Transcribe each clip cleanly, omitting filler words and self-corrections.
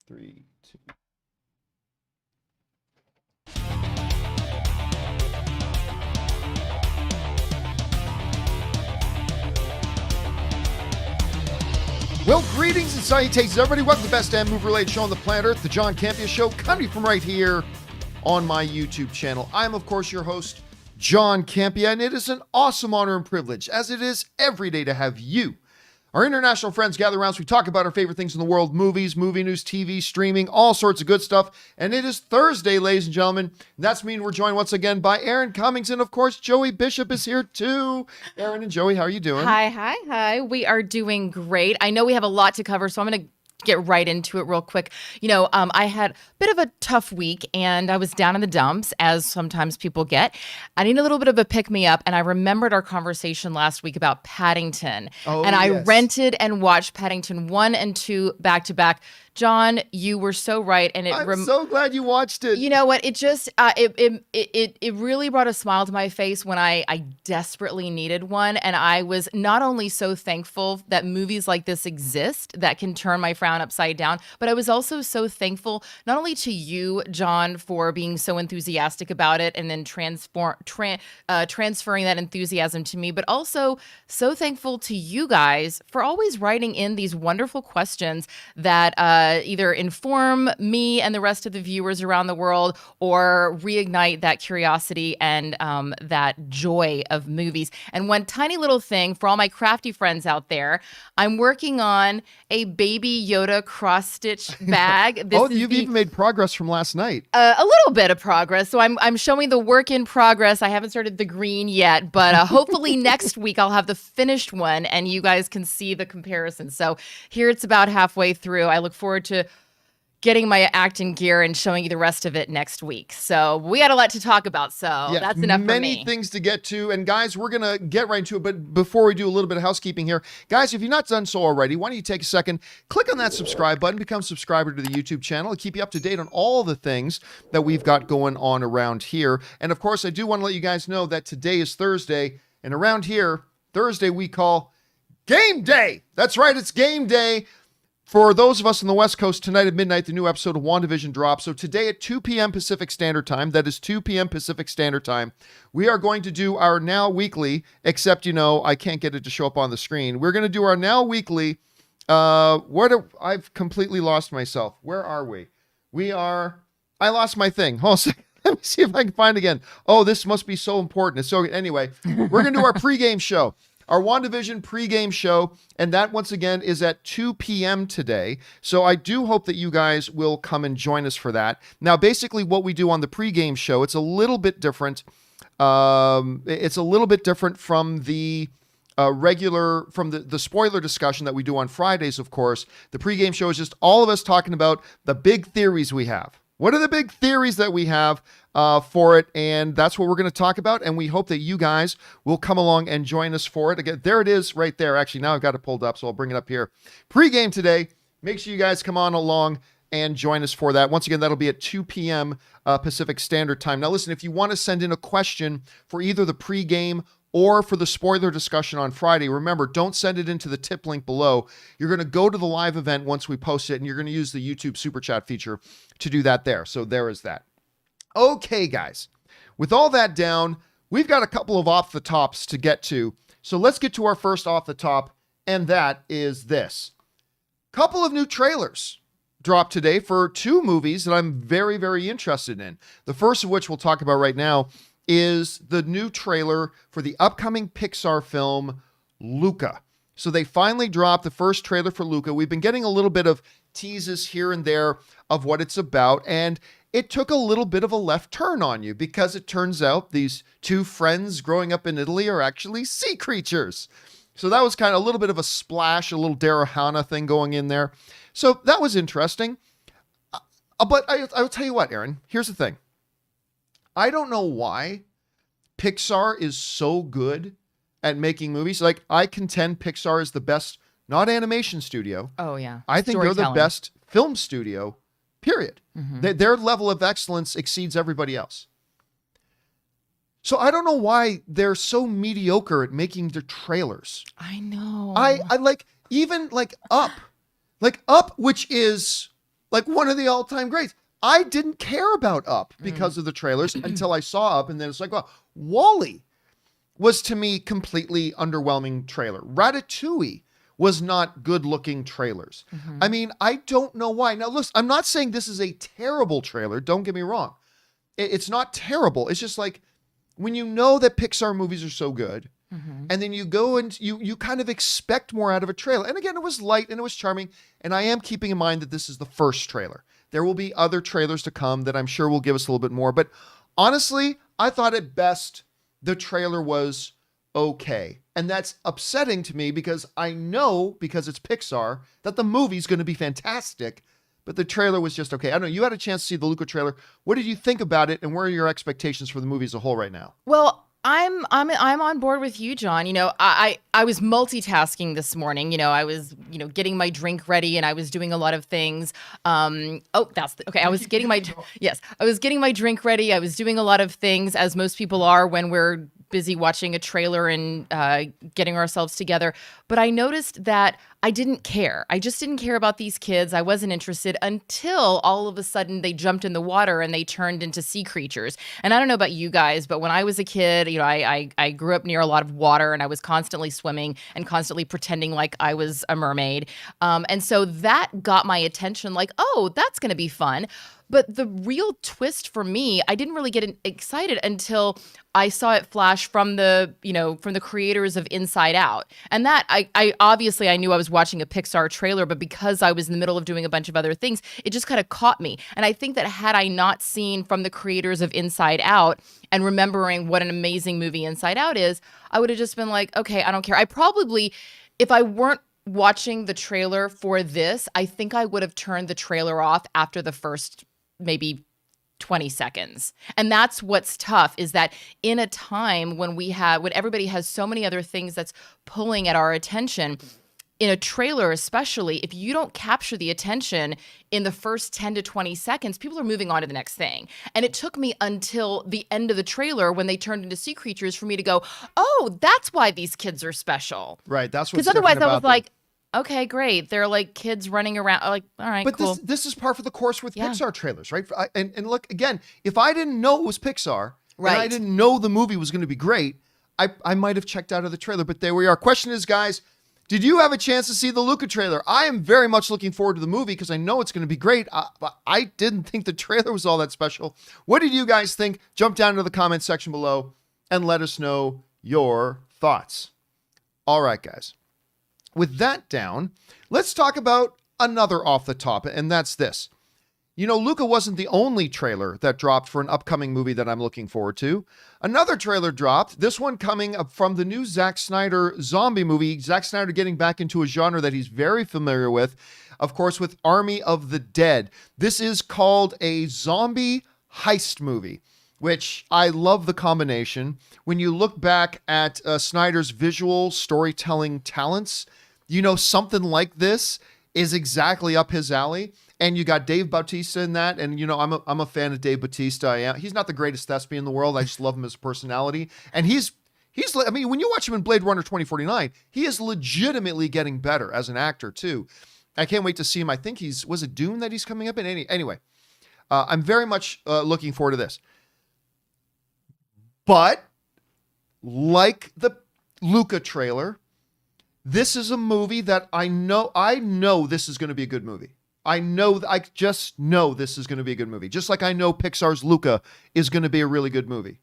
3, 2. Well, greetings and salutations, everybody. Welcome to the best damn movie-related show on the planet Earth, the John Campea Show, coming from right here on my YouTube channel. I am, of course, your host, John Campea, and it is an awesome honor and privilege, as it is every day, to have you, our international friends, gather around so we talk about our favorite things in the world: movies, movie news, TV, streaming, all sorts of good stuff. And it is Thursday, ladies and gentlemen. And that's mean we're joined once again by Aaron Cummings, and of course, Joey Bishop is here too. Aaron and Joey, how are you doing? Hi. We are doing great. I know we have a lot to cover, so I'm going to get right into it real quick. I had a bit of a tough week and I was down in the dumps, as sometimes people get. I need a little bit of a pick-me-up, and I remembered our conversation last week about Paddington. I rented and watched Paddington 1 and 2 back to back. John, you were so right, and I'm so glad you watched it. You know what? It just it really brought a smile to my face when I desperately needed one, and I was not only so thankful that movies like this exist that can turn my frown upside down, but I was also so thankful not only to you, John, for being so enthusiastic about it and then transferring that enthusiasm to me, but also so thankful to you guys for always writing in these wonderful questions that either inform me and the rest of the viewers around the world or reignite that curiosity and that joy of movies. And one tiny little thing for all my crafty friends out there, I'm working on a Baby Yoda cross-stitch bag. You've even made progress from last night. A little bit of progress. So I'm showing the work in progress. I haven't started the green yet, but hopefully next week I'll have the finished one and you guys can see the comparison. So here it's about halfway through. I look forward to getting my act in gear and showing you the rest of it next week. So we got a lot to talk about, so that's enough for me. Many things to get to, and guys, we're going to get right into it, but before we do a little bit of housekeeping here, guys, if you've not done so already, why don't you take a second, click on that subscribe button, become a subscriber to the YouTube channel, and keep you up to date on all the things that we've got going on around here. And of course, I do want to let you guys know that today is Thursday, and around here, Thursday we call Game Day. That's right, it's Game Day. For those of us on the West Coast, tonight at midnight, the new episode of WandaVision drops. So today at 2 p.m. Pacific Standard Time, that is 2 p.m. Pacific Standard Time, we are going to do our Now Weekly, except, I can't get it to show up on the screen. We're going to do our Now Weekly. I've completely lost myself. Where are we? I lost my thing. Hold on a second. Let me see if I can find it again. Oh, this must be so important. So anyway, we're going to do our pregame show. Our WandaVision pregame show, and that once again is at 2 p.m. today. So I do hope that you guys will come and join us for that. Now, basically what we do on the pregame show, it's a little bit different. It's a little bit different from the the spoiler discussion that we do on Fridays, of course. The pregame show is just all of us talking about the big theories we have. What are the big theories that we have for it? And that's what we're going to talk about. And we hope that you guys will come along and join us for it. Again, there it is right there. Actually, now I've got it pulled up, so I'll bring it up here. Pre-game today. Make sure you guys come on along and join us for that. Once again, that'll be at 2 p.m. Pacific Standard Time. Now, listen, if you want to send in a question for either the pre-game or for the spoiler discussion on Friday, remember, don't send it into the tip link below. You're going to go to the live event once we post it, and you're going to use the YouTube Super Chat feature to do that there. So there is that. Okay, guys. With all that down, we've got a couple of off the tops to get to. So let's get to our first off the top, and that is this. Couple of new trailers dropped today for two movies that I'm very, very interested in. The first of which we'll talk about right now is the new trailer for the upcoming Pixar film, Luca. So they finally dropped the first trailer for Luca. We've been getting a little bit of teases here and there of what it's about, and it took a little bit of a left turn on you because it turns out these two friends growing up in Italy are actually sea creatures. So that was kind of a little bit of a splash, a little Darahana thing going in there. So that was interesting. But I'll tell you what, Aaron, here's the thing. I don't know why Pixar is so good at making movies. Like, I contend Pixar is the best, not animation studio. Oh, yeah. I think they're the best film studio, period. Mm-hmm. Their level of excellence exceeds everybody else. So I don't know why they're so mediocre at making their trailers. I know. I like, even like Up, which is like one of the all-time greats. I didn't care about Up because of the trailers until I saw Up, and then it's like, well, WALL-E was to me completely underwhelming trailer. Ratatouille was not good-looking trailers. I mean, I don't know why. Now, listen, I'm not saying this is a terrible trailer. Don't get me wrong. It's not terrible. It's just like when you know that Pixar movies are so good, and then you go and you kind of expect more out of a trailer. And again, it was light and it was charming. And I am keeping in mind that this is the first trailer. There will be other trailers to come that I'm sure will give us a little bit more. But honestly, I thought at best the trailer was okay. And that's upsetting to me because I know, because it's Pixar, that the movie's going to be fantastic. But the trailer was just okay. I don't know. You had a chance to see the Luca trailer. What did you think about it? And where are your expectations for the movie as a whole right now? Well, I'm on board with you, John. You know, I was multitasking this morning. I was, getting my drink ready and I was doing a lot of things. I was getting my drink ready. I was doing a lot of things, as most people are when we're busy watching a trailer and getting ourselves together. But I noticed that I didn't care. I just didn't care about these kids. I wasn't interested until all of a sudden they jumped in the water and they turned into sea creatures. And I don't know about you guys, but when I was a kid, I grew up near a lot of water and I was constantly swimming and constantly pretending like I was a mermaid. And so that got my attention, like, oh, that's going to be fun. But the real twist for me, I didn't really get excited until I saw it flash from the creators of Inside Out. And that I obviously I knew I was watching a Pixar trailer, but because I was in the middle of doing a bunch of other things, it just kind of caught me. And I think that had I not seen from the creators of Inside Out and remembering what an amazing movie Inside Out is, I would have just been like, okay, I don't care. I probably, if I weren't watching the trailer for this, I think I would have turned the trailer off after the first maybe 20 seconds. And that's what's tough, is that in a time when everybody has so many other things that's pulling at our attention, in a trailer especially, if you don't capture the attention in the first 10 to 20 seconds, people are moving on to the next thing. And it took me until the end of the trailer when they turned into sea creatures for me to go, oh, that's why these kids are special. Right. That's what's because otherwise I was them. like, okay, great. They're like kids running around. Like, all right, but cool. this is par for the course with Pixar trailers, right? And look, again, if I didn't know it was Pixar, and I didn't know the movie was going to be great, I might have checked out of the trailer. But there we are. Question is, guys, did you have a chance to see the Luca trailer? I am very much looking forward to the movie because I know it's going to be great. But I didn't think the trailer was all that special. What did you guys think? Jump down into the comment section below and let us know your thoughts. All right, guys. With that down, let's talk about another off the top, and that's this. Luca wasn't the only trailer that dropped for an upcoming movie that I'm looking forward to. Another trailer dropped, this one coming up from the new Zack Snyder zombie movie. Zack Snyder getting back into a genre that he's very familiar with, of course, with Army of the Dead. This is called a zombie heist movie, which I love the combination. When you look back at Snyder's visual storytelling talents, something like this is exactly up his alley. And you got Dave Bautista in that. And, I'm a fan of Dave Bautista. He's not the greatest thespian in the world. I just love him as a personality. And when you watch him in Blade Runner 2049, he is legitimately getting better as an actor too. I can't wait to see him. I think was it Dune that he's coming up in? Anyway, I'm very much looking forward to this. But like the Luca trailer, this is a movie that I know this is going to be a good movie. I just know this is going to be a good movie. Just like I know Pixar's Luca is going to be a really good movie.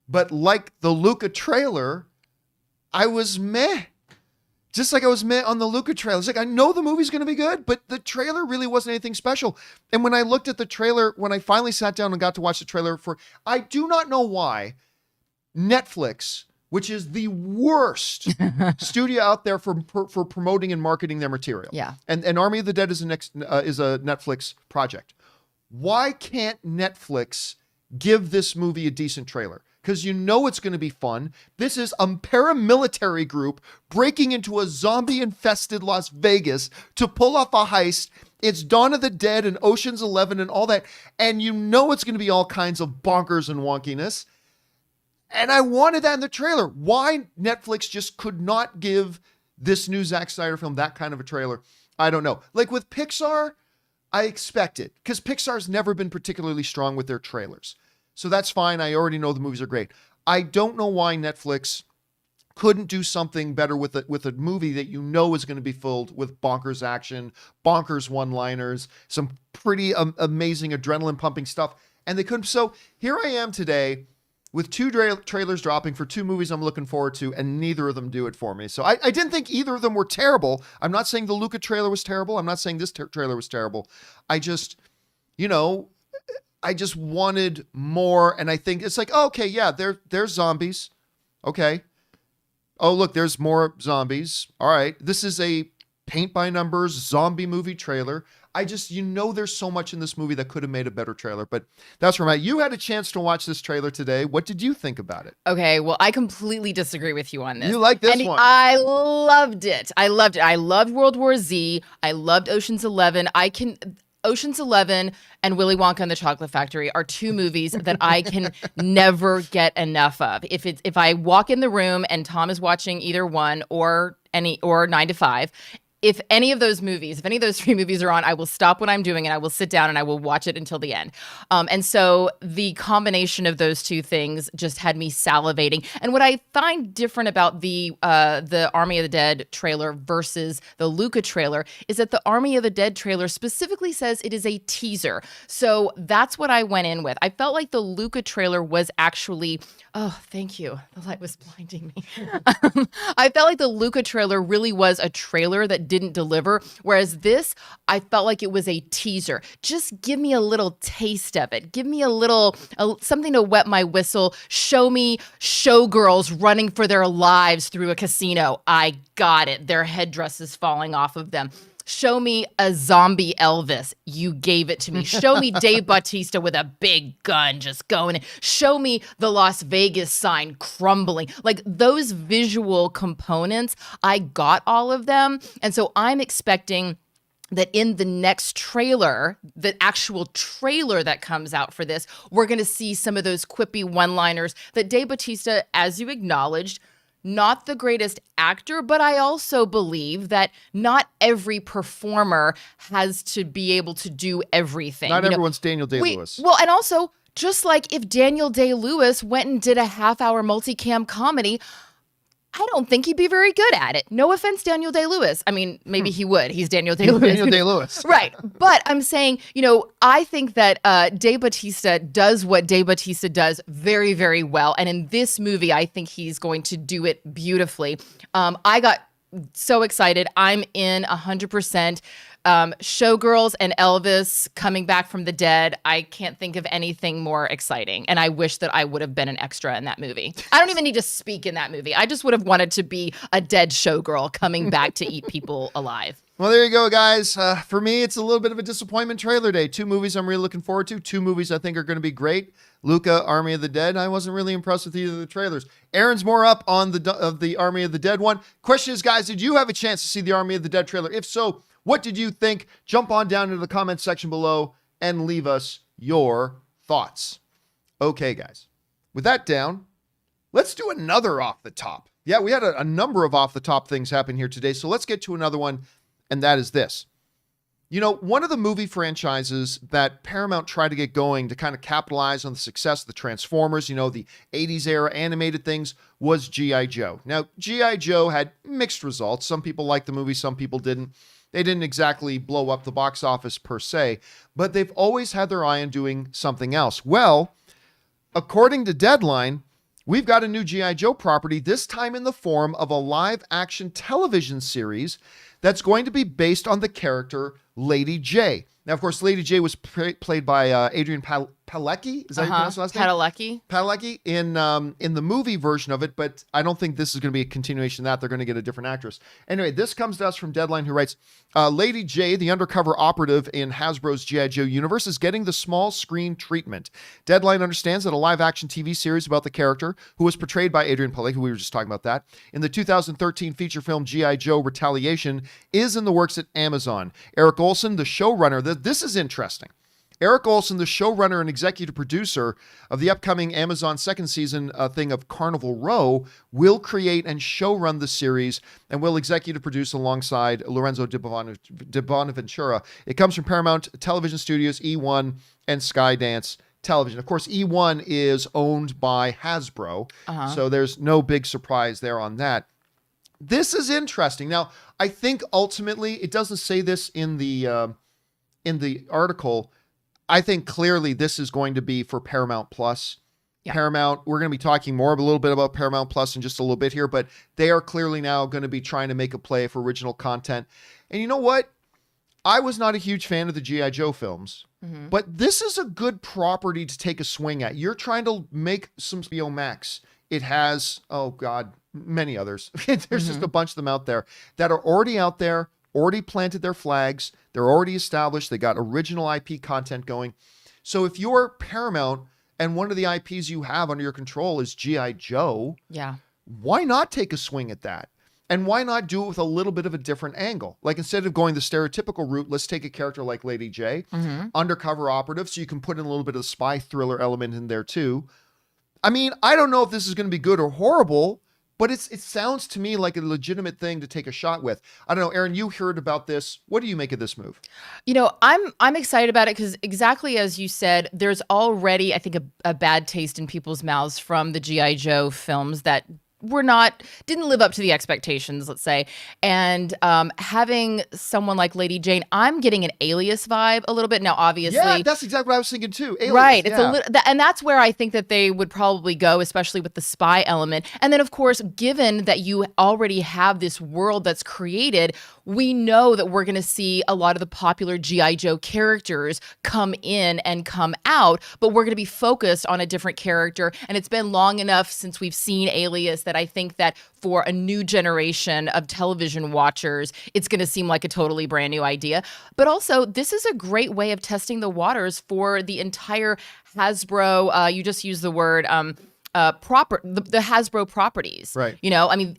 But like the Luca trailer, I was meh. Just like I was meh on the Luca trailer. It's like, I know the movie's going to be good, but the trailer really wasn't anything special. And when I looked at the trailer, when I finally sat down and got to watch the trailer I do not know why Netflix, which is the worst studio out there for promoting and marketing their material. Yeah. And Army of the Dead is a Netflix project. Why can't Netflix give this movie a decent trailer? Because it's going to be fun. This is a paramilitary group breaking into a zombie-infested Las Vegas to pull off a heist. It's Dawn of the Dead and Ocean's 11 and all that. And it's going to be all kinds of bonkers and wonkiness. And I wanted that in the trailer. Why Netflix just could not give this new Zack Snyder film that kind of a trailer, I don't know. Like with Pixar, I expect it because Pixar's never been particularly strong with their trailers. So that's fine. I already know the movies are great. I don't know why Netflix couldn't do something better with a movie that you know is going to be filled with bonkers action, bonkers one-liners, some pretty amazing adrenaline pumping stuff. And they couldn't. So here I am today with two trailers dropping for two movies I'm looking forward to, and neither of them do it for me. So I didn't think either of them were terrible. I'm not saying the Luca trailer was terrible. I'm not saying this trailer was terrible. I just, I just wanted more. And I think it's like, oh, okay, yeah, there's zombies. Okay. Oh, look, there's more zombies. All right. This is a paint by numbers zombie movie trailer. I just, there's so much in this movie that could have made a better trailer, but that's where I'm at. You had a chance to watch this trailer today. What did you think about it? Okay, well, I completely disagree with you on this. You like this one? I loved it. I loved World War Z. I loved Ocean's 11. Ocean's 11 and Willy Wonka and the Chocolate Factory are two movies that I can never get enough of. If I walk in the room and Tom is watching either one or 9 to 5, if any of those three movies are on, I will stop what I'm doing and I will sit down and I will watch it until the end. And so the combination of those two things just had me salivating. And what I find different about the Army of the Dead trailer versus the Luca trailer is that the Army of the Dead trailer specifically says it is a teaser. So that's what I went in with. I felt like the Luca trailer was actually, oh, thank you. The light was blinding me. I felt like the Luca trailer really was a trailer that didn't deliver, whereas this, I felt like it was a teaser. Just give me a little taste of it. Give me something to wet my whistle. Show me showgirls running for their lives through a casino. I got it. Their headdresses falling off of them. Show me a zombie Elvis. You gave it to me. Show me Dave Bautista with a big gun just going in. Show me the Las Vegas sign crumbling. Like those visual components, I got all of them. And so I'm expecting that in the next trailer, the actual trailer that comes out for this, we're going to see some of those quippy one-liners that Dave Bautista, as you acknowledged, not the greatest actor, but I also believe that not every performer has to be able to do everything. Not everyone's Daniel Day-Lewis. Well, and also, just like if Daniel Day-Lewis went and did a half-hour multicam comedy, I don't think he'd be very good at it. No offense, Daniel Day-Lewis. I mean, maybe he would. He's Daniel Day-Lewis. Daniel Day-Lewis. Right. But I'm saying, I think that Dave Bautista does what Dave Bautista does very, very well. And in this movie, I think he's going to do it beautifully. I got so excited. I'm in 100%. Showgirls and Elvis coming back from the dead. I can't think of anything more exciting. And I wish that I would have been an extra in that movie. I don't even need to speak in that movie. I just would have wanted to be a dead showgirl coming back to eat people alive. Well, there you go, guys. For me, it's a little bit of a disappointment trailer day. Two movies I'm really looking forward to. Two movies I think are going to be great. Luca, Army of the Dead. I wasn't really impressed with either of the trailers. Aaron's more up on the Army of the Dead one. Question is, guys, did you have a chance to see the Army of the Dead trailer? If so, what did you think? Jump on down into the comments section below and leave us your thoughts. Okay, guys. With that down, let's do another off the top. Yeah, we had a number of off the top things happen here today, so let's get to another one, and that is this. One of the movie franchises that Paramount tried to get going to kind of capitalize on the success of the Transformers, the 80s era animated things, was G.I. Joe. Now, G.I. Joe had mixed results. Some people liked the movie, some people didn't. They didn't exactly blow up the box office per se, but they've always had their eye on doing something else. Well, according to Deadline, we've got a new G.I. Joe property, this time in the form of a live-action television series that's going to be based on the character Lady Jaye. Now, of course, Lady Jaye was played by Adrian Palicki. Is that how you pronounce the last name? Palicki in the movie version of it, but I don't think this is going to be a continuation of that. They're going to get a different actress. Anyway, this comes to us from Deadline, who writes, Lady Jaye, the undercover operative in Hasbro's G.I. Joe universe, is getting the small screen treatment. Deadline understands that a live-action TV series about the character, who was portrayed by Adrian Palicki, we were just talking about that, in the 2013 feature film G.I. Joe Retaliation, is in the works at Amazon. Eric Olson, the showrunner, this is interesting. Eric Olson, the showrunner and executive producer of the upcoming Amazon second season thing of Carnival Row, will create and showrun the series and will executive produce alongside Lorenzo Di Bonaventura. It comes from Paramount Television Studios, E1, and Skydance Television. Of course, E1 is owned by Hasbro, so there's no big surprise there on that. This is interesting. Now, I think ultimately, it doesn't say this in the article. I think clearly this is going to be for Paramount Plus. Yeah. Paramount, we're going to be talking more a little bit about Paramount Plus in just a little bit here, but they are clearly now going to be trying to make a play for original content. And you know what? I was not a huge fan of the G.I. Joe films, but this is a good property to take a swing at. You're trying to make some HBO Max. It has, oh God, many others. There's just a bunch of them out there that are already out there, already planted their flags. They're already established. They got original IP content going. So if you're Paramount and one of the IPs you have under your control is G.I. Joe, why not take a swing at that? And why not do it with a little bit of a different angle? Like instead of going the stereotypical route, let's take a character like Lady Jaye, undercover operative, so you can put in a little bit of the spy thriller element in there too. I mean, I don't know if this is going to be good or horrible, but it sounds to me like a legitimate thing to take a shot with. I don't know, Aaron, you heard about this. What do you make of this move? You know, I'm excited about it because exactly as you said, there's already, I think, a bad taste in people's mouths from the G.I. Joe films that didn't live up to the expectations, let's say. And having someone like Lady Jane, I'm getting an Alias vibe a little bit. Now, obviously. Yeah, that's exactly what I was thinking too. Alias, right. It's a little, and that's where I think that they would probably go, especially with the spy element. And then, of course, given that you already have this world that's created, we know that we're going to see a lot of the popular G.I. Joe characters come in and come out, but we're going to be focused on a different character. And it's been long enough since we've seen Alias that I think that for a new generation of television watchers, it's going to seem like a totally brand new idea. But also, this is a great way of testing the waters for the entire Hasbro, you just used the word, the Hasbro properties. Right. You know, I mean,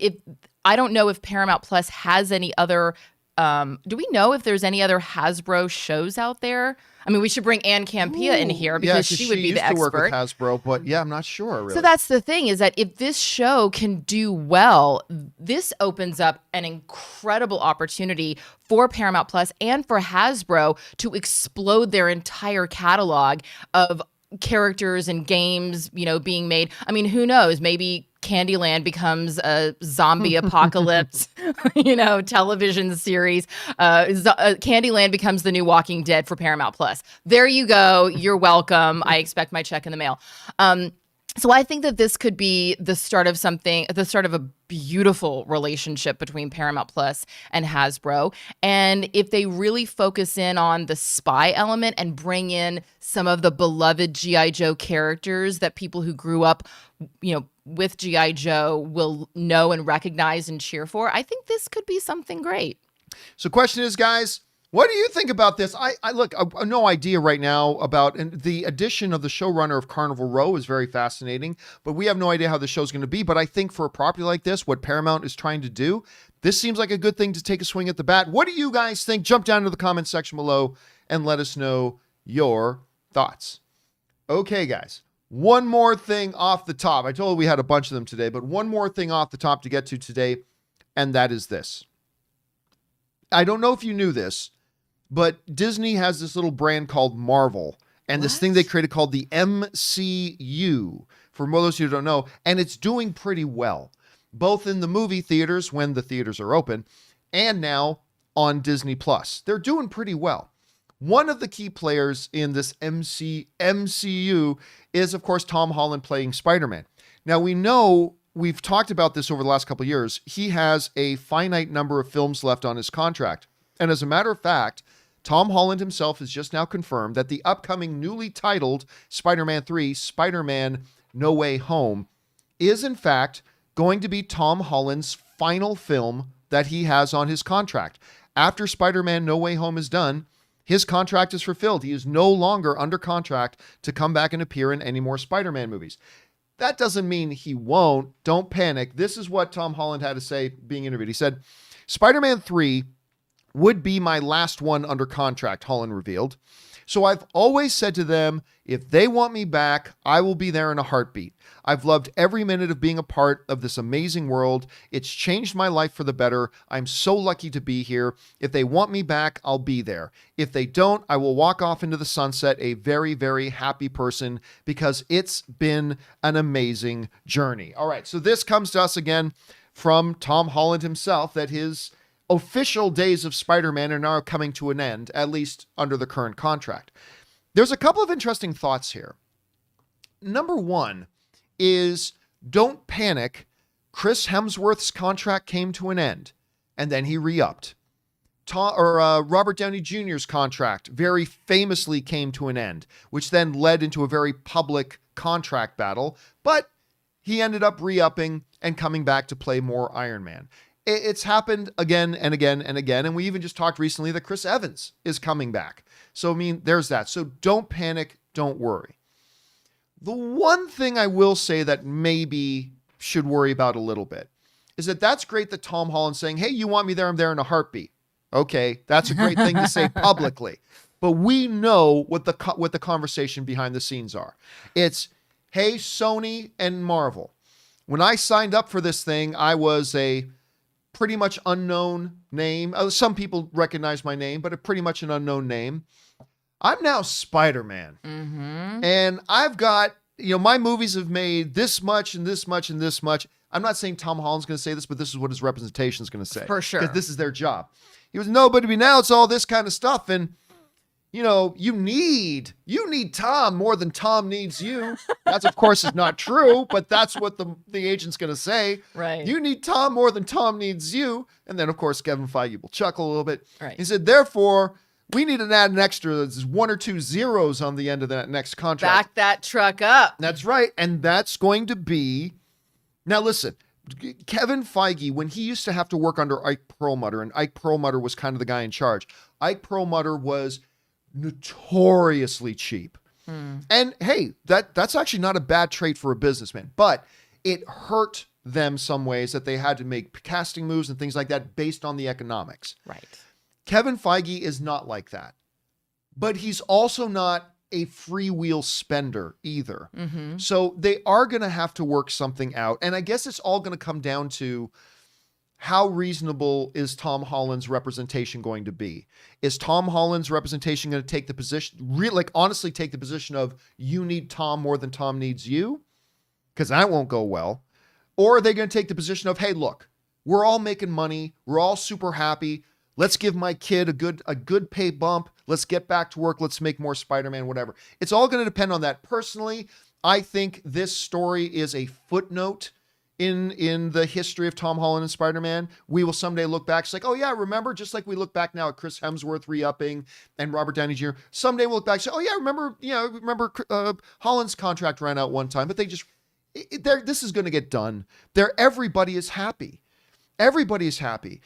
I don't know if Paramount Plus has any other, do we know if there's any other Hasbro shows out there? I mean, we should bring Ann Campea in here because she would be the expert. She used to work with Hasbro, but yeah, I'm not sure really. So that's the thing, is that if this show can do well, this opens up an incredible opportunity for Paramount Plus and for Hasbro to explode their entire catalog of characters and games, you know, being made. I mean, who knows? Maybe Candyland becomes a zombie apocalypse, you know, television series. Candyland becomes the new Walking Dead for Paramount Plus. There you go. You're welcome. I expect my check in the mail. So I think that this could be the start of a beautiful relationship between Paramount Plus and Hasbro. And if they really focus in on the spy element and bring in some of the beloved G.I. Joe characters that people who grew up, you know, with G.I. Joe will know and recognize and cheer for, I think this could be something great. So question is, guys, what do you think about this? I have no idea right now about, and the addition of the showrunner of Carnival Row is very fascinating, but we have no idea how the show's going to be. But I think for a property like this, what Paramount is trying to do, this seems like a good thing to take a swing at the bat. What do you guys think? Jump down to the comment section below and let us know your thoughts. Okay, guys. One more thing off the top. I told you we had a bunch of them today, but one more thing off the top to get to today, and that is this. I don't know if you knew this, but Disney has this little brand called Marvel, and this thing they created called the MCU, for those who don't know, and it's doing pretty well, both in the movie theaters when the theaters are open, and now on Disney Plus. They're doing pretty well. One of the key players in this MCU is, of course, Tom Holland playing Spider-Man. Now, we know, we've talked about this over the last couple of years, he has a finite number of films left on his contract. And as a matter of fact, Tom Holland himself has just now confirmed that the upcoming newly titled Spider-Man 3, Spider-Man No Way Home, is in fact going to be Tom Holland's final film that he has on his contract. After Spider-Man No Way Home is done, his contract is fulfilled. He is no longer under contract to come back and appear in any more Spider-Man movies. That doesn't mean he won't. Don't panic. This is what Tom Holland had to say being interviewed. He said, Spider-Man 3 would be my last one under contract, Holland revealed. So I've always said to them, if they want me back, I will be there in a heartbeat. I've loved every minute of being a part of this amazing world. It's changed my life for the better. I'm so lucky to be here. If they want me back, I'll be there. If they don't, I will walk off into the sunset a very, very happy person because it's been an amazing journey. All right, so this comes to us again from Tom Holland himself, that his official days of Spider-Man are now coming to an end, at least under the current contract. There's a couple of interesting thoughts here. Number one is, don't panic. Chris Hemsworth's contract came to an end, and then he re-upped. Robert Downey Jr.'s contract very famously came to an end, which then led into a very public contract battle, but he ended up re-upping and coming back to play more Iron Man. It's happened again and again and again. And we even just talked recently that Chris Evans is coming back. So, I mean, there's that. So don't panic. Don't worry. The one thing I will say that maybe should worry about a little bit is that that's great that Tom Holland's saying, hey, you want me there? I'm there in a heartbeat. Okay, that's a great thing to say publicly. But we know what the conversation behind the scenes are. It's, hey, Sony and Marvel. When I signed up for this thing, I was a pretty much unknown name. Some people recognize my name, but pretty much an unknown name. I'm now Spider-Man. Mm-hmm. And I've got, my movies have made this much and this much and this much. I'm not saying Tom Holland's going to say this, but this is what his representation is going to say. For sure. Because this is their job. He was, no, but now it's all this kind of stuff. And, you need Tom more than Tom needs you. That's, of course, is not true, but that's what the agent's going to say. Right. You need Tom more than Tom needs you. And then, of course, Kevin Feige will chuckle a little bit. Right. He said, therefore, we need to add an extra, there's 1 or 2 zeros on the end of that next contract. Back that truck up. That's right. And that's going to be, now listen, Kevin Feige, when he used to have to work under Ike Perlmutter, and Ike Perlmutter was kind of the guy in charge, Ike Perlmutter was notoriously cheap. And hey, that's actually not a bad trait for a businessman, but it hurt them some ways that they had to make casting moves and things like that based on the economics. Right. Kevin Feige is not like that, but he's also not a freewheel spender either. Mm-hmm. So they are going to have to work something out. And I guess it's all going to come down to how reasonable is Tom Holland's representation going to be? Is Tom Holland's representation going to take the position, honestly take the position of you need Tom more than Tom needs you? Because that won't go well. Or are they going to take the position of, hey, look, we're all making money. We're all super happy. Let's give my kid a good pay bump. Let's get back to work. Let's make more Spider-Man, whatever. It's all going to depend on that. Personally, I think this story is a footnote in the history of Tom Holland and Spider-Man. We will someday look back. It's like, oh yeah, remember? Just like we look back now at Chris Hemsworth re-upping and Robert Downey Jr. Someday we'll look back and say, oh yeah, remember Holland's contract ran out one time, but they just, this is going to get done. Everybody is happy. Everybody is happy.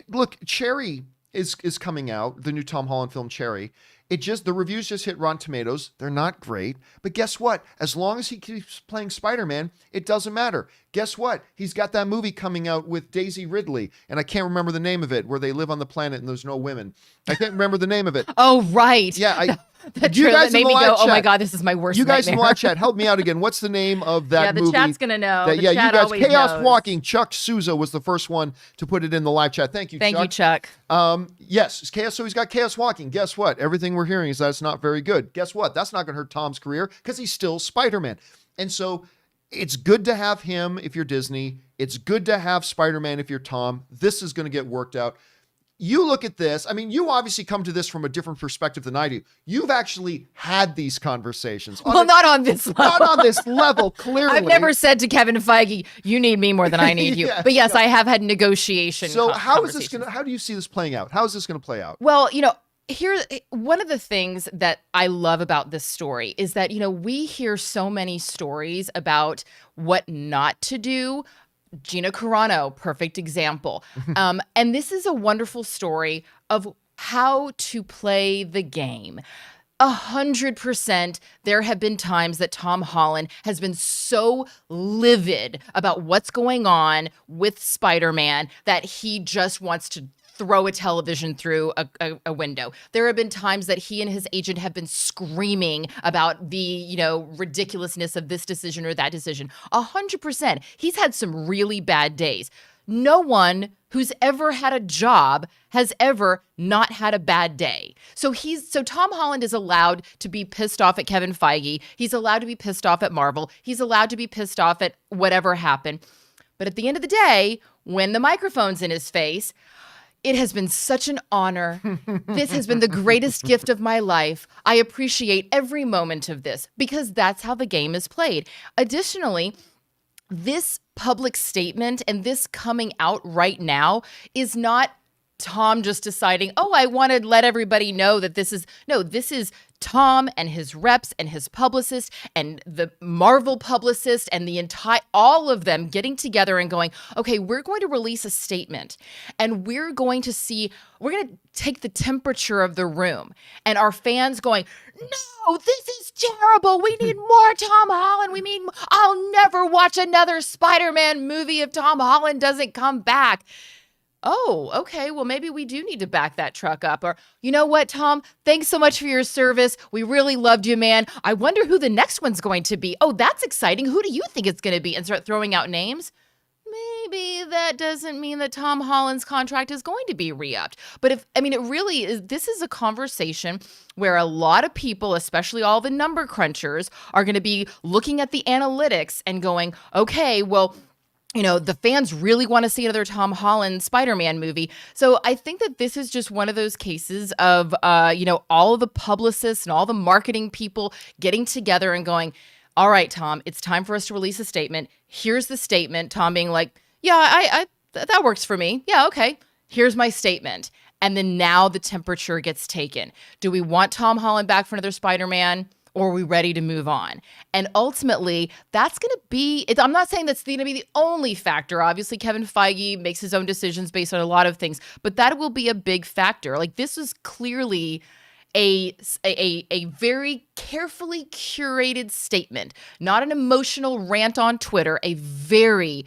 Look, Cherry is coming out, the new Tom Holland film Cherry. The reviews just hit Rotten Tomatoes. They're not great. But guess what? As long as he keeps playing Spider-Man, it doesn't matter. Guess what? He's got that movie coming out with Daisy Ridley, and I can't remember the name of it, where they live on the planet and there's no women. I can't remember the name of it. Oh, right. Yeah, you guys made me go, oh my God, this is my worst nightmare. You guys in the live chat, help me out again. What's the name of that movie? Yeah, the chat's going to know. You guys, Chaos Walking. Chuck Souza was the first one to put it in the live chat. Thank you, Chuck. Thank you, Chuck. Yes, Chaos. So he's got Chaos Walking. Guess what? Everything we're hearing is that it's not very good. Guess what? That's not going to hurt Tom's career because he's still Spider-Man. And so it's good to have him if you're Disney. It's good to have Spider-Man if you're Tom. This is going to get worked out. You look at this. I mean, you obviously come to this from a different perspective than I do. You've actually had these conversations. Not on this level. Not on this level, clearly. I've never said to Kevin Feige, you need me more than I need you. Yeah, but yes, I have had negotiation. So how do you see this playing out? How is this going to play out? Well, here, one of the things that I love about this story is that, we hear so many stories about what not to do. Gina Carano, perfect example. And this is a wonderful story of how to play the game. 100%, there have been times that Tom Holland has been so livid about what's going on with Spider-Man that he just wants to throw a television through a window. There have been times that he and his agent have been screaming about the, ridiculousness of this decision or that decision. 100%. He's had some really bad days. No one who's ever had a job has ever not had a bad day. So Tom Holland is allowed to be pissed off at Kevin Feige. He's allowed to be pissed off at Marvel. He's allowed to be pissed off at whatever happened. But at the end of the day, when the microphone's in his face, it has been such an honor. This has been the greatest gift of my life. I appreciate every moment of this because that's how the game is played. Additionally, this public statement and this coming out right now is not Tom just deciding, I want to let everybody know that this is Tom and his reps and his publicist and the Marvel publicist and all of them getting together and going, okay, we're going to release a statement and we're going to take the temperature of the room, and our fans going, no, this is terrible. We need more Tom Holland. I'll never watch another Spider-Man movie if Tom Holland doesn't come back. Oh, okay. Well, maybe we do need to back that truck up. Or, you know what, Tom? Thanks so much for your service. We really loved you, man. I wonder who the next one's going to be. Oh, that's exciting. Who do you think it's going to be? And start throwing out names. Maybe that doesn't mean that Tom Holland's contract is going to be re-upped. But it really is. This is a conversation where a lot of people, especially all the number crunchers, are going to be looking at the analytics and going, okay, well, the fans really want to see another Tom Holland Spider-Man movie. So I think that this is just one of those cases of, all of the publicists and all the marketing people getting together and going, all right, Tom, it's time for us to release a statement. Here's the statement. Tom being like, yeah, that works for me. Yeah, okay. Here's my statement. And then now the temperature gets taken. Do we want Tom Holland back for another Spider-Man? Or are we ready to move on? And ultimately, that's going to be, I'm not saying that's going to be the only factor. Obviously, Kevin Feige makes his own decisions based on a lot of things, but that will be a big factor. Like, this is clearly a very carefully curated statement, not an emotional rant on Twitter, a very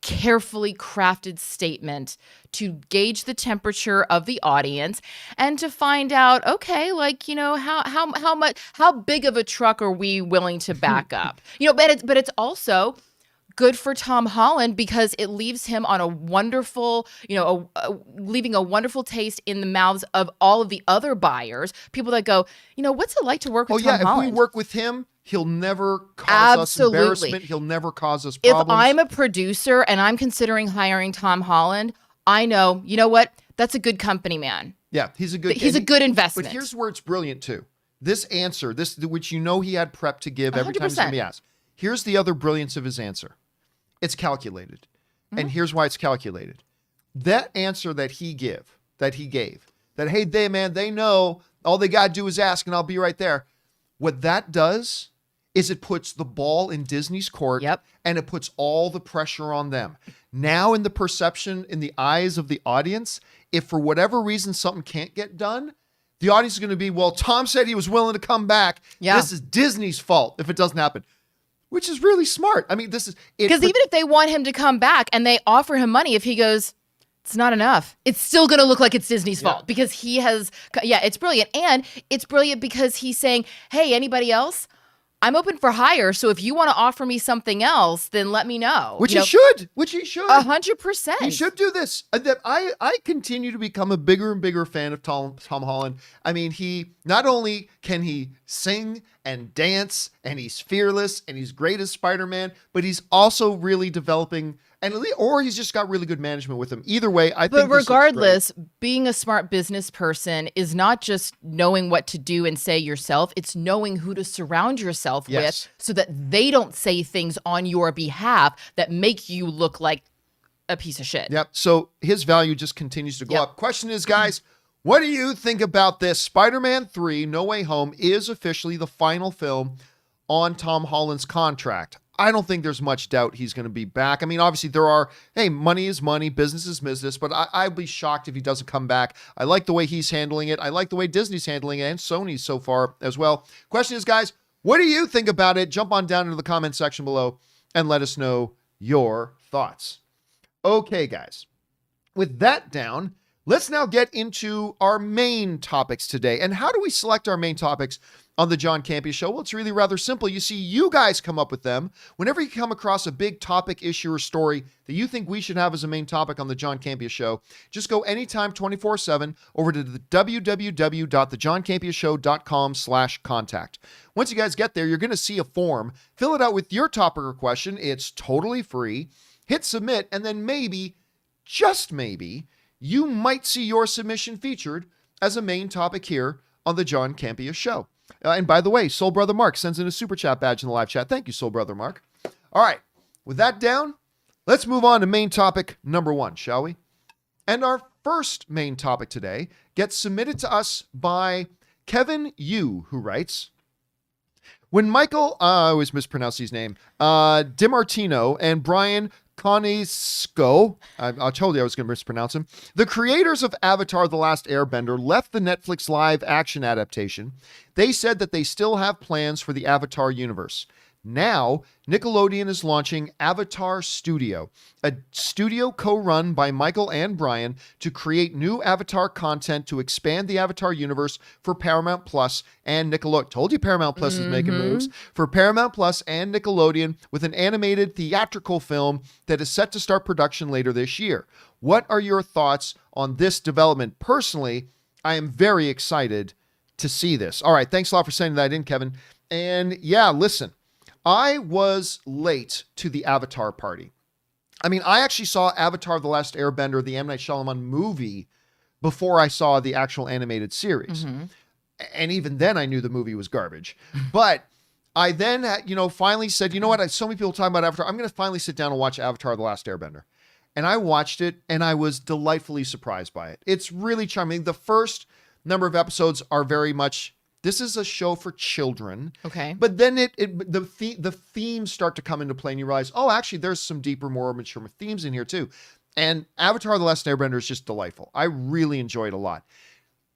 carefully crafted statement to gauge the temperature of the audience and to find out, okay, how big of a truck are we willing to back up? But it's also good for Tom Holland because it leaves him on a wonderful, leaving a wonderful taste in the mouths of all of the other buyers, people that go, what's it like to work with Tom Holland? If we work with him, he'll never cause us embarrassment. He'll never cause us problems. If I'm a producer and I'm considering hiring Tom Holland, I know, you know what? That's a good company, man. Yeah, he's a good investment. But here's where it's brilliant too. This answer, which he had prep to give every time he's going to be asked. Here's the other brilliance of his answer. It's calculated. Mm-hmm. And here's why it's calculated. That answer that he gave, that hey, they know all they got to do is ask and I'll be right there. What that does is it puts the ball in Disney's court. Yep. And it puts all the pressure on them. Now in the perception, in the eyes of the audience, if for whatever reason something can't get done, the audience is going to be, well, Tom said he was willing to come back. Yeah. This is Disney's fault if it doesn't happen, which is really smart. I mean, this is... Because even if they want him to come back and they offer him money, if he goes, it's not enough, it's still going to look like it's Disney's fault because he has... Yeah, it's brilliant. And it's brilliant because he's saying, hey, anybody else? I'm open for hire, so if you want to offer me something else, then let me know. Which he should. 100%. He should do this. I continue to become a bigger and bigger fan of Tom Holland. I mean, he not only can he sing and dance, and he's fearless, and he's great as Spider-Man, but he's also really developing, or he's just got really good management with him. Either way, I think. But regardless, being a smart business person is not just knowing what to do and say yourself. It's knowing who to surround yourself with so that they don't say things on your behalf that make you look like a piece of shit. Yep. So his value just continues to go up. Question is, guys, what do you think about this? Spider-Man 3 No Way Home is officially the final film on Tom Holland's contract. I don't think there's much doubt he's going to be back. I mean, obviously money is money, business is business, but I'd be shocked if he doesn't come back. I like the way he's handling it. I like the way Disney's handling it and Sony so far as well. Question is, guys, what do you think about it? Jump on down into the comment section below and let us know your thoughts. Okay, guys, with that down, Let's now get into our main topics today. And how do we select our main topics on the John Campea Show? Well, it's really rather simple. You see, you guys come up with them. Whenever you come across a big topic, issue, or story that you think we should have as a main topic on the John Campea Show, just go anytime 24/7 over to the www.thejohncampeashow.com/contact. Once you guys get there, you're going to see a form. Fill it out with your topic or question. It's totally free. Hit submit, and then maybe, just maybe, you might see your submission featured as a main topic here on the John Campea Show. And by the way, Soul Brother Mark sends in a super chat badge in the live chat. Thank you, Soul Brother Mark. All right, with that down, let's move on to main topic number 1, shall we? And our first main topic today gets submitted to us by Kevin Yu, who writes, when Michael, I always mispronounce his name, DiMartino and Brian Konietzko, I told you I was going to mispronounce him, the creators of Avatar: The Last Airbender, left the Netflix live action adaptation. They said that they still have plans for the Avatar universe. Now, Nickelodeon is launching Avatar Studio, a studio co-run by Michael and Brian to create new Avatar content to expand the Avatar universe for Paramount Plus and Nickelodeon. Told you Paramount Plus is making moves. For Paramount Plus and Nickelodeon with an animated theatrical film that is set to start production later this year. What are your thoughts on this development? Personally, I am very excited to see this. All right, thanks a lot for sending that in, Kevin. And yeah, listen. I was late to the Avatar party. I mean, I actually saw Avatar: The Last Airbender, the M. Night Shyamalan movie, before I saw the actual animated series. And even then, I knew the movie was garbage. But I then, finally said, you know what? So many people talking about Avatar. I'm going to finally sit down and watch Avatar: The Last Airbender. And I watched it, and I was delightfully surprised by it. It's really charming. The first number of episodes are very much... This is a show for children. Okay. But then the themes start to come into play, and you realize, oh, actually, there's some deeper, more mature themes in here too. And Avatar: The Last Airbender is just delightful. I really enjoyed it a lot.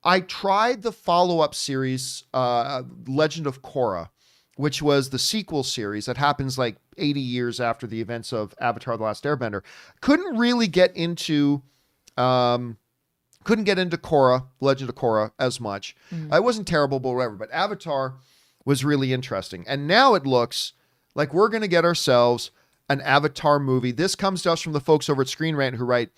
I tried the follow-up series, Legend of Korra, which was the sequel series that happens like 80 years after the events of Avatar: The Last Airbender. Couldn't really get into... Couldn't get into Korra, Legend of Korra, as much. It wasn't terrible, but whatever. But Avatar was really interesting. And now it looks like we're going to get ourselves an Avatar movie. This comes to us from the folks over at Screen Rant who write,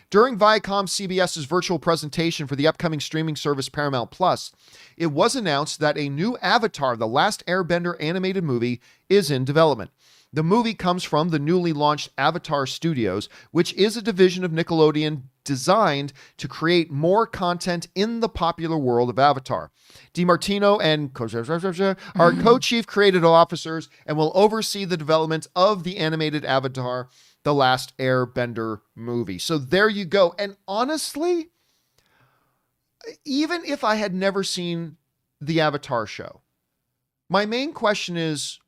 during Viacom CBS's virtual presentation for the upcoming streaming service Paramount Plus, it was announced that a new Avatar: The Last Airbender animated movie is in development. The movie comes from the newly launched Avatar Studios, which is a division of Nickelodeon designed to create more content in the popular world of Avatar. DiMartino and are co-chief creative officers and will oversee the development of the animated Avatar: The Last Airbender movie. So there you go. And honestly, even if I had never seen the Avatar show, my main question is,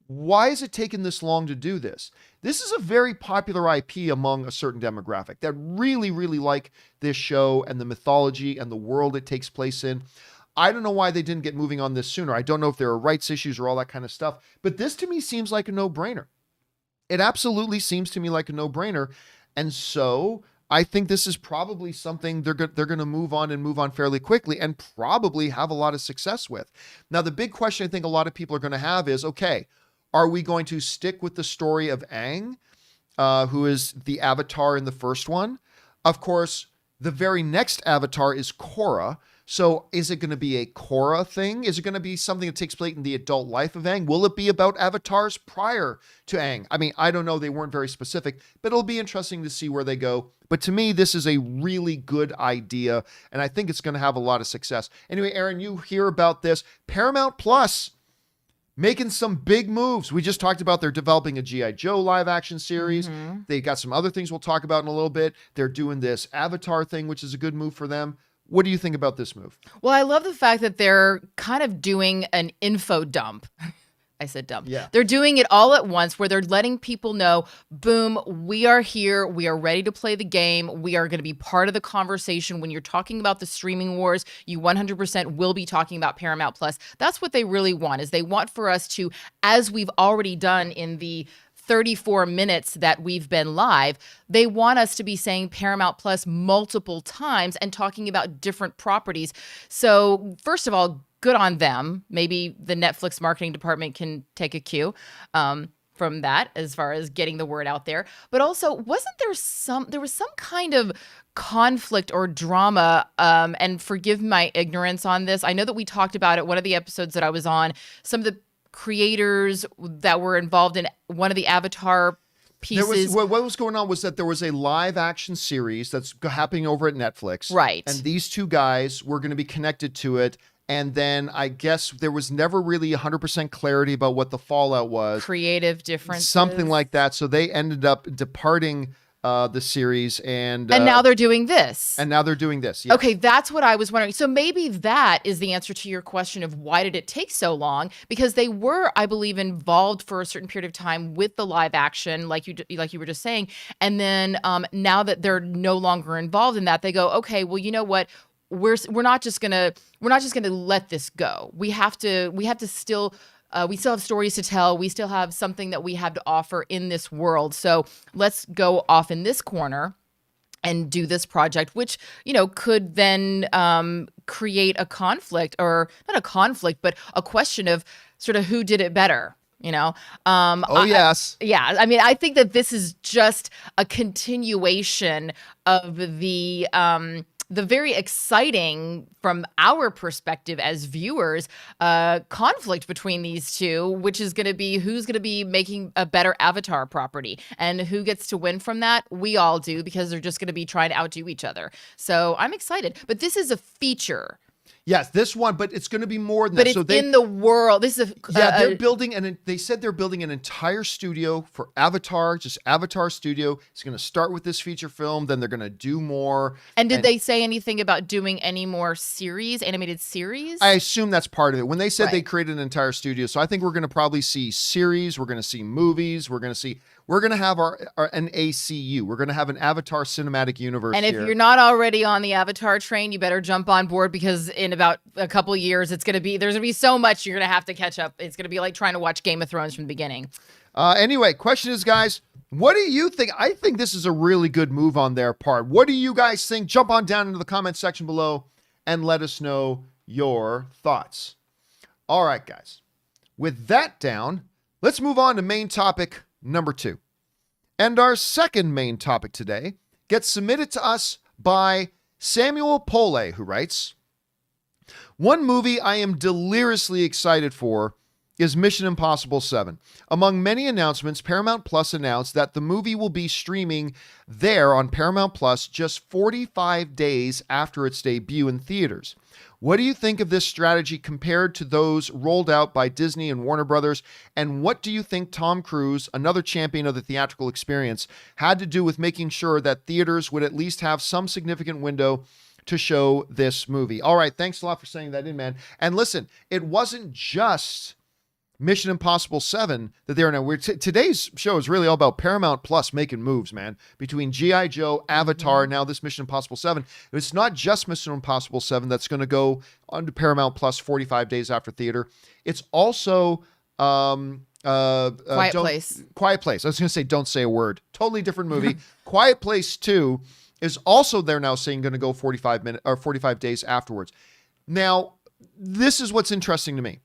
why is it taking this long to do this? This is a very popular IP among a certain demographic that really, really like this show and the mythology and the world it takes place in. I don't know why they didn't get moving on this sooner. I don't know if there are rights issues or all that kind of stuff, but this to me seems like a no-brainer. It absolutely seems to me like a no-brainer. And so I think this is probably something they're going to move on fairly quickly and probably have a lot of success with. Now, the big question I think a lot of people are going to have is, okay, are we going to stick with the story of Aang, who is the Avatar in the first one? Of course, the very next Avatar is Korra. So is it going to be a Korra thing? Is it going to be something that takes place in the adult life of Aang? Will it be about avatars prior to Aang? I mean, I don't know. They weren't very specific, but it'll be interesting to see where they go. But to me, this is a really good idea, and I think it's going to have a lot of success. Anyway, Aaron, you hear about this. Paramount Plus making some big moves. We just talked about they're developing a G.I. Joe live action series. They got some other things we'll talk about in a little bit. They're doing this Avatar thing, which is a good move for them. What do you think about this move? Well, I love the fact that they're kind of doing an info dump. I said dump. Yeah. They're doing it all at once where they're letting people know, boom, we are here. We are ready to play the game. We are going to be part of the conversation. When you're talking about the streaming wars, you 100% will be talking about Paramount Plus. That's what they really want, is they want for us to, as we've already done in the 34 minutes that we've been live. They want us to be saying Paramount Plus multiple times and talking about different properties. So first of all, good on them. Maybe the Netflix marketing department can take a cue from that as far as getting the word out there. But also, there was some kind of conflict or drama, and forgive my ignorance on this. I know that we talked about it one of the episodes that I was on. Some of the creators that were involved in one of the Avatar pieces. What was going on was that there was a live action series that's happening over at Netflix. Right. And these two guys were going to be connected to it. And then I guess there was never really 100% clarity about what the fallout was. Creative differences. Something like that. So they ended up departing the series, and now they're doing this. Yes. Okay, that's what I was wondering. So maybe that is the answer to your question of why did it take so long? Because they were, I believe, involved for a certain period of time with the live action, like you were just saying, and then now that they're no longer involved in that, they go, okay, well, you know what? We're not just gonna let this go. We still have stories to tell. We still have something that we have to offer in this world. So let's go off in this corner and do this project, which, could then create a conflict, or not a conflict, but a question of sort of who did it better. Yes. Yeah. I mean, I think that this is just a continuation of the very exciting, from our perspective as viewers, conflict between these two, which is going to be who's going to be making a better Avatar property, and who gets to win from that. We all do, because they're just going to be trying to outdo each other. So I'm excited. But this is a feature. Yes, this one, but it's going to be more than that. But it's in the world. This is they're building, and they said they're building an entire studio for Avatar, just Avatar Studio. It's going to start with this feature film, then they're going to do more. And did they say anything about doing any more animated series? I assume that's part of it. When they said Right. they created an entire studio, so I think we're going to probably see series, we're going to see movies, we're going to have an ACU. We're going to have an Avatar Cinematic Universe. And if here. you're not already on the Avatar train, you better jump on board, because in about a couple of years, there's going to be so much you're going to have to catch up. It's going to be like trying to watch Game of Thrones from the beginning. Anyway, question is, guys, what do you think? I think this is a really good move on their part. What do you guys think? Jump on down into the comment section below and let us know your thoughts. All right, guys. With that down, let's move on to main topic number 2. And our second main topic today gets submitted to us by Samuel Pole, who writes, "One movie I am deliriously excited for is Mission Impossible 7. Among many announcements, Paramount Plus announced that the movie will be streaming there on Paramount Plus just 45 days after its debut in theaters. What do you think of this strategy compared to those rolled out by Disney and Warner Brothers? And what do you think Tom Cruise, another champion of the theatrical experience, had to do with making sure that theaters would at least have some significant window to show this movie?" All right, thanks a lot for saying that in, man. And listen, it wasn't just Mission Impossible 7 that they're now. Today's show is really all about Paramount Plus making moves, man. Between G.I. Joe, Avatar, now this Mission Impossible 7. It's not just Mission Impossible 7 that's going to go onto Paramount Plus 45 days after theater. It's also Quiet Place. Quiet Place. I was going to say Don't Say a Word. Totally different movie. Quiet Place 2 is also, they're now saying, going to go 45 days afterwards. Now, this is what's interesting to me.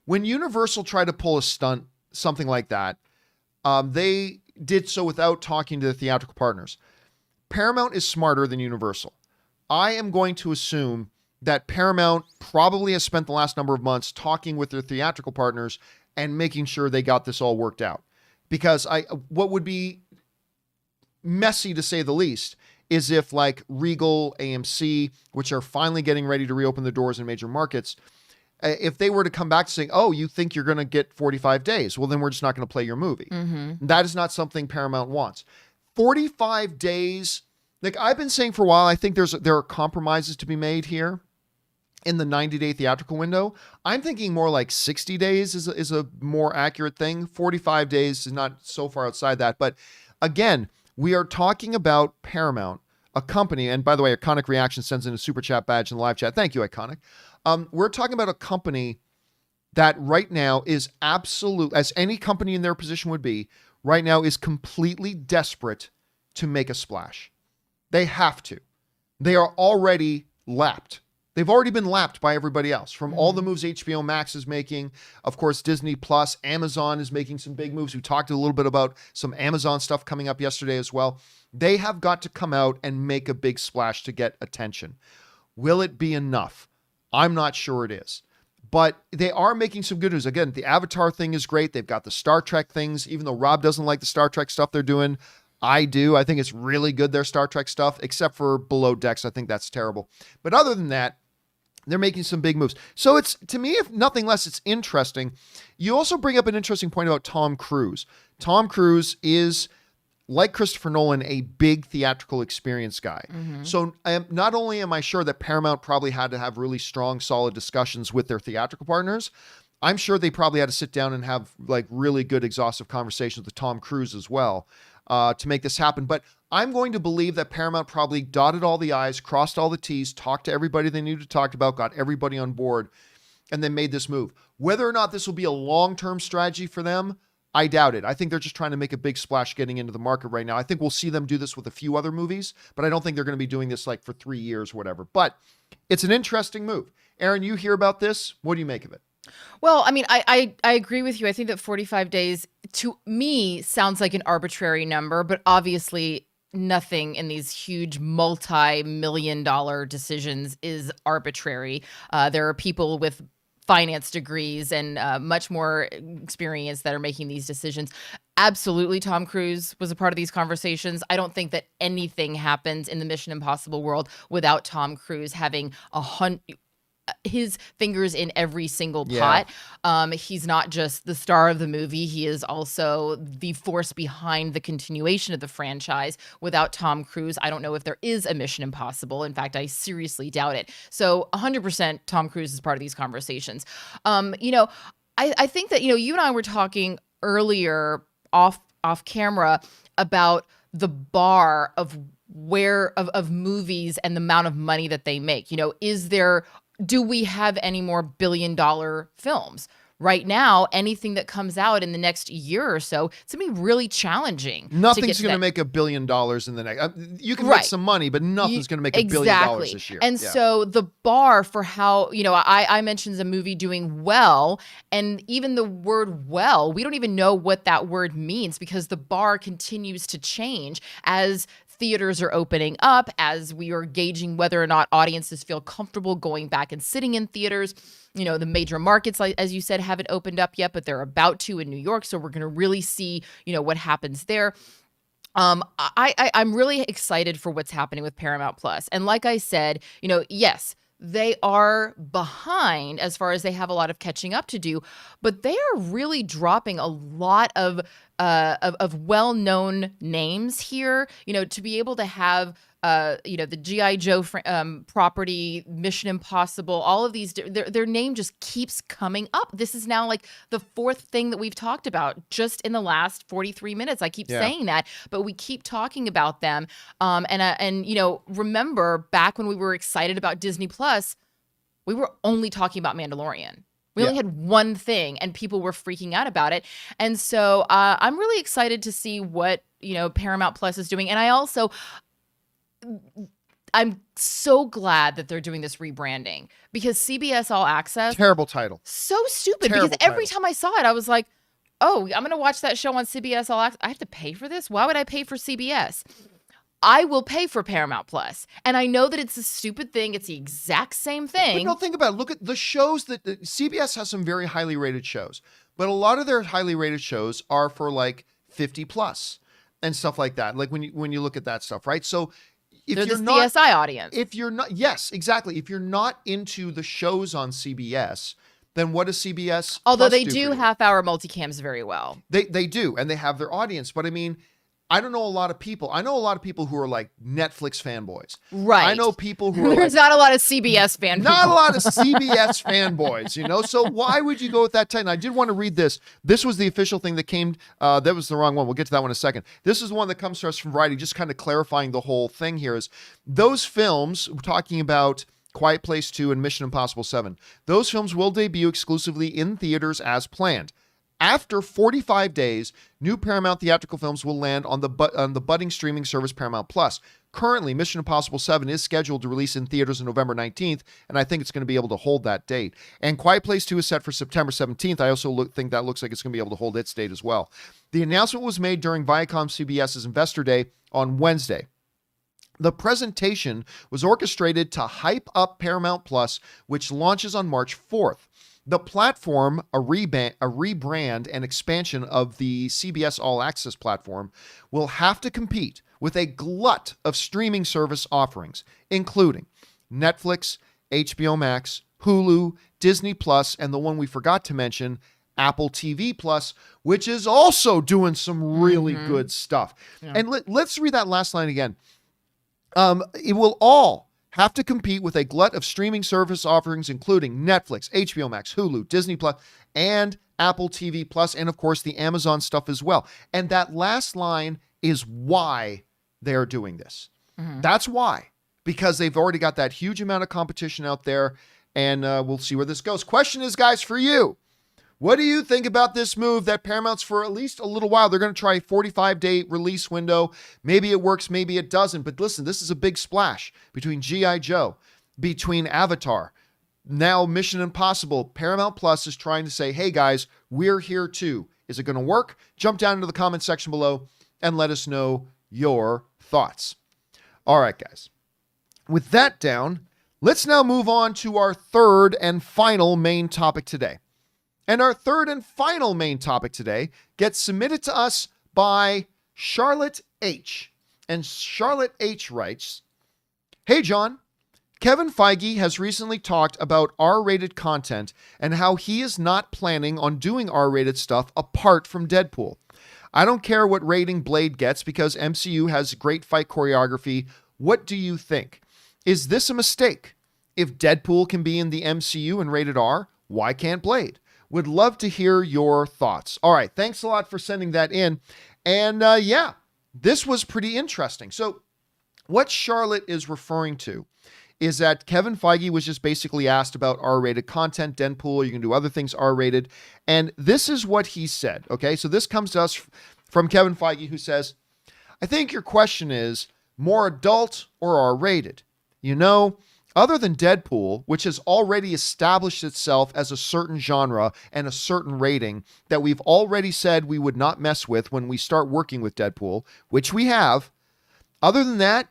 When Universal tried to pull a stunt, something like that, they did so without talking to the theatrical partners. Paramount is smarter than Universal. I am going to assume that Paramount probably has spent the last number of months talking with their theatrical partners and making sure they got this all worked out. Because what would be messy, to say the least, is if like Regal, AMC, which are finally getting ready to reopen the doors in major markets, if they were to come back saying, "Oh, you think you're going to get 45 days? Well, then we're just not going to play your movie." Mm-hmm. That is not something Paramount wants. 45 days, like I've been saying for a while, I think there are compromises to be made here in the 90-day theatrical window. I'm thinking more like 60 days is a more accurate thing. 45 days is not so far outside that. But again, we are talking about Paramount, a company, and by the way, Iconic Reaction sends in a super chat badge in the live chat. Thank you, Iconic. We're talking about a company that right now is absolute, as any company in their position would be, right now is completely desperate to make a splash. They have to. They are already lapped. They've already been lapped by everybody else from all the moves HBO Max is making. Of course, Disney Plus, Amazon is making some big moves. We talked a little bit about some Amazon stuff coming up yesterday as well. They have got to come out and make a big splash to get attention. Will it be enough? I'm not sure it is. But they are making some good news. Again, the Avatar thing is great. They've got the Star Trek things. Even though Rob doesn't like the Star Trek stuff they're doing, I do. I think it's really good, their Star Trek stuff, except for Below Decks. I think that's terrible. But other than that, they're making some big moves. So it's, to me, if nothing less, it's interesting. You also bring up an interesting point about Tom Cruise. Tom Cruise is, like Christopher Nolan, a big theatrical experience guy. So not only am I sure that Paramount probably had to have really strong, solid discussions with their theatrical partners, I'm sure they probably had to sit down and have like really good, exhaustive conversations with Tom Cruise as well to make this happen. But I'm going to believe that Paramount probably dotted all the I's, crossed all the T's, talked to everybody they needed to talk about, got everybody on board, and then made this move. Whether or not this will be a long-term strategy for them, I doubt it. I think they're just trying to make a big splash getting into the market right now. I think we'll see them do this with a few other movies, but I don't think they're going to be doing this like for 3 years or whatever. But it's an interesting move. Aaron, you hear about this? What do you make of it? Well, I mean, I agree with you. I think that 45 days to me sounds like an arbitrary number, but obviously nothing in these huge multi-million-dollar decisions is arbitrary. There are people with finance degrees and much more experience that are making these decisions. Absolutely, Tom Cruise was a part of these conversations. I don't think that anything happens in the Mission Impossible world without Tom Cruise having his fingers in every single pot. He's not just the star of the movie. He is also the force behind the continuation of the franchise. Without Tom Cruise, I don't know if there is a Mission Impossible. In fact, I seriously doubt it. So 100% Tom Cruise is part of these conversations. I think that, you and I were talking earlier off camera about the bar of movies and the amount of money that they make. Do we have any more billion-dollar films? Right now, anything that comes out in the next year or so, it's going to be really challenging. Nothing's going to make $1 billion in the next... you can make some money, but nothing's going to make $1 billion this year. And so the bar for how... I mentioned a movie doing well, and even the word well, we don't even know what that word means because the bar continues to change as theaters are opening up, as we are gauging whether or not audiences feel comfortable going back and sitting in theaters. The major markets, like as you said, haven't opened up yet, but they're about to in New York. So we're going to really see, what happens there. I'm really excited for what's happening with Paramount Plus. And like I said, yes, they are behind as far as they have a lot of catching up to do, but they are really dropping a lot of well-known names here, to be able to have the G.I. Joe property, Mission Impossible, all of these, their name just keeps coming up. This is now like the fourth thing that we've talked about just in the last 43 minutes. I keep saying that, but we keep talking about them. Remember back when we were excited about Disney Plus, we were only talking about Mandalorian. We only had one thing and people were freaking out about it. And so I'm really excited to see what, Paramount Plus is doing. And I'm so glad that they're doing this rebranding because CBS All Access. Terrible title. So stupid because every time I saw it, I was like, oh, I'm going to watch that show on CBS All Access. I have to pay for this? Why would I pay for CBS? I will pay for Paramount Plus. And I know that it's a stupid thing. It's the exact same thing. But no, think about it. Look at the shows that CBS has some very highly rated shows, but a lot of their highly rated shows are for like 50 plus and stuff like that. Like when you look at that stuff, right? So if they're you're the not, CSI audience. If you're not, yes, exactly. If you're not into the shows on CBS, then what does CBS? Although Plus they do half-hour multicams very well. They do, and they have their audience. But I mean, I don't know a lot of people. I know a lot of people who are like Netflix fanboys. Right. I know people who are There's not a lot of CBS fanboys. Not a lot of CBS fanboys, So why would you go with that title? I did want to read this. This was the official thing that came. That was the wrong one. We'll get to that one in a second. This is one that comes to us from Variety, just kind of clarifying the whole thing here is those films, we're talking about Quiet Place 2, and Mission Impossible 7. Those films will debut exclusively in theaters as planned. After 45 days, new Paramount theatrical films will land on the budding streaming service Paramount Plus. Currently, Mission Impossible 7 is scheduled to release in theaters on November 19th, and I think it's going to be able to hold that date. And Quiet Place 2 is set for September 17th. I also think that looks like it's going to be able to hold its date as well. The announcement was made during Viacom CBS's Investor Day on Wednesday. The presentation was orchestrated to hype up Paramount Plus, which launches on March 4th. The platform, a rebrand and expansion of the CBS All Access platform, will have to compete with a glut of streaming service offerings, including Netflix, HBO Max, Hulu, Disney Plus, and the one we forgot to mention, Apple TV Plus, which is also doing some really good stuff. Yeah. And let's read that last line again. It will all have to compete with a glut of streaming service offerings, including Netflix, HBO Max, Hulu, Disney Plus, and Apple TV Plus, and of course the Amazon stuff as well. And that last line is why they're doing this. That's why, because they've already got that huge amount of competition out there, and we'll see where this goes. Question is, guys, for you. What do you think about this move that Paramount's for at least a little while? They're going to try a 45-day release window. Maybe it works, maybe it doesn't. But listen, this is a big splash between G.I. Joe, between Avatar, now Mission Impossible. Paramount Plus is trying to say, hey, guys, we're here too. Is it going to work? Jump down into the comment section below and let us know your thoughts. All right, guys. With that down, let's now move on to our third and final main topic today. And our third and final main topic today gets submitted to us by Charlotte H. And Charlotte H writes, hey, John, Kevin Feige has recently talked about R-rated content and how he is not planning on doing R-rated stuff apart from Deadpool. I don't care what rating Blade gets because MCU has great fight choreography. What do you think? Is this a mistake? If Deadpool can be in the MCU and rated R, why can't Blade? Would love to hear your thoughts. All right, thanks a lot for sending that in. And yeah, this was pretty interesting. So what Charlotte is referring to is that Kevin Feige was just basically asked about R-rated content, Deadpool, you can do other things R-rated. And this is what he said, okay? So this comes to us from Kevin Feige, who says, I think your question is more adult or R-rated. You know, other than Deadpool, which has already established itself as a certain genre and a certain rating that we've already said we would not mess with when we start working with Deadpool, which we have, other than that,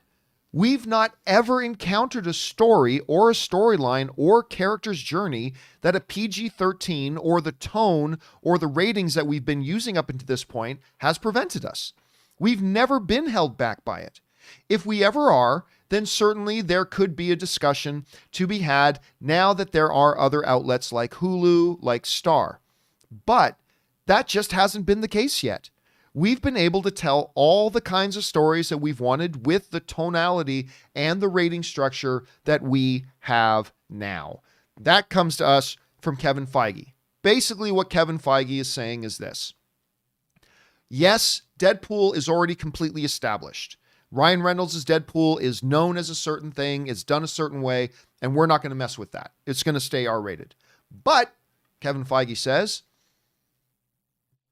we've not ever encountered a story or a storyline or character's journey that a PG-13 or the tone or the ratings that we've been using up until this point has prevented us. We've never been held back by it. If we ever are, then certainly there could be a discussion to be had now that there are other outlets like Hulu, like Star. But that just hasn't been the case yet. We've been able to tell all the kinds of stories that we've wanted with the tonality and the rating structure that we have now. That comes to us from Kevin Feige. Basically, what Kevin Feige is saying is this. Yes, Deadpool is already completely established. Ryan Reynolds' Deadpool is known as a certain thing, it's done a certain way, and we're not going to mess with that. It's going to stay R-rated. But, Kevin Feige says,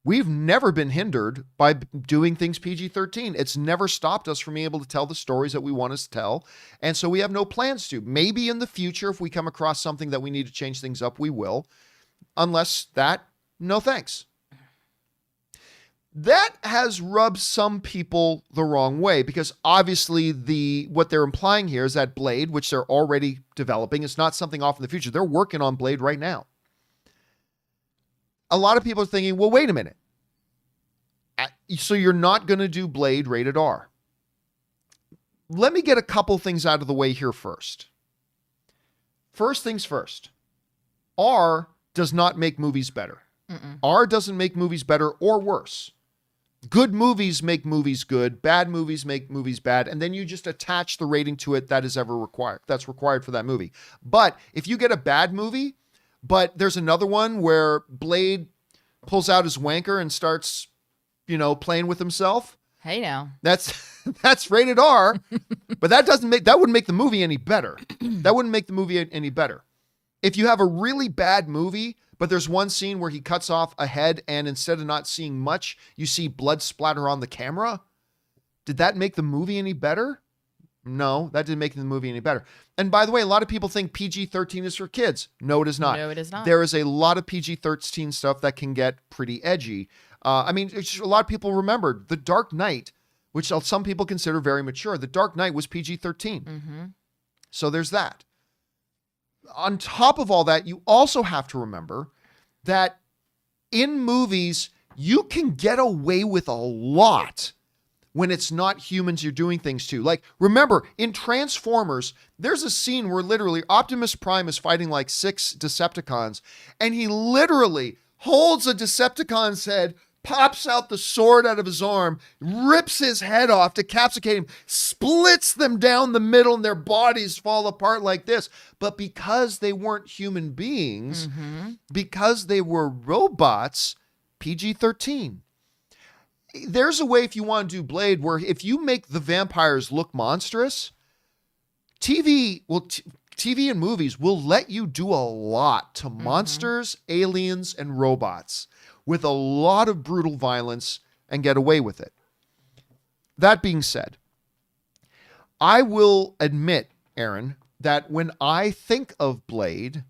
we've never been hindered by doing things PG-13. It's never stopped us from being able to tell the stories that we want us to tell, and so we have no plans to. Maybe in the future, if we come across something that we need to change things up, we will. Unless that, no thanks. That has rubbed some people the wrong way because obviously what they're implying here is that Blade, which they're already developing, is not something off in the future. They're working on Blade right now. A lot of people are thinking, well, wait a minute. So you're not going to do Blade rated R. Let me get a couple things out of the way here first. First things first. R does not make movies better. R doesn't make movies better or worse. Good movies make movies good. Bad movies make movies bad. And then you just attach the rating to it that is ever required. That's required for that movie. But if you get a bad movie, but there's another one where Blade pulls out his wanker and starts, playing with himself, Hey now. That's rated R, but that wouldn't make the movie any better. That wouldn't make the movie any better. If you have a really bad movie, but there's one scene where he cuts off a head and instead of not seeing much, you see blood splatter on the camera. Did that make the movie any better? No, that didn't make the movie any better. And by the way, a lot of people think PG-13 is for kids. No, it is not. No, it is not. There is a lot of PG-13 stuff that can get pretty edgy. A lot of people remember The Dark Knight, which some people consider very mature. The Dark Knight was PG-13. Mm-hmm. So there's that. On top of all that, you also have to remember that in movies, you can get away with a lot when it's not humans you're doing things to. Like, remember, in Transformers, there's a scene where literally Optimus Prime is fighting like 6 Decepticons, and he literally holds a Decepticon's head, pops out the sword out of his arm, rips his head off, decapitates him, splits them down the middle, and their bodies fall apart like this. But because they weren't human beings, because they were robots, PG-13. There's a way if you want to do Blade where if you make the vampires look monstrous, TV and movies will let you do a lot to monsters, aliens, and robots with a lot of brutal violence and get away with it. That being said, I will admit, Aaron, that when I think of Blade,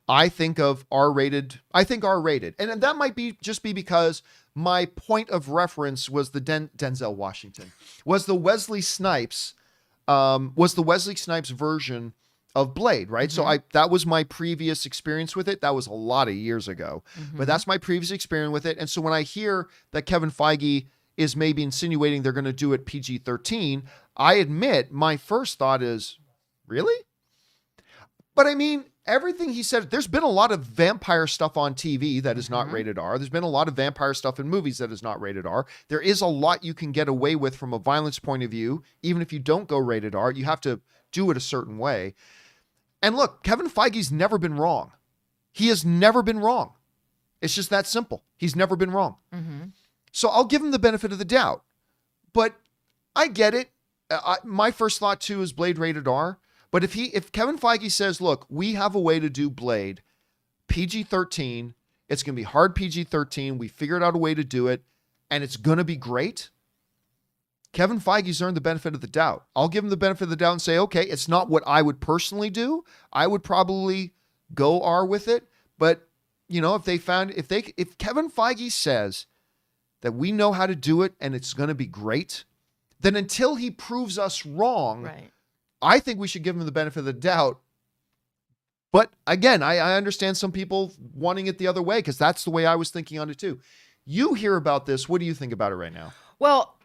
I think of R-rated. And that might be because my point of reference was the Denzel Washington, was the Wesley Snipes version of Blade, right? So that was my previous experience with it. That was a lot of years ago, but that's my previous experience with it. And so when I hear that Kevin Feige is maybe insinuating they're going to do it PG-13, I admit my first thought is, really? But I mean, everything he said, there's been a lot of vampire stuff on TV that is not rated R. There's been a lot of vampire stuff in movies that is not rated R. There is a lot you can get away with from a violence point of view. Even if you don't go rated R, you have to do it a certain way. And look, Kevin Feige's never been wrong. He has never been wrong. It's just that simple. He's never been wrong. So I'll give him the benefit of the doubt. But I get it. My first thought too is Blade rated R. But if Kevin Feige says, look, we have a way to do Blade PG-13, it's going to be hard PG-13, we figured out a way to do it, and it's going to be great, Kevin Feige's earned the benefit of the doubt. I'll give him the benefit of the doubt and say, okay, it's not what I would personally do. I would probably go R with it. But, you know, if Kevin Feige says that we know how to do it and it's going to be great, then until he proves us wrong, Right. I think we should give him the benefit of the doubt. But again, I understand some people wanting it the other way because that's the way I was thinking on it too. You hear about this. What do you think about it right now? Well,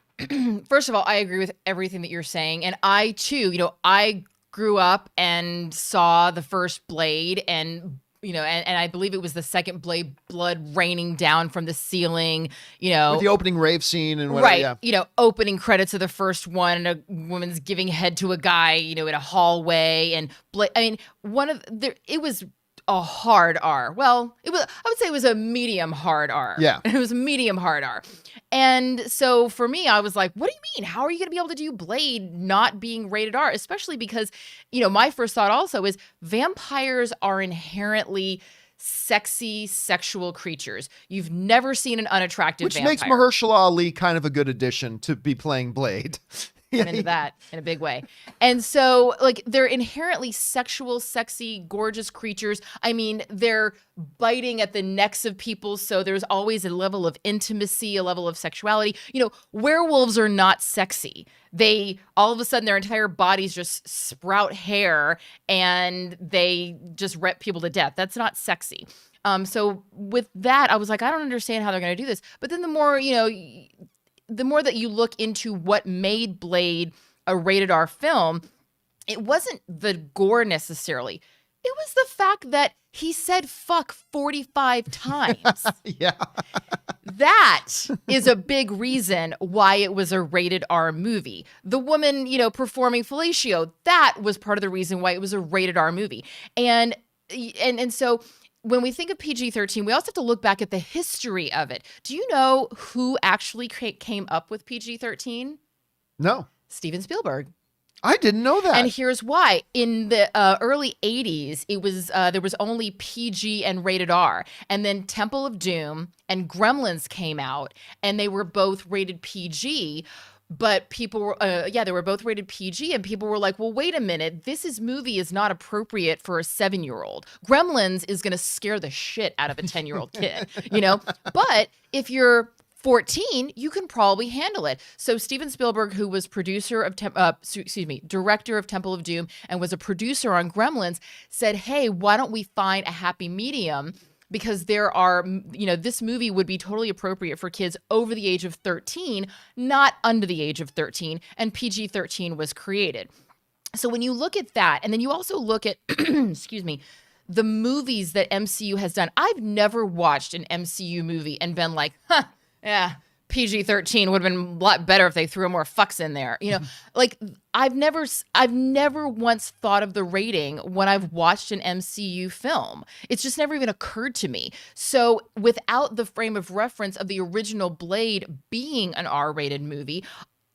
first of all, I agree with everything that you're saying. And I too, I grew up and saw the first Blade and I believe it was the second Blade, blood raining down from the ceiling, With the opening rave scene and whatever. Right. Yeah. Opening credits of the first one, and a woman's giving head to a guy, in a hallway. And it was a hard R. Well, I would say it was a medium hard R. Yeah. It was a medium hard R. And so for me, I was like, what do you mean? How are you going to be able to do Blade not being rated R? Especially because, my first thought also is vampires are inherently sexy, sexual creatures. You've never seen an unattractive vampire. Which makes Mahershala Ali kind of a good addition to be playing Blade. I'm into that in a big way. And so, they're inherently sexual, sexy, gorgeous creatures. I mean, they're biting at the necks of people, so there's always a level of intimacy, a level of sexuality. Werewolves are not sexy. They, all of a sudden, their entire bodies just sprout hair, and they just rip people to death. That's not sexy. So with that, I was like, I don't understand how they're going to do this. But then the more that you look into what made Blade a rated R film, it wasn't the gore necessarily. It was the fact that he said fuck 45 times. Yeah. That is a big reason why it was a rated R movie. The woman, performing fellatio, that was part of the reason why it was a rated R movie. And so when we think of PG-13, we also have to look back at the history of it. Do you know who actually came up with PG-13? No. Steven Spielberg. I didn't know that. And here's why. In the early 80s, it was there was only PG and rated R. And then Temple of Doom and Gremlins came out, and they were both rated PG. But people were, they were both rated PG, and people were like, well, wait a minute. This movie is not appropriate for a 7-year-old. Gremlins is going to scare the shit out of a 10-year-old kid, you know? But if you're 14, you can probably handle it. So Steven Spielberg, who was director of Temple of Doom and was a producer on Gremlins, said, hey, why don't we find a happy medium? Because there are, this movie would be totally appropriate for kids over the age of 13, not under the age of 13, and PG-13 was created. So when you look at that, and then you also look at, the movies that MCU has done. I've never watched an MCU movie and been like, yeah, PG-13 would have been a lot better if they threw more fucks in there. Like I've never once thought of the rating when I've watched an MCU film. It's just never even occurred to me. So without the frame of reference of the original Blade being an R-rated movie,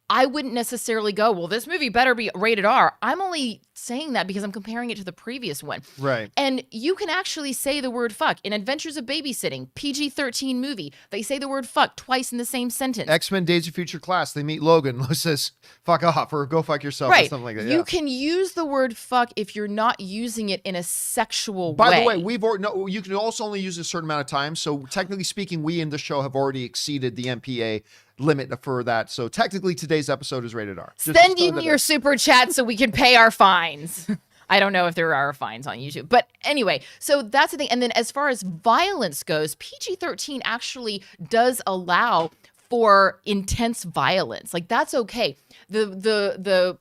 I wouldn't necessarily go, well, this movie better be rated R. I'm only saying that because I'm comparing it to the previous one. Right. And you can actually say the word fuck. In Adventures of Babysitting, PG-13 movie, they say the word fuck twice in the same sentence. X-Men Days of Future Class, they meet Logan. Logan says, fuck off, or go fuck yourself, or something like that. You can use the word fuck if you're not using it in a sexual way. By the way, you can also only use it a certain amount of time. So technically speaking, we in the show have already exceeded the MPA limit for that. So technically today's episode is rated R. Send in your super chat so we can pay our fines. I don't know if there are fines on YouTube. But anyway, so that's the thing. And then as far as violence goes, PG-13 actually does allow for intense violence. Like that's okay. The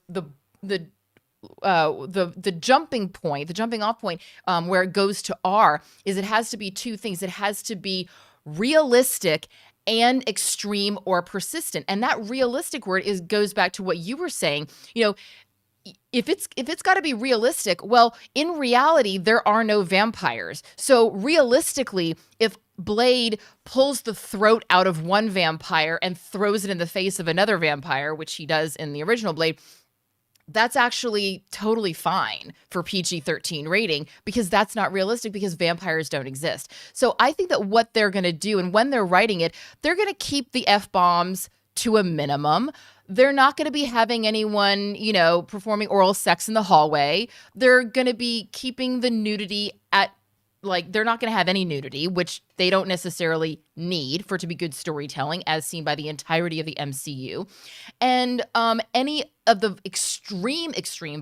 jumping point, the jumping off point where it goes to R is it has to be two things. It has to be realistic and extreme or persistent. And that realistic word goes back to what you were saying. If it's got to be realistic, well, in reality, there are no vampires. So realistically, if Blade pulls the throat out of one vampire and throws it in the face of another vampire, which he does in the original Blade, that's actually totally fine for PG-13 rating because that's not realistic because vampires don't exist. So I think that what they're going to do, and when they're writing it, they're going to keep the F-bombs to a minimum. They're not going to be having anyone, performing oral sex in the hallway. They're going to be keeping the nudity they're not going to have any nudity, which they don't necessarily need for it to be good storytelling, as seen by the entirety of the MCU. And any of the extreme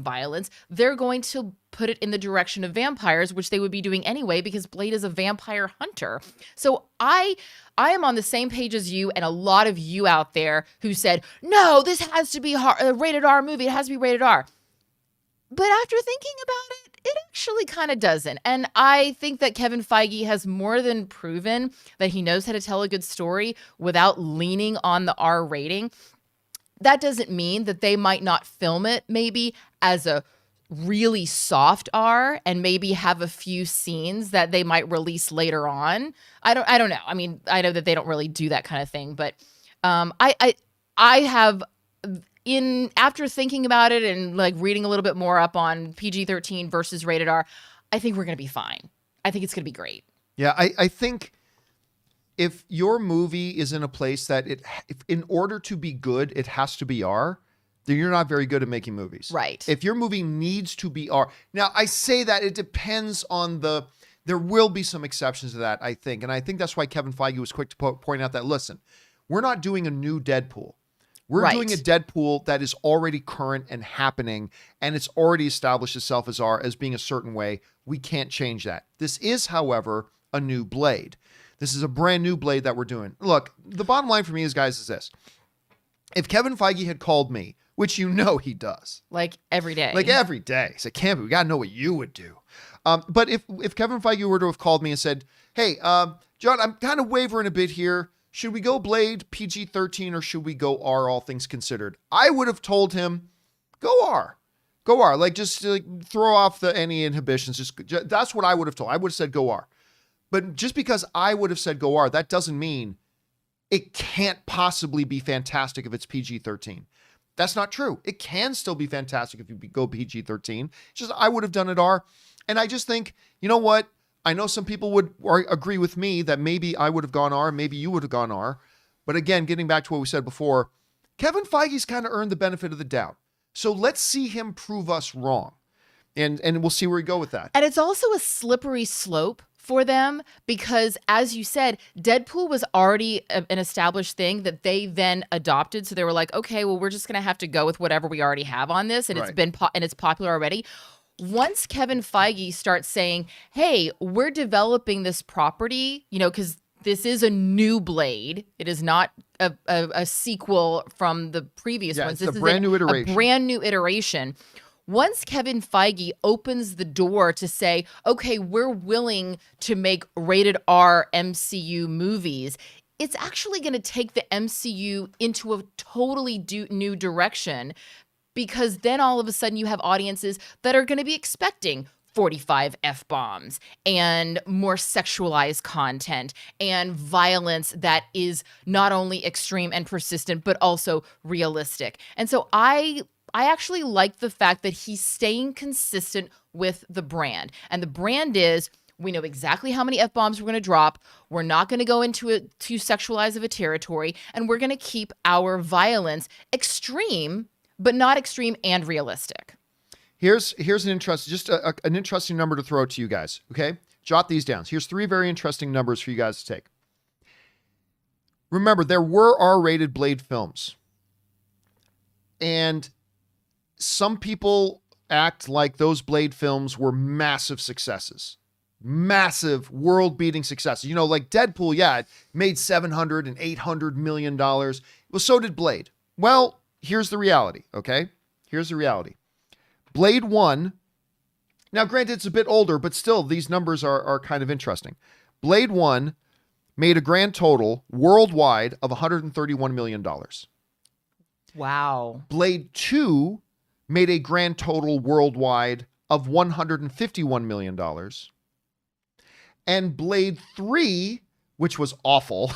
violence, they're going to put it in the direction of vampires, which they would be doing anyway because Blade is a vampire hunter. So I am on the same page as you and a lot of you out there who said, no, this has to be a rated R movie. It has to be rated R. But after thinking about it, it actually kind of doesn't. And I think that Kevin Feige has more than proven that he knows how to tell a good story without leaning on the R rating. That doesn't mean that they might not film it maybe as a really soft R and maybe have a few scenes that they might release later on. I don't know. I mean, I know that they don't really do that kind of thing, but I have after thinking about it and like reading a little bit more up on PG-13 versus rated R, I think we're going to be fine. I think it's going to be great. Yeah, I think if your movie is in a place that if in order to be good, it has to be R, then you're not very good at making movies. Right. If your movie needs to be R. Now, I say that it depends on there will be some exceptions to that, I think. And I think that's why Kevin Feige was quick to point out that, listen, we're not doing a new Deadpool. We're doing a Deadpool that is already current and happening, and it's already established itself as being a certain way. We can't change that. This is, however, a new Blade. This is a brand new Blade that we're doing. Look, the bottom line for me is this. If Kevin Feige had called me, which he does. Like every day. He said, Campea, we got to know what you would do. But if Kevin Feige were to have called me and said, hey, John, I'm kind of wavering a bit here. Should we go Blade PG-13 or should we go R, all things considered? I would have told him, go R. Go R. Just throw off any inhibitions. Just that's what I would have told. I would have said go R. But just because I would have said go R, that doesn't mean it can't possibly be fantastic if it's PG-13. That's not true. It can still be fantastic if you go PG-13. It's just I would have done it R. And I just think, you know what? I know some people would agree with me that maybe I would have gone R, maybe you would have gone R. But again, getting back to what we said before, Kevin Feige's kind of earned the benefit of the doubt. So let's see him prove us wrong. And we'll see where we go with that. And it's also a slippery slope for them because, as you said, Deadpool was already an established thing that they then adopted. So they were like, okay, well, we're just going to have to go with whatever we already have on this. And Right. it's popular already. Once Kevin Feige starts saying, hey, we're developing this property, because this is a new Blade. It is not a sequel from the previous ones. It's This a brand new a iteration. brand new iteration. Once Kevin Feige opens the door to say, okay, we're willing to make rated R MCU movies, it's actually going to take the MCU into a totally new direction, because then all of a sudden you have audiences that are going to be expecting 45 F-bombs and more sexualized content and violence that is not only extreme and persistent, but also realistic. And so I actually like the fact that he's staying consistent with the brand. And the brand is, we know exactly how many F-bombs we're going to drop. We're not going to go into it too sexualized of a territory. And we're going to keep our violence extreme, but not extreme and realistic. Here's an an interesting number to throw to you guys. Okay, jot these down. Here's 3 very interesting numbers for you guys to take. Remember, there were R-rated Blade films, and some people act like those Blade films were massive successes, massive world-beating successes. Like Deadpool, yeah, it made $700 and $800 million. Well, so did Blade. Well, here's the reality. Okay, here's the reality. Blade 1, now granted it's a bit older, but still these numbers are kind of interesting. Blade 1 made a grand total worldwide of $131 million. Wow. Blade 2 made a grand total worldwide of $151 million. And Blade 3, which was awful,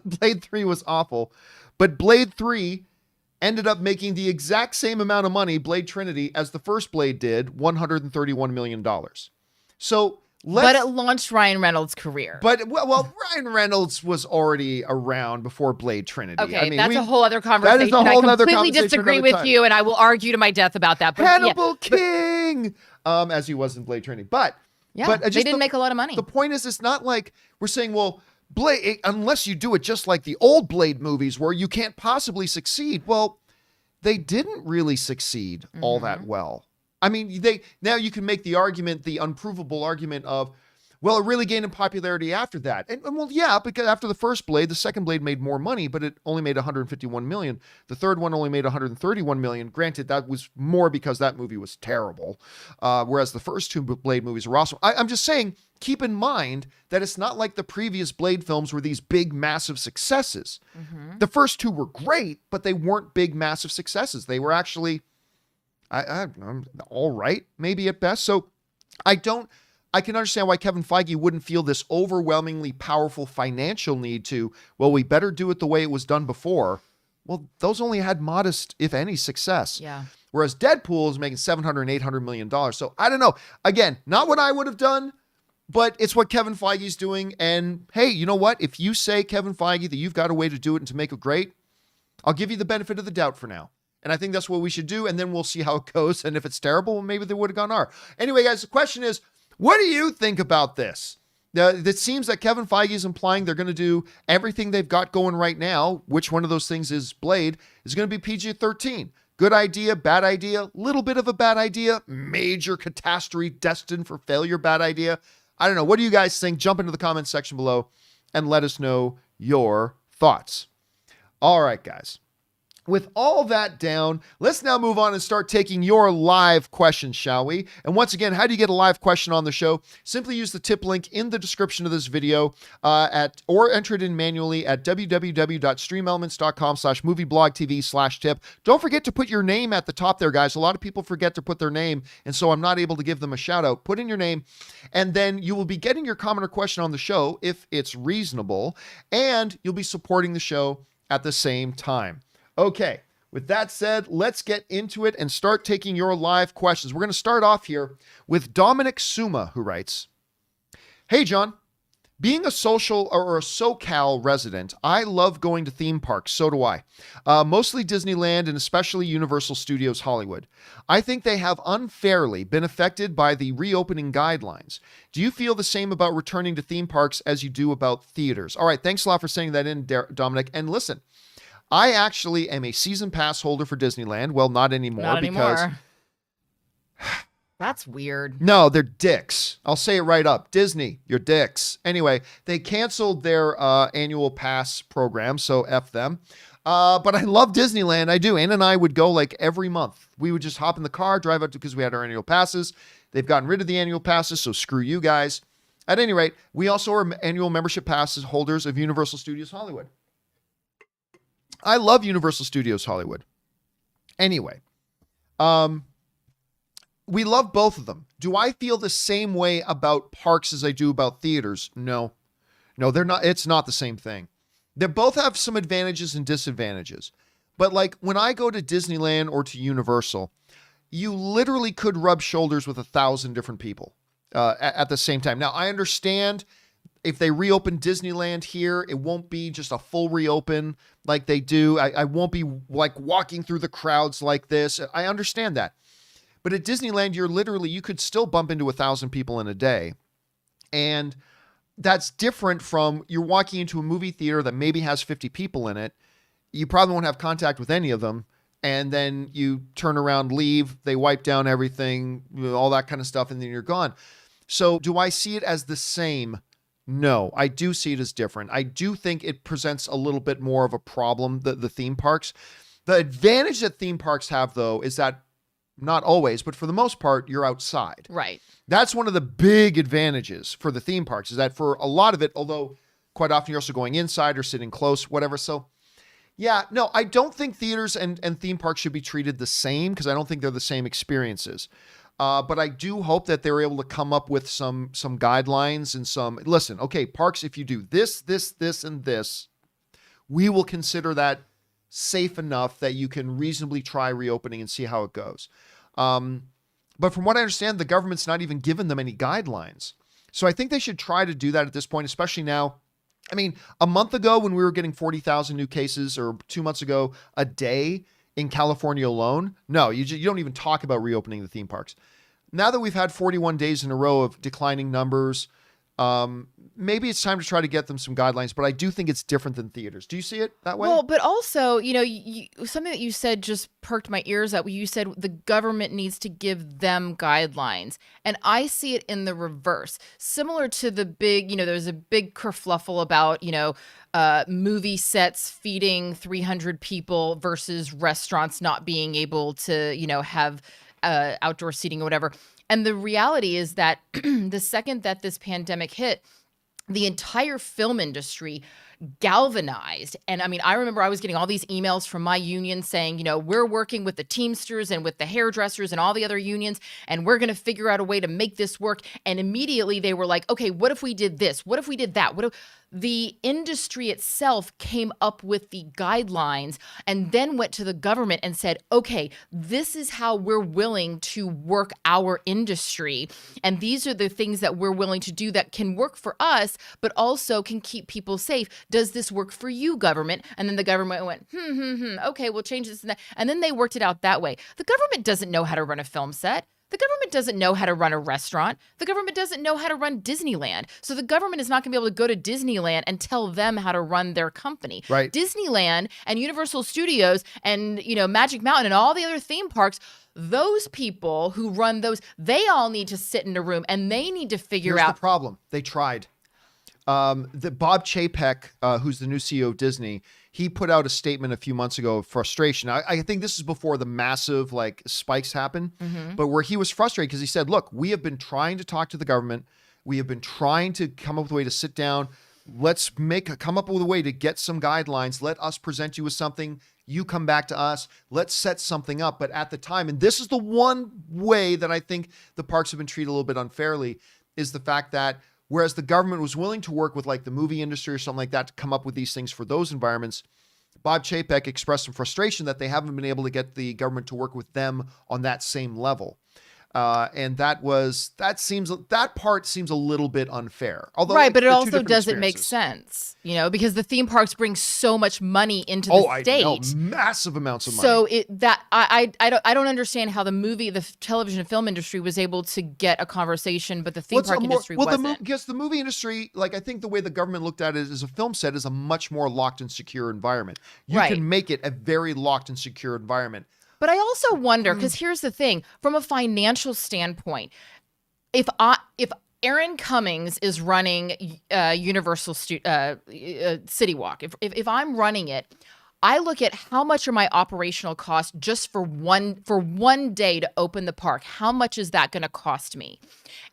Blade 3 was awful, but Blade 3 ended up making the exact same amount of money, Blade Trinity, as the first Blade did, $131 million. So but it launched Ryan Reynolds' career. But, well, Ryan Reynolds was already around before Blade Trinity. Okay, I mean, that's a whole other conversation. That is a whole I other completely conversation disagree another with time. you, and I will argue to my death about that. But Hannibal King, as he was in Blade Trinity. But they didn't make a lot of money. The point is, it's not like we're saying, well, Blade, unless you do it just like the old Blade movies where you can't possibly succeed. Well, they didn't really succeed all that well. I mean, now you can make the argument, the unprovable argument of, well, it really gained in popularity after that. And well, yeah, because after the first Blade, the second Blade made more money, but it only made $151 million. The third one only made $131 million. Granted, that was more because that movie was terrible. Whereas the first 2 Blade movies are awesome. I'm just saying, keep in mind that it's not like the previous Blade films were these big, massive successes. The first 2 were great, but they weren't big, massive successes. They were actually, I'm all right, maybe at best. So I can understand why Kevin Feige wouldn't feel this overwhelmingly powerful financial need to, well, we better do it the way it was done before. Well, those only had modest, if any, success. Yeah. Whereas Deadpool is making $700 and $800 million. So I don't know. Again, not what I would have done, but it's what Kevin Feige's doing. And hey, you know what? If you say, Kevin Feige, that you've got a way to do it and to make it great, I'll give you the benefit of the doubt for now. And I think that's what we should do. And then we'll see how it goes. And if it's terrible, well, maybe they would have gone R. Anyway, guys, the question is, what do you think about this? It seems that Kevin Feige is implying they're going to do everything they've got going right now. Which one of those things is Blade? Is going to be PG-13. Good idea, bad idea, little bit of a bad idea, major catastrophe destined for failure, bad idea. I don't know. What do you guys think? Jump into the comments section below and let us know your thoughts. All right, guys. With all that down, let's now move on and start taking your live questions, shall we? And once again, how do you get a live question on the show? Simply use the tip link in the description of this video or enter it in manually at www.streamelements.com/movieblogtv/tip. Don't forget to put your name at the top there, guys. A lot of people forget to put their name, and so I'm not able to give them a shout out. Put in your name, and then you will be getting your comment or question on the show if it's reasonable, and you'll be supporting the show at the same time. Okay, with that said, let's get into it and start taking your live questions. We're going to start off here with Dominic Suma, who writes, "Hey, John, being a social or a SoCal resident, I love going to theme parks. So do I. Mostly Disneyland and especially Universal Studios Hollywood. I think they have unfairly been affected by the reopening guidelines. Do you feel the same about returning to theme parks as you do about theaters?" All right, thanks a lot for sending that in, Dominic. And listen, I actually am a season pass holder for Disneyland. Well, not anymore. Not because anymore. That's weird. No, they're dicks. I'll say it right up. Disney, you're dicks. Anyway, they canceled their annual pass program, so F them. But I love Disneyland. I do. Ann and I would go like every month. We would just hop in the car, drive out because we had our annual passes. They've gotten rid of the annual passes, so screw you guys. At any rate, we also are annual membership passes holders of Universal Studios Hollywood. I love Universal Studios Hollywood. Anyway, we love both of them. Do I feel the same way about parks as I do about theaters? No, they're not. It's not the same thing. They both have some advantages and disadvantages. But like when I go to Disneyland or to Universal, you literally could rub shoulders with 1,000 different people at the same time. Now, I understand if they reopen Disneyland here, it won't be just a full reopen like they do. I won't be like walking through the crowds like this. I understand that. But at Disneyland, you could still bump into 1,000 people in a day. And that's different from you're walking into a movie theater that maybe has 50 people in it. You probably won't have contact with any of them. And then you turn around, leave, they wipe down everything, all that kind of stuff, and then you're gone. So do I see it as the same? No, I do see it as different. I do think it presents a little bit more of a problem, the theme parks. The advantage that theme parks have, though, is that not always, but for the most part, you're outside. Right. That's one of the big advantages for the theme parks, is that for a lot of it, although quite often you're also going inside or sitting close, whatever. So yeah, no, I don't think theaters and theme parks should be treated the same because I don't think they're the same experiences. But I do hope that they're able to come up with some guidelines and listen, okay, parks, if you do this, and this, we will consider that safe enough that you can reasonably try reopening and see how it goes. But from what I understand, the government's not even given them any guidelines. So I think they should try to do that at this point, especially now. I mean, a month ago when we were getting 40,000 new cases, or 2 months ago a day in California alone, no, you don't even talk about reopening the theme parks. Now that we've had 41 days in a row of declining numbers, maybe it's time to try to get them some guidelines, but I do think it's different than theaters. Do you see it that way? Well, but also, something that you said just perked my ears up. You said the government needs to give them guidelines. And I see it in the reverse. Similar to the big, there's a big kerfluffle about, movie sets feeding 300 people versus restaurants not being able to, have outdoor seating or whatever. And the reality is that the second that this pandemic hit, the entire film industry galvanized. And I mean, I remember I was getting all these emails from my union saying, we're working with the Teamsters and with the hairdressers and all the other unions, and we're going to figure out a way to make this work. And immediately they were like, okay, what if we did this? What if we did that? The industry itself came up with the guidelines and then went to the government and said, okay, this is how we're willing to work our industry. And these are the things that we're willing to do that can work for us, but also can keep people safe. Does this work for you, government? And then the government went, okay, we'll change this and that. And then they worked it out that way. The government doesn't know how to run a film set. The government doesn't know how to run a restaurant. The government doesn't know how to run Disneyland. So the government is not going to be able to go to Disneyland and tell them how to run their company. Right. Disneyland and Universal Studios and, Magic Mountain and all the other theme parks, those people who run those, they all need to sit in a room and they need to figure out. Here's the problem. They tried. The Bob Chapek, who's the new CEO of Disney, he put out a statement a few months ago of frustration. I think this is before the massive like spikes happened, but where he was frustrated because he said, look, we have been trying to talk to the government. We have been trying to come up with a way to sit down. Let's come up with a way to get some guidelines. Let us present you with something. You come back to us. Let's set something up. But at the time, and this is the one way that I think the parks have been treated a little bit unfairly, is the fact that whereas the government was willing to work with like the movie industry or something like that to come up with these things for those environments, Bob Chapek expressed some frustration that they haven't been able to get the government to work with them on that same level. And that part seems a little bit unfair. Although, right, but it the two also different doesn't make experiences. sense, because the theme parks bring so much money into the state. I know, massive amounts of money. So I don't understand how the television and film industry was able to get a conversation, but the theme park industry wasn't. Because the movie industry, like I think the way the government looked at it as a film set is a much more locked and secure environment. You can make it a very locked and secure environment. But I also wonder, because here's the thing, from a financial standpoint, if Aaron Cummings is running Universal City Walk, if I'm running it, I look at how much are my operational costs just for one day to open the park. How much is that going to cost me?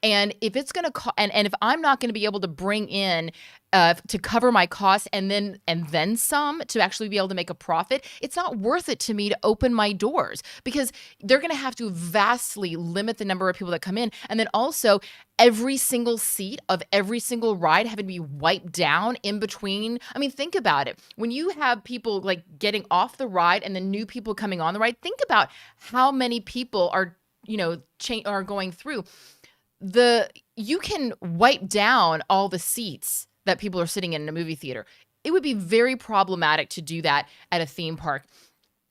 And if it's going to and if I'm not going to be able to bring in to cover my costs and then some to actually be able to make a profit, it's not worth it to me to open my doors because they're going to have to vastly limit the number of people that come in. And then also every single seat of every single ride having to be wiped down in between. I mean, think about it. When you have people like getting off the ride and then new people coming on the ride, think about how many people are going through. You can wipe down all the seats that people are sitting in a movie theater. It would be very problematic to do that at a theme park.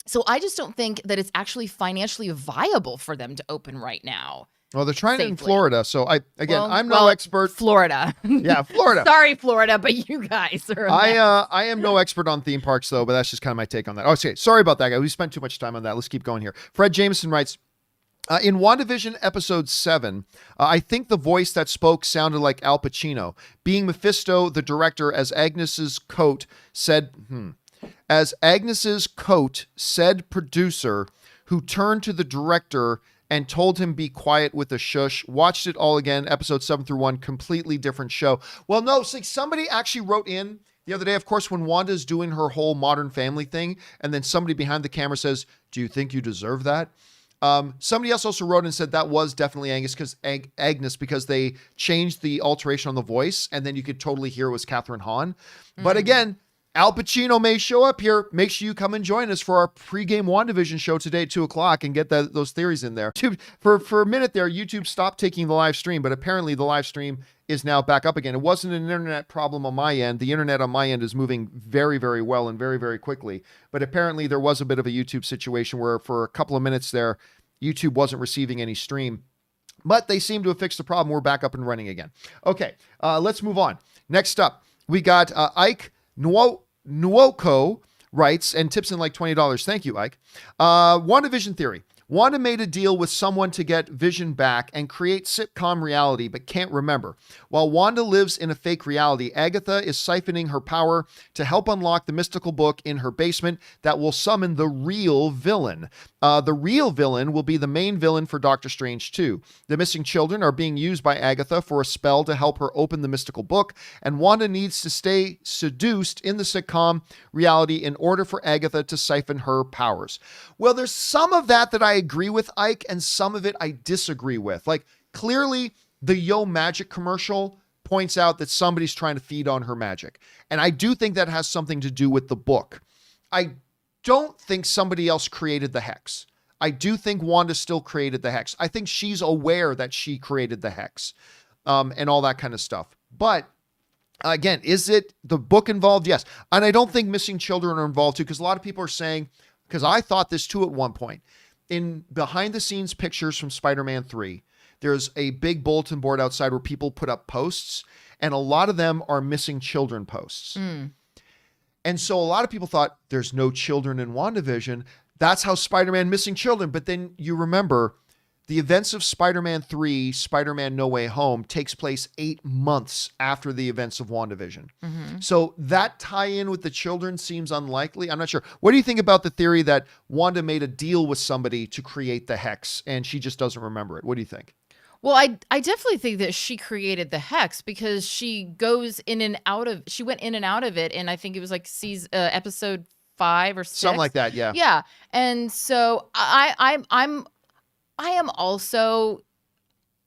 So I just don't think that it's actually financially viable for them to open right now. Well, they're trying safely. It in Florida. So I'm no expert. Florida. Yeah, Florida. Sorry, Florida, but you guys are. I am no expert on theme parks though, but that's just kind of my take on that. Okay, sorry about that, guy. We spent too much time on that. Let's keep going here. Fred Jameson writes, in WandaVision episode 7, I think the voice that spoke sounded like Al Pacino. Being Mephisto, the director, as Agnes's coat said producer, who turned to the director and told him be quiet with a shush. Watched it all again, episode 7 through 1, completely different show. Well, no, somebody actually wrote in the other day, of course, when Wanda's doing her whole Modern Family thing, and then somebody behind the camera says, "Do you think you deserve that?" Somebody else also wrote and said that was definitely Agnes because they changed the alteration on the voice and then you could totally hear it was Catherine Hahn. But again, Al Pacino may show up here. Make sure you come and join us for our pregame WandaVision show today at 2:00 and get those theories in there. For a minute there, YouTube stopped taking the live stream, but apparently the live stream is now back up again. It wasn't an internet problem on my end. The internet on my end is moving very, very well and very, very quickly. But apparently there was a bit of a YouTube situation where for a couple of minutes there, YouTube wasn't receiving any stream. But they seem to have fixed the problem. We're back up and running again. Okay, let's move on. Next up, we got Ike Nwoko writes and tips in like $20. Thank you, Ike. WandaVision theory. Wanda made a deal with someone to get Vision back and create sitcom reality, but can't remember. While Wanda lives in a fake reality, Agatha is siphoning her power to help unlock the mystical book in her basement that will summon the real villain. The real villain will be the main villain for Doctor Strange 2. The missing children are being used by Agatha for a spell to help her open the mystical book, and Wanda needs to stay seduced in the sitcom reality in order for Agatha to siphon her powers. Well, there's some of that I agree with, Ike, and some of it I disagree with. Like, clearly, the Yo Magic commercial points out that somebody's trying to feed on her magic. And I do think that has something to do with the book. I don't think somebody else created the hex. I do think Wanda still created the hex. I think she's aware that she created the hex and all that kind of stuff. But again, is it the book involved? Yes. And I don't think missing children are involved too, because a lot of people are saying, because I thought this too at one point, in behind the scenes pictures from Spider-Man 3, there's a big bulletin board outside where people put up posts, and a lot of them are missing children posts. And so a lot of people thought there's no children in WandaVision. That's how Spider-Man missing children. But then you remember The events of Spider-Man 3, Spider-Man No Way Home, takes place 8 months after the events of WandaVision. So that tie-in with the children seems unlikely. I'm not sure. What do you think about the theory that Wanda made a deal with somebody to create the Hex and she just doesn't remember it? What do you think? Well, I definitely think that she created the Hex because she goes in and out of, she went in and out of it. And I think it was like episode 5 or 6. Something like that, yeah. Yeah. And so I am also,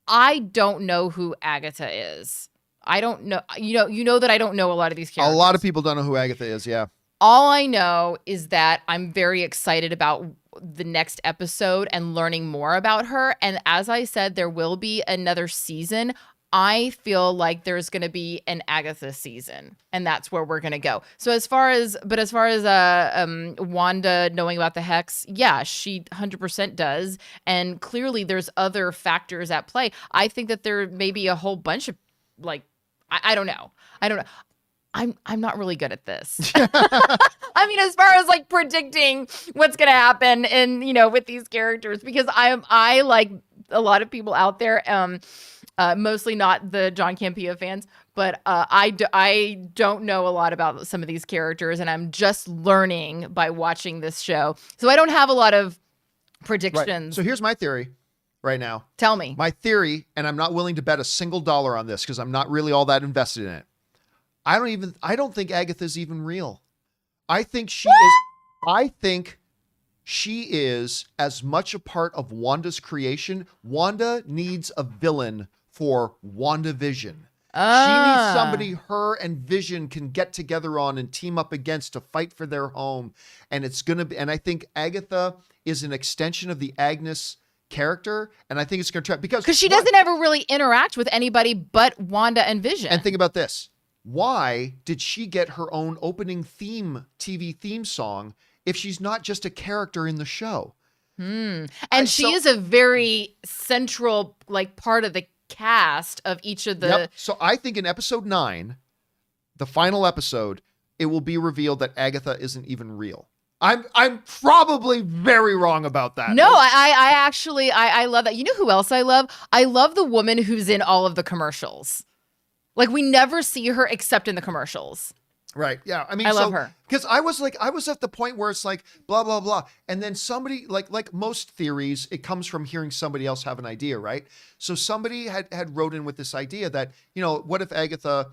I don't know who Agatha is. I don't know. You know that I don't know a lot of these characters. A lot of people don't know who Agatha is, yeah. All I know is that I'm very excited about the next episode and learning more about her. And as I said, there will be another season. I feel like there's going to be an Agatha season, and that's where we're going to go. So as far as Wanda knowing about the Hex, yeah, she 100% does. And clearly there's other factors at play. I think that there may be a whole bunch of I don't know. I'm not really good at this. I mean, as far as like predicting what's going to happen and, with these characters, because I like a lot of people out there, mostly not the John Campea fans, but I don't know a lot about some of these characters, and I'm just learning by watching this show. So I don't have a lot of predictions. Right. So here's my theory right now. Tell me. My theory, and I'm not willing to bet a single dollar on this because I'm not really all that invested in it. I don't think Agatha's even real. I think she is as much a part of Wanda's creation. Wanda needs a villain for WandaVision. She needs somebody her and Vision can get together on and team up against to fight for their home. And I think Agatha is an extension of the Agnes character, and I think it's going to try because she doesn't ever really interact with anybody but Wanda and Vision. And think about this. Why did she get her own opening TV theme song if she's not just a character in the show? And she is a very central part of the cast of each of the... Yep. So I think in episode 9, the final episode, it will be revealed that Agatha isn't even real. I'm probably very wrong about that. No, I actually love that. You know who else I love? I love the woman who's in all of the commercials. We never see her except in the commercials. Right. Yeah. I mean, I love her. Because I was at the point where it's blah, blah, blah. And then somebody, like most theories, it comes from hearing somebody else have an idea, right? So somebody had wrote in with this idea that, what if Agatha,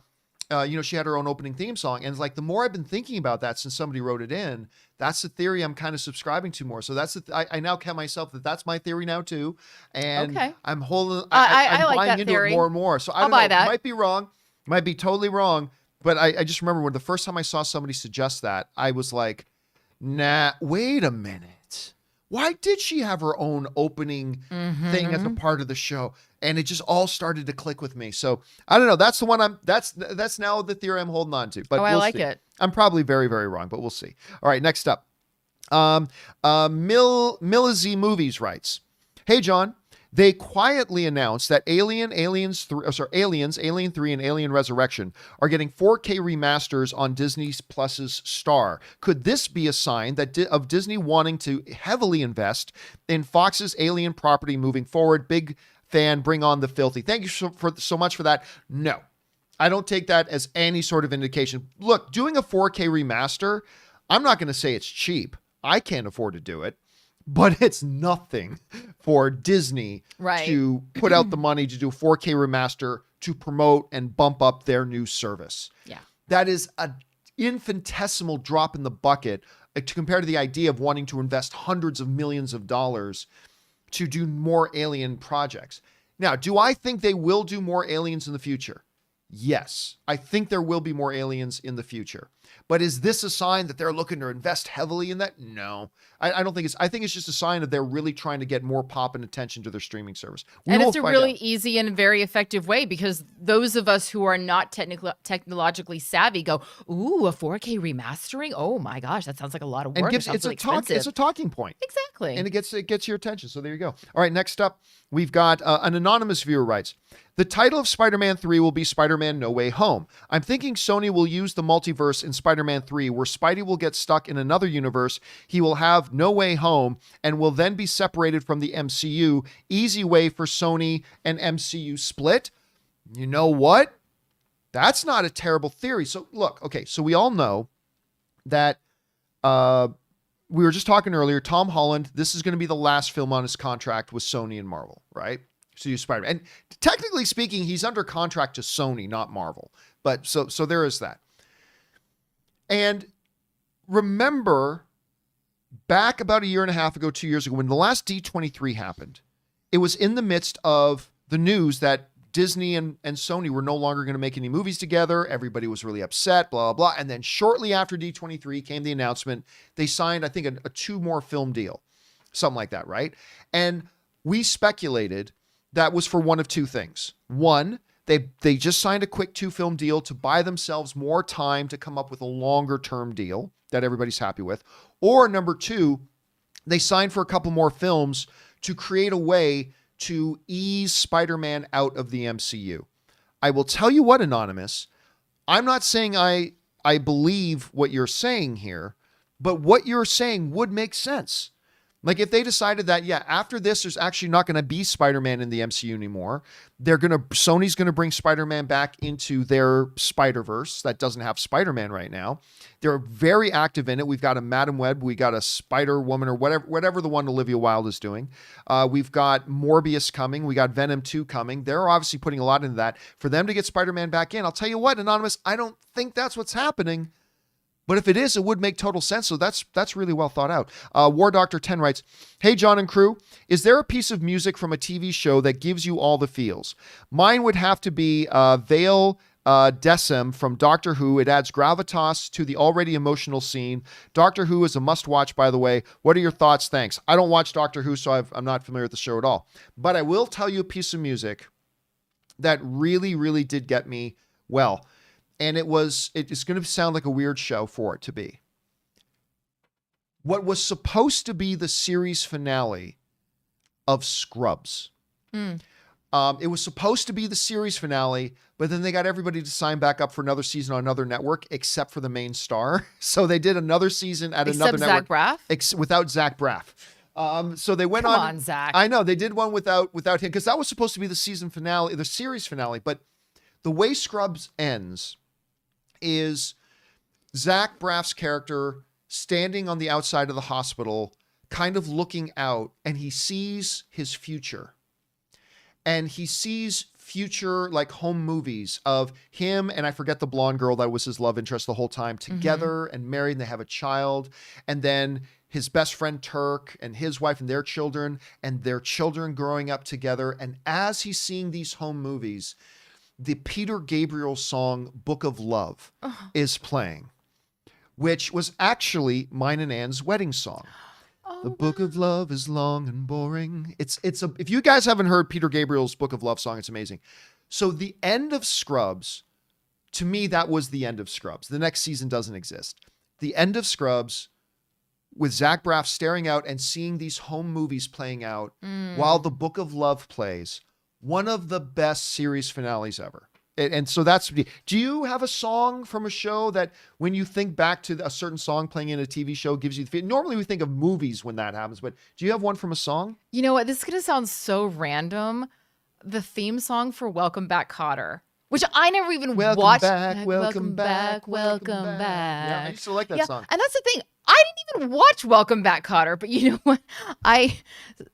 she had her own opening theme song. And it's the more I've been thinking about that since somebody wrote it in, that's the theory I'm kind of subscribing to more. So that's I now count myself that's my theory now too. And okay. I'm holding, I'm like buying that into theory. it more and more. So I don't buy know, that. Might be wrong, might be totally wrong. But I just remember when the first time I saw somebody suggest that, I was like, nah, wait a minute. Why did she have her own opening thing as a part of the show? And it just all started to click with me. So I don't know. That's the one that's now the theory I'm holding on to. But I like see. it. I'm probably very, very wrong, but we'll see. All right, next up. Millizy Movies writes, hey, John. They quietly announced that Alien 3, and Alien Resurrection are getting 4K remasters on Disney Plus's Star. Could this be a sign of Disney wanting to heavily invest in Fox's Alien property moving forward? Big fan, bring on the filthy. Thank you so much for that. No, I don't take that as any sort of indication. Look, doing a 4K remaster, I'm not going to say it's cheap. I can't afford to do it. But it's nothing for Disney to put out the money to do a 4K remaster to promote and bump up their new service. Yeah. That is an infinitesimal drop in the bucket to compare to the idea of wanting to invest hundreds of millions of dollars to do more Alien projects. Now, do I think they will do more Aliens in the future? Yes. I think there will be more Aliens in the future. But is this a sign that they're looking to invest heavily in that? No, I don't think I think it's just a sign that they're really trying to get more pop and attention to their streaming service. And it's a really easy and very effective way because those of us who are not technologically savvy go, ooh, a 4K remastering? Oh my gosh, that sounds like a lot of work. And it's a talking point. Exactly. And it gets your attention. So there you go. All right, next up, we've got an anonymous viewer writes, The title of Spider-Man 3 will be Spider-Man No Way Home. I'm thinking Sony will use the multiverse in Spider-Man 3 where Spidey will get stuck in another universe. He will have no way home and will then be separated from the MCU. Easy way for Sony and MCU split. You know what? That's not a terrible theory. So look, okay, so we all know that we were just talking earlier, Tom Holland, this is going to be the last film on his contract with Sony and Marvel, right? So you Spider-Man. And technically speaking, he's under contract to Sony, not Marvel. But so there is that. And remember, back about a year and a half ago, 2 years ago, when the last D23 happened, it was in the midst of the news that Disney and Sony were no longer going to make any movies together. Everybody was really upset, blah, blah, blah. And then shortly after D23 came the announcement, they signed, I think, a 2 more film deal, something like that, right? And we speculated that was for one of 2 things. One, they just signed a quick 2 film deal to buy themselves more time to come up with a longer term deal that everybody's happy with. Or number 2, they signed for a couple more films to create a way to ease Spider-Man out of the MCU. I will tell you what, Anonymous, I'm not saying I believe what you're saying here, but what you're saying would make sense. Like if they decided that, yeah, after this, there's actually not going to be Spider-Man in the MCU anymore. Sony's going to bring Spider-Man back into their Spider-Verse that doesn't have Spider-Man right now. They're very active in it. We've got a Madam Web, we got a Spider-Woman or whatever the one Olivia Wilde is doing. We've got Morbius coming. We got Venom 2 coming. They're obviously putting a lot into that. For them to get Spider-Man back in, I'll tell you what, Anonymous, I don't think that's what's happening. But if it is, it would make total sense. So that's really well thought out. War Doctor 10 writes, "Hey, John and crew, is there a piece of music from a TV show that gives you all the feels? Mine would have to be Vale Decem from Doctor Who. It adds gravitas to the already emotional scene. Doctor Who is a must-watch, by the way. What are your thoughts? Thanks." I don't watch Doctor Who, so I'm not familiar with the show at all. But I will tell you a piece of music that really, really did get me well. And it's going to sound like a weird show for it to be. What was supposed to be the series finale of Scrubs. It was supposed to be the series finale, but then they got everybody to sign back up for another season on another network, except for the main star. So they did another season at another network. Zach Braff? Without Zach Braff. So they went Come on, Zach. I know, they did one without him, because that was supposed to be the season finale, the series finale. But the way Scrubs ends is Zach Braff's character standing on the outside of the hospital, kind of looking out, and he sees his future. And he sees future, like, home movies of him, and I forget the blonde girl that was his love interest the whole time, together and married, and they have a child. And then his best friend Turk and his wife and their children growing up together. And as he's seeing these home movies, the Peter Gabriel song Book of Love is playing, which was actually mine and Anne's wedding song. The Book of Love is long and boring. If you guys haven't heard Peter Gabriel's Book of Love song, it's amazing. So the end of Scrubs, to me, that was the end of Scrubs. The next season doesn't exist. The end of Scrubs with Zach Braff staring out and seeing these home movies playing out while the Book of Love plays. One of the best series finales ever. And so do you have a song from a show that when you think back to a certain song playing in a TV show gives you the feel? Normally we think of movies when that happens, but do you have one from a song? You know what? This is going to sound so random. The theme song for Welcome Back, Kotter, which I never even watched. Welcome back. Yeah, I used to like that song. And that's the thing. I didn't even watch Welcome Back, Kotter, but you know what?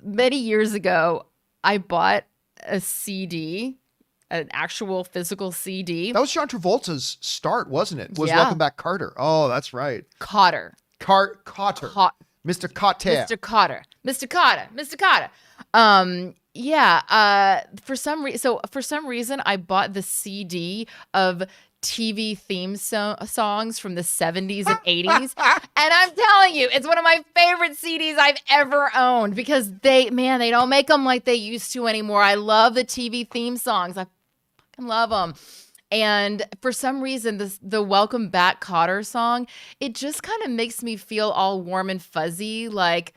Many years ago, I bought a CD, an actual physical CD. That was John Travolta's start, wasn't it? Welcome Back, Carter. Oh, that's right. Kotter. Cotter. Mr. Kotter. For some reason, I bought the CD of TV theme songs from the 70s and 80s. And I'm telling you, it's one of my favorite CDs I've ever owned because they don't make them like they used to anymore. I love the TV theme songs. I fucking love them. And for some reason, the Welcome Back Kotter song, it just kind of makes me feel all warm and fuzzy, like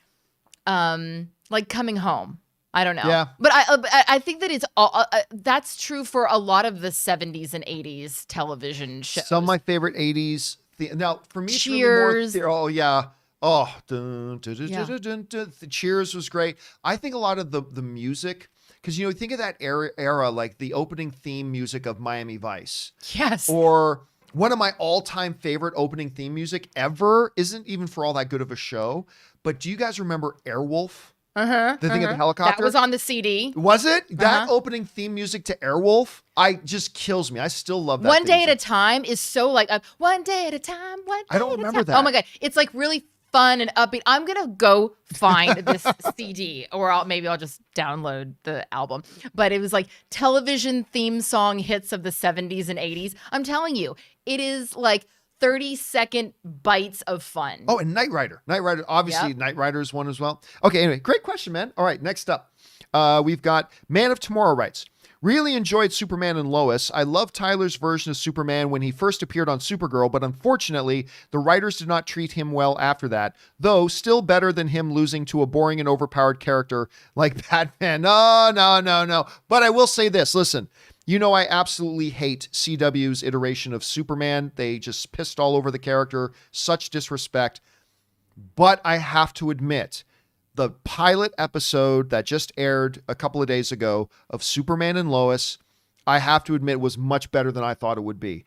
coming home. I don't know. Yeah. But I think that it's all, that's true for a lot of the 70s and 80s television shows. Some of my favorite 80s. Now, for me, Cheers. it's really more. Oh, yeah. Oh, the Cheers was great. I think a lot of the music, because, you know, think of that era, like the opening theme music of Miami Vice. Yes. Or one of my all-time favorite opening theme music ever, isn't even for all that good of a show, but do you guys remember Airwolf? The thing of the helicopter? That was on the CD. Was it? That opening theme music to Airwolf, just kills me. I still love that. One Day at a Time is so like, one day at a time, one day I don't at a remember time. that. Oh my God. It's like really fun and upbeat. I'm going to go find this CD, or maybe I'll just download the album. But it was like television theme song hits of the 70s and 80s. I'm telling you, it is like 30-second bites of fun. Oh, and Knight Rider. Knight Rider, obviously, Knight Rider is one as well. Okay, anyway, great question, man. All right, next up. We've got Man of Tomorrow writes, really enjoyed Superman and Lois. I love Tyler's version of Superman when he first appeared on Supergirl, but unfortunately, the writers did not treat him well after that, though still better than him losing to a boring and overpowered character like Batman. No. But I will say this, listen. You know, I absolutely hate CW's iteration of Superman. They just pissed all over the character. Such disrespect. But I have to admit, the pilot episode that just aired a couple of days ago of Superman and Lois, I have to admit, was much better than I thought it would be.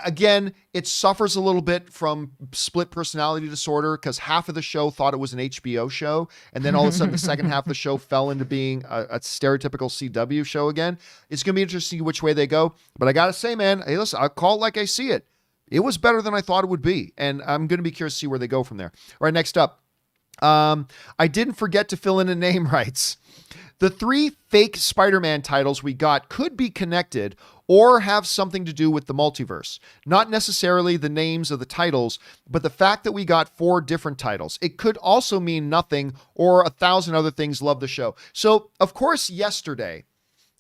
Again, it suffers a little bit from split personality disorder because half of the show thought it was an HBO show. And then all of a sudden, the second half of the show fell into being a stereotypical CW show again. It's going to be interesting which way they go. But I got to say, man, hey, listen, I'll call it like I see it. It was better than I thought it would be. And I'm going to be curious to see where they go from there. All right, next up. I didn't forget to fill in a name rights. The 3 fake Spider-Man titles we got could be connected or have something to do with the multiverse. Not necessarily the names of the titles, but the fact that we got 4 different titles. It could also mean nothing or 1,000 other things. Love the show. So, of course, yesterday,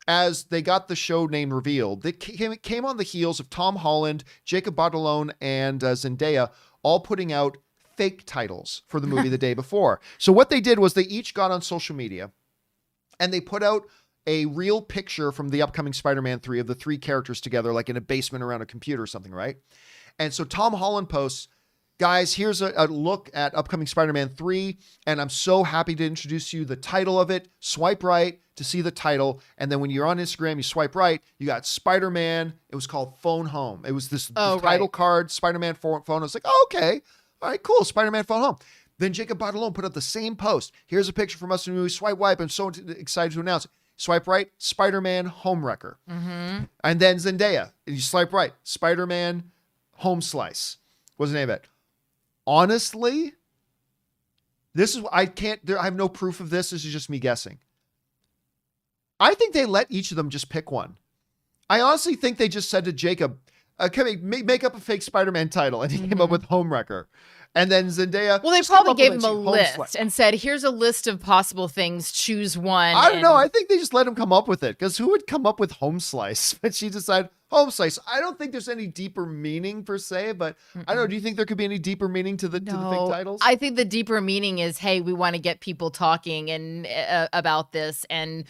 as they got the show name revealed, it came on the heels of Tom Holland, Jacob Batalon, and Zendaya all putting out fake titles for the movie the day before. So what they did was they each got on social media and they put out a real picture from the upcoming Spider-Man 3 of the 3 characters together, like in a basement around a computer or something, right? And so Tom Holland posts, guys, here's a look at upcoming Spider-Man 3, and I'm so happy to introduce you the title of it. Swipe right to see the title, and then when you're on Instagram, you swipe right, you got Spider-Man. It was called Phone Home. It was this title card, Spider-Man Phone. I was like, oh, okay. All right, cool. Spider-Man Phone Home. Then Jacob Batalon put up the same post. Here's a picture from us in the movie. Swipe right. I'm so excited to announce it. Swipe right, Spider-Man Homewrecker. And then Zendaya. You swipe right, Spider-Man Home Slice. What's the name of it? Honestly, this is, I have no proof of this. This is just me guessing. I think they let each of them just pick one. I honestly think they just said to Jacob, make up a fake Spider-Man title. And he came up with Homewrecker. And then Zendaya. Well, they probably gave him a list and said, here's a list of possible things. Choose one. I don't know. I think they just let him come up with it. Because who would come up with Home Slice? But she decided Home Slice. I don't think there's any deeper meaning per se. But I don't know. Do you think there could be any deeper meaning to the fake titles? I think the deeper meaning is, hey, we want to get people talking and about this and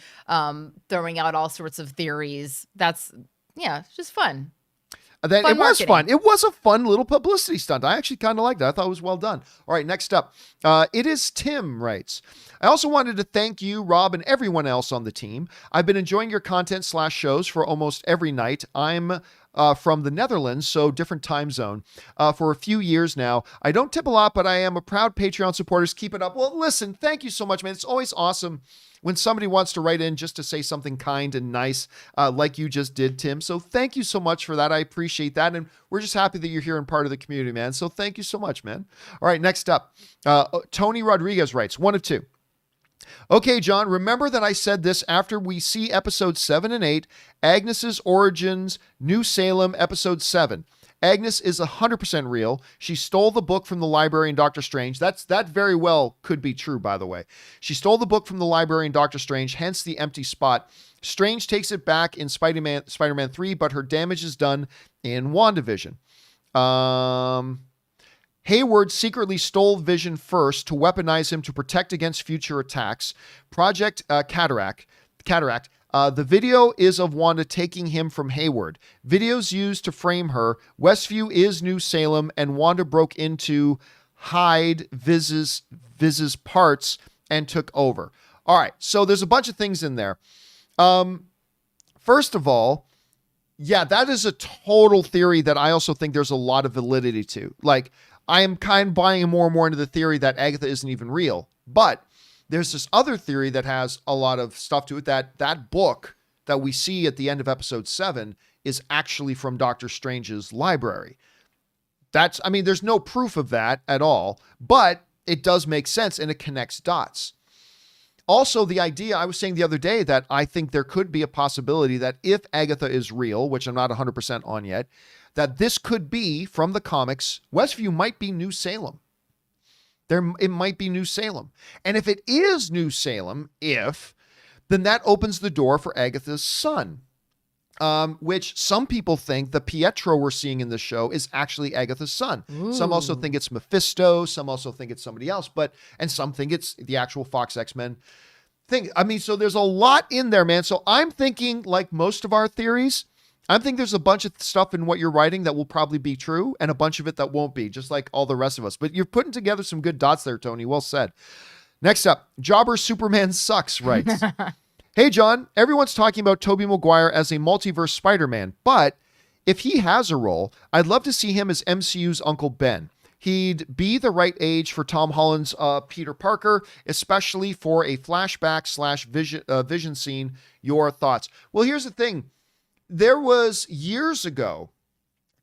throwing out all sorts of theories. That's, it's just fun. It was fun. It was a fun little publicity stunt. I actually kind of liked it. I thought it was well done. All right, next up. It is Tim writes, I also wanted to thank you, Rob, and everyone else on the team. I've been enjoying your content / shows for almost every night. I'm from the Netherlands, so different time zone, for a few years now. I don't tip a lot, but I am a proud Patreon supporter. Keep it up. Well, listen, thank you so much, man. It's always awesome when somebody wants to write in just to say something kind and nice, like you just did, Tim. So thank you so much for that. I appreciate that. And we're just happy that you're here and part of the community, man. So thank you so much, man. All right, next up, Tony Rodriguez writes, 1 of 2. Okay, John, remember that I said this after we see episodes 7 and 8, Agnes's Origins, New Salem, episode 7. Agnes is 100% real. She stole the book from the library in Doctor Strange. That very well could be true, by the way. She stole the book from the library in Doctor Strange, hence the empty spot. Strange takes it back in Spider-Man 3, but her damage is done in WandaVision. Hayward secretly stole Vision first to weaponize him to protect against future attacks. Project Cataract. The video is of Wanda taking him from Hayward. Videos used to frame her. Westview is New Salem, and Wanda broke into hide Viz's parts and took over. All right, so there's a bunch of things in there. First of all, yeah, that is a total theory that I also think there's a lot of validity to. Like, I am kind of buying more and more into the theory that Agatha isn't even real. But there's this other theory that has a lot of stuff to it, that book that we see at the end of episode 7 is actually from Doctor Strange's library. There's no proof of that at all, but it does make sense and it connects dots. Also, the idea, I was saying the other day that I think there could be a possibility that if Agatha is real, which I'm not 100% on yet, that this could be, from the comics, Westview might be New Salem. It might be New Salem. And if it is New Salem, then that opens the door for Agatha's son, which some people think the Pietro we're seeing in the show is actually Agatha's son. Ooh. Some also think it's Mephisto. Some also think it's somebody else, and some think it's the actual Fox X-Men thing. So there's a lot in there, man. So I'm thinking, like most of our theories, I think there's a bunch of stuff in what you're writing that will probably be true and a bunch of it that won't be, just like all the rest of us. But you're putting together some good dots there, Tony. Well said. Next up, Jobber Superman Sucks writes, hey, John, everyone's talking about Tobey Maguire as a multiverse Spider-Man, but if he has a role, I'd love to see him as MCU's Uncle Ben. He'd be the right age for Tom Holland's Peter Parker, especially for a flashback/vision scene. Your thoughts? Well, here's the thing. There was years ago,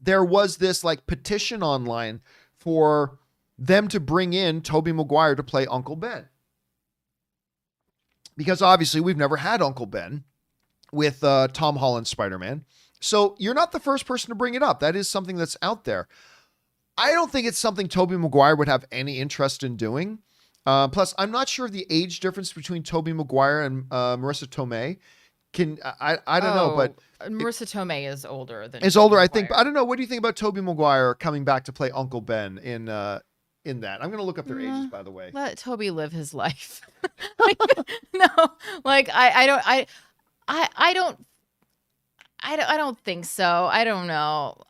there was this like petition online for them to bring in Tobey Maguire to play Uncle Ben. Because obviously we've never had Uncle Ben with Tom Holland Spider-Man. So you're not the first person to bring it up. That is something that's out there. I don't think it's something Tobey Maguire would have any interest in doing. Plus, I'm not sure of the age difference between Tobey Maguire and Marissa Tomei. I don't know, but Marissa Tomei is older than is older, I think. But I don't know. What do you think about Tobey Maguire coming back to play Uncle Ben in that? I'm going to look up their ages, by the way. Let Tobey live his life. No, like I don't think so. I don't know.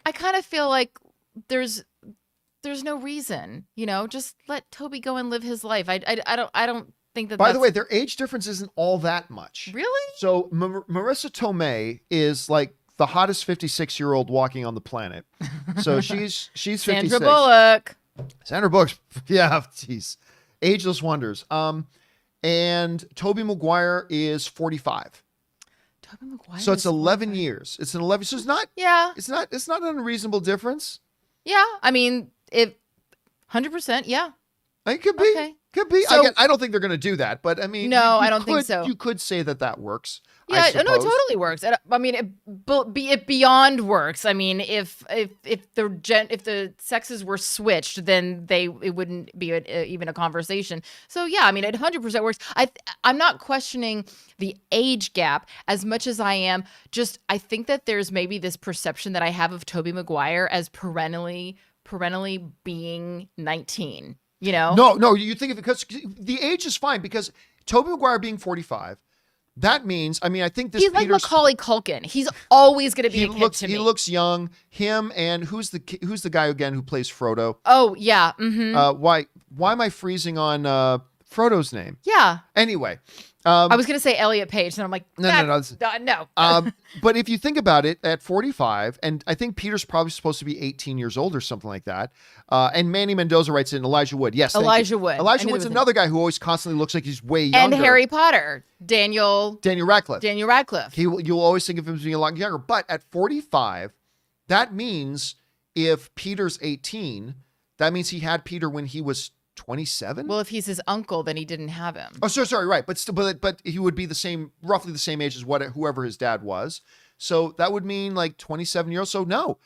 I kind of feel like there's no reason, just let Tobey go and live his life. I don't think that. By the way, their age difference isn't all that much. Really? So Marissa Tomei is like the hottest 56-year-old walking on the planet. So she's 56. Sandra Bullock. Yeah, geez. Ageless wonders. And Tobey Maguire is 45. Tobey Maguire. So it's 11 years. It's an 11. So it's not. Yeah. It's not an unreasonable difference. Yeah. I mean, 100%. Yeah. It could be. Okay. Could be. So, I don't think they're going to do that, but I mean, no, I don't think so. You could say that works. Yeah, no, it totally works. I mean, it beyond works. I mean, if the sexes were switched, then it wouldn't be even a conversation. So yeah, I mean, it 100% works. I'm not questioning the age gap as much as I am. Just I think that there's maybe this perception that I have of Tobey Maguire as perennially being 19. No, you think of it because the age is fine because Tobey Maguire being 45, that means, I think this he's like Macaulay Culkin. He's always going to be a kid to me. He looks young. Him and who's the guy again who plays Frodo? Oh, yeah. Mm-hmm. Why am I freezing on Frodo's name? Yeah. Anyway. I was going to say Elliot Page, and I'm like, no. But if you think about it, at 45, and I think Peter's probably supposed to be 18 years old or something like that. And Manny Mendoza writes in Elijah Wood. Yes, Elijah Wood. Elijah Wood's another guy who always constantly looks like he's way younger. And Harry Potter, Daniel Radcliffe. You'll always think of him as being a lot younger. But at 45, that means if Peter's 18, that means he had Peter when he was 27. Well, if he's his uncle, then he didn't have him. Oh, sorry, right. But still, but he would be roughly the same age as whoever his dad was. So that would mean like 27 years. So no,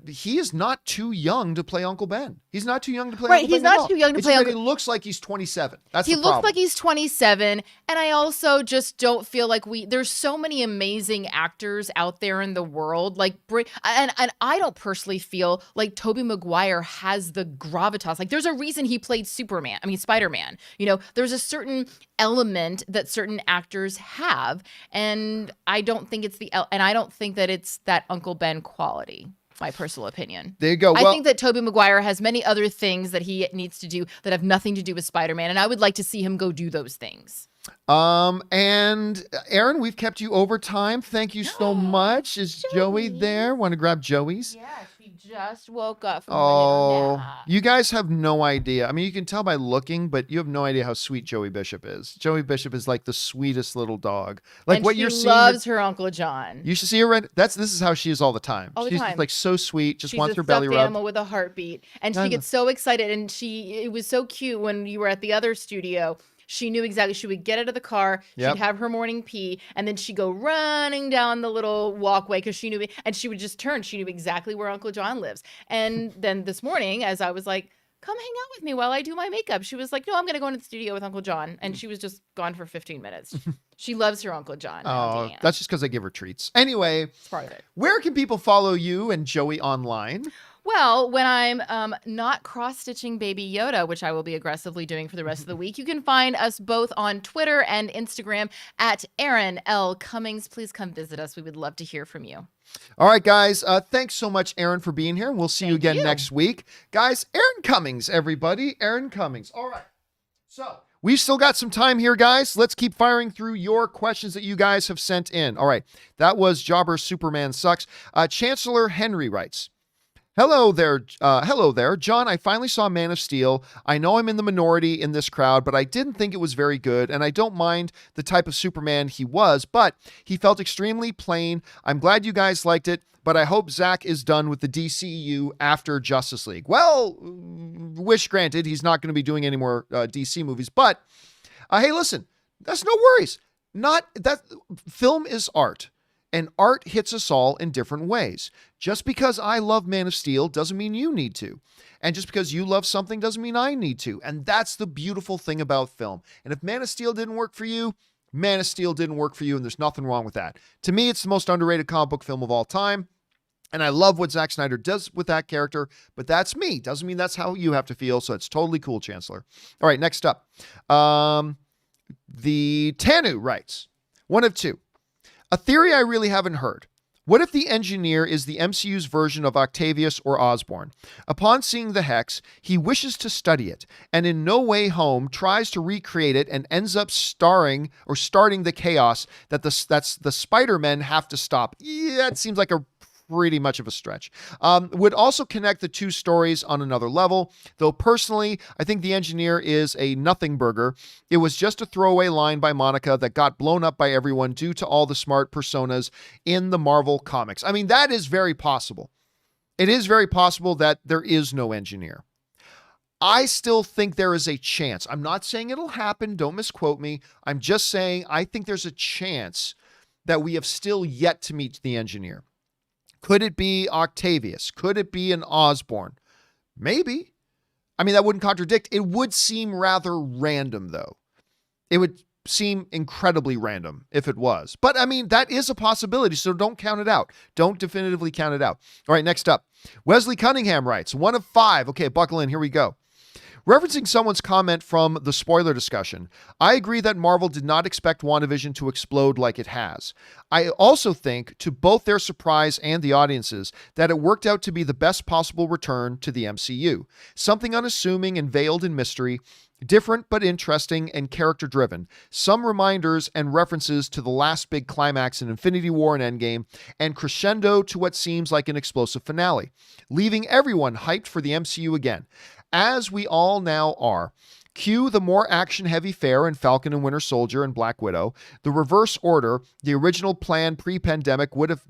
he is not too young to play Uncle Ben. He's not too young to play Right, Uncle Ben. he's not too young to play Uncle. He looks like he's 27. That's He the problem. looks like he's 27, and I also just don't feel like there's so many amazing actors out there in the world, like, and I don't personally feel like Tobey Maguire has the gravitas. Like, there's a reason he played Spider-Man. You know, there's a certain element that certain actors have, and I don't think that it's that Uncle Ben quality. My personal opinion. There you go. I think that Tobey Maguire has many other things that he needs to do that have nothing to do with Spider-Man, and I would like to see him go do those things. And Aaron, we've kept you over time. Thank you so much. Is Joey there? Want to grab Joey's? Yeah, she just woke up from a little nap. You guys have no idea. I mean, you can tell by looking, but you have no idea how sweet Joey Bishop is. Joey Bishop is like the sweetest little dog. Like and what she you're seeing. Loves her Uncle John. You should see her. This is how she is all the time. She's just like so sweet. Just wants her belly rubbed. She's a stuffed animal with a heartbeat, and she gets so excited. And it was so cute when you were at the other studio. She knew exactly. She would get out of the car. She'd have her morning pee, and then she'd go running down the little walkway because she knew. And she would just turn. She knew exactly where Uncle John lives. And then this morning, as I was like, "Come hang out with me while I do my makeup," she was like, "No, I'm going to go into the studio with Uncle John." And she was just gone for 15 minutes. She loves her Uncle John. Oh, that's just because I give her treats. Anyway, it's part of it. Where can people follow you and Joey online? Well, when I'm not cross-stitching Baby Yoda, which I will be aggressively doing for the rest of the week, you can find us both on Twitter and Instagram at Aaron L. Cummings. Please come visit us. We would love to hear from you. All right, guys. Thanks so much, Aaron, for being here. We'll see you again next week. Guys, Aaron Cummings, everybody. Aaron Cummings. All right. So we've still got some time here, guys. Let's keep firing through your questions that you guys have sent in. All right. That was Jobber Superman Sucks. Chancellor Henry writes, Hello there, John. I finally saw Man of Steel. I know I'm in the minority in this crowd, but I didn't think it was very good, and I don't mind the type of Superman he was, but he felt extremely plain. I'm glad you guys liked it, but I hope Zack is done with the DCU after Justice League. Well, wish granted, he's not going to be doing any more DC movies, but hey, listen, that's no worries. Film is art. And art hits us all in different ways. Just because I love Man of Steel doesn't mean you need to. And just because you love something doesn't mean I need to. And that's the beautiful thing about film. And if Man of Steel didn't work for you, Man of Steel didn't work for you, and there's nothing wrong with that. To me, it's the most underrated comic book film of all time. And I love what Zack Snyder does with that character, but that's me. Doesn't mean that's how you have to feel, so it's totally cool, Chancellor. All right, next up. The Tanu writes, one of two. A theory I really haven't heard. What if the engineer is the MCU's version of Octavius or Osborn? Upon seeing the Hex, he wishes to study it, and in No Way Home tries to recreate it and ends up starting the chaos that the Spider-Men have to stop. Yeah, it seems like a pretty much of a stretch. Would also connect the two stories on another level, though personally, I think the engineer is a nothing burger. It was just a throwaway line by Monica that got blown up by everyone due to all the smart personas in the Marvel comics. I mean, that is very possible. It is very possible that there is no engineer. I still think there is a chance. I'm not saying it'll happen. Don't misquote me. I'm just saying I think there's a chance that we have still yet to meet the engineer. Could it be Octavius? Could it be an Osborn? Maybe. I mean, that wouldn't contradict. It would seem rather random, though. It would seem incredibly random if it was. But, I mean, that is a possibility, so don't count it out. Don't definitively count it out. All right, next up. Wesley Cunningham writes, 1 of 5. Okay, buckle in. Here we go. Referencing someone's comment from the spoiler discussion, I agree that Marvel did not expect WandaVision to explode like it has. I also think, to both their surprise and the audience's, that it worked out to be the best possible return to the MCU. Something unassuming and veiled in mystery, different but interesting and character-driven. Some reminders and references to the last big climax in Infinity War and Endgame, and crescendo to what seems like an explosive finale, leaving everyone hyped for the MCU again. As we all now are. Cue the more action-heavy fare in Falcon and Winter Soldier and Black Widow. The reverse order, the original plan pre-pandemic would have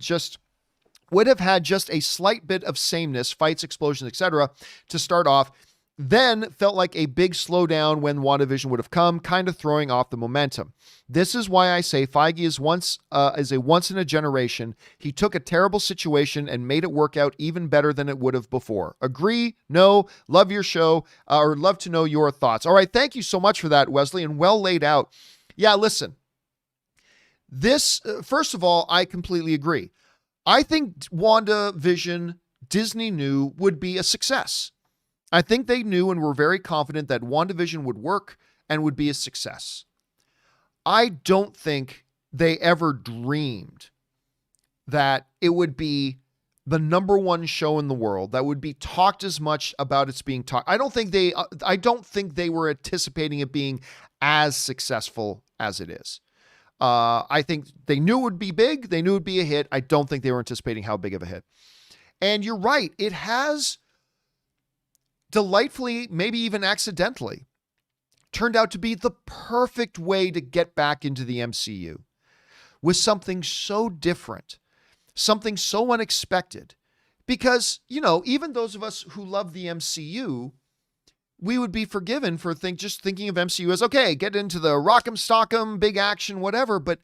had just a slight bit of sameness, fights, explosions, etc. to start off. Then felt like a big slowdown when WandaVision would have come, kind of throwing off the momentum. This is why I say Feige is a once in a generation. He took a terrible situation and made it work out even better than it would have before. Agree? No? Love your show, or love to know your thoughts. All right, thank you so much for that, Wesley, and well laid out. Yeah, listen. This, first of all, I completely agree. I think WandaVision, Disney knew, would be a success. I think they knew and were very confident that WandaVision would work and would be a success. I don't think they ever dreamed that it would be the number one show in the world that would be talked as much about it's being talked. I don't think they were anticipating it being as successful as it is. I think they knew it would be big. They knew it would be a hit. I don't think they were anticipating how big of a hit. And you're right. It has delightfully, maybe even accidentally, turned out to be the perfect way to get back into the MCU with something so different, something so unexpected. Because, even those of us who love the MCU, we would be forgiven for just thinking of MCU as, okay, get into the rock'em stock'em, big action, whatever. But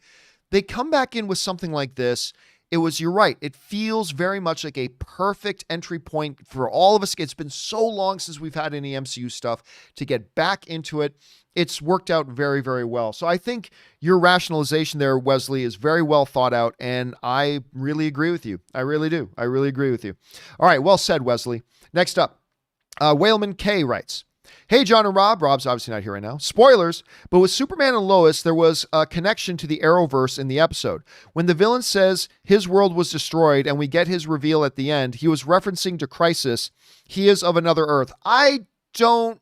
they come back in with something like this. You're right. It feels very much like a perfect entry point for all of us. It's been so long since we've had any MCU stuff to get back into it. It's worked out very, very well. So I think your rationalization there, Wesley, is very well thought out. And I really agree with you. I really do. I really agree with you. All right. Well said, Wesley. Next up, Whaleman K writes, hey, John and Rob. Rob's obviously not here right now. Spoilers, but with Superman and Lois, there was a connection to the Arrowverse in the episode. When the villain says his world was destroyed and we get his reveal at the end, he was referencing to Crisis. He is of another Earth. I don't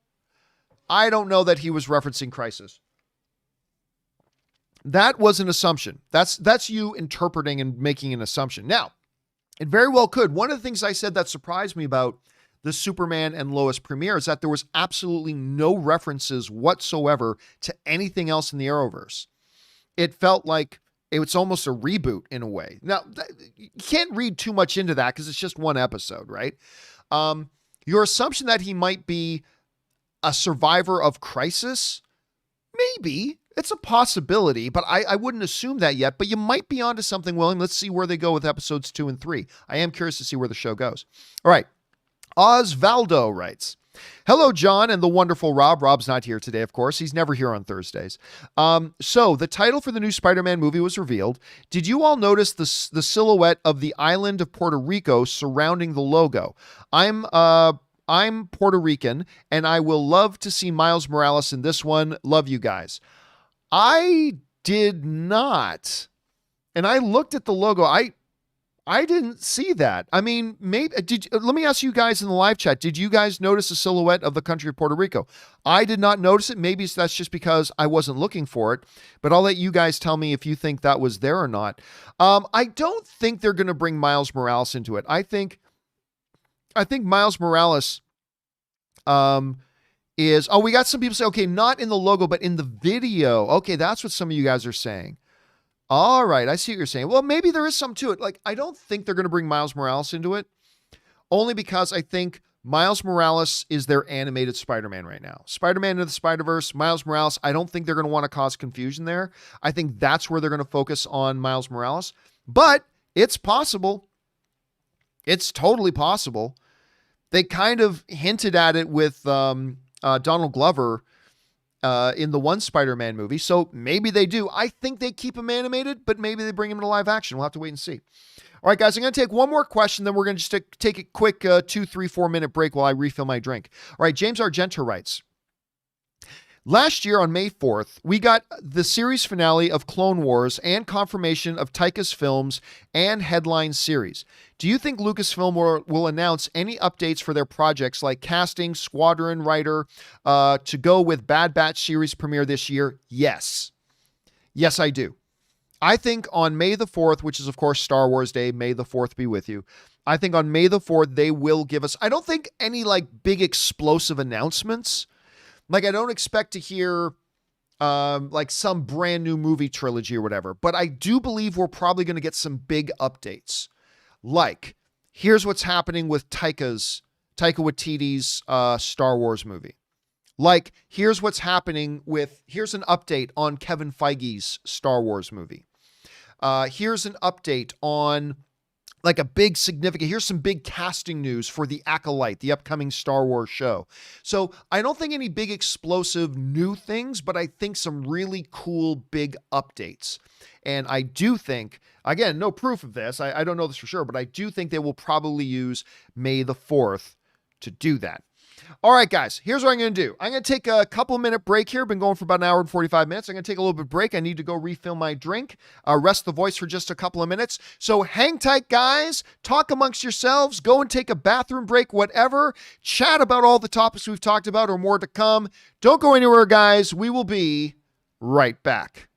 know that he was referencing Crisis. That was an assumption. That's you interpreting and making an assumption. Now, it very well could. One of the things I said that surprised me about the Superman and Lois premiere is that there was absolutely no references whatsoever to anything else in the Arrowverse. It felt like it's almost a reboot in a way. Now, you can't read too much into that because it's just one episode, right? Your assumption that he might be a survivor of Crisis, maybe. It's a possibility, but I wouldn't assume that yet. But you might be onto something, William. Let's see where they go with episodes 2 and 3. I am curious to see where the show goes. All right. Osvaldo writes, hello, John and the wonderful Rob. Rob's not here today, of course. He's never here on Thursdays. So the title for the new Spider-Man movie was revealed. Did you all notice the silhouette of the island of Puerto Rico surrounding the logo? I'm Puerto Rican, and I will love to see Miles Morales in this one. Love you guys. I did not. And I looked at the logo. I didn't see that. I mean, maybe let me ask you guys in the live chat. Did you guys notice a silhouette of the country of Puerto Rico? I did not notice it. Maybe that's just because I wasn't looking for it, but I'll let you guys tell me if you think that was there or not. I don't think they're going to bring Miles Morales into it. I think Miles Morales, we got some people say, okay, not in the logo, but in the video. Okay. That's what some of you guys are saying. All right, I see what you're saying. Well, maybe there is some to it. Like, I don't think they're going to bring Miles Morales into it, only because I think Miles Morales is their animated Spider-Man right now. Spider-Man into the Spider-Verse, Miles Morales, I don't think they're going to want to cause confusion there. I think that's where they're going to focus on Miles Morales. But it's possible. It's totally possible. They kind of hinted at it with Donald Glover in the one Spider-Man movie. So maybe they do. I think they keep him animated, but maybe they bring him to live action. We'll have to wait and see. All right, guys, I'm going to take one more question, then we're going to just take a quick 2, 3, 4 minute break while I refill my drink. All right, James Argento writes, last year on May 4th, we got the series finale of Clone Wars and confirmation of Taika's films and headline series. Do you think Lucasfilm will announce any updates for their projects like casting, Squadron Rider, to go with Bad Batch series premiere this year? Yes. Yes, I do. I think on May the 4th, which is of course Star Wars Day, May the 4th be with you. I think on May the 4th, they will give us, I don't think any like big explosive announcements. Like I don't expect to hear like some brand new movie trilogy or whatever, but I do believe we're probably going to get some big updates. Like, here's what's happening with Taika's Taika Waititi's Star Wars movie. Like, here's what's happening here's an update on Kevin Feige's Star Wars movie. Here's an update on like a big significant, here's some big casting news for The Acolyte, the upcoming Star Wars show. So I don't think any big explosive new things, but I think some really cool big updates. And I do think, again, no proof of this, I don't know this for sure, but I do think they will probably use May the 4th to do that. All right, guys, here's what I'm going to do. I'm going to take a couple minute break here. Been going for about an hour and 45 minutes. I'm going to take a little bit of break. I need to go refill my drink, rest the voice for just a couple of minutes. So hang tight, guys. Talk amongst yourselves. Go and take a bathroom break, whatever. Chat about all the topics we've talked about or more to come. Don't go anywhere, guys. We will be right back.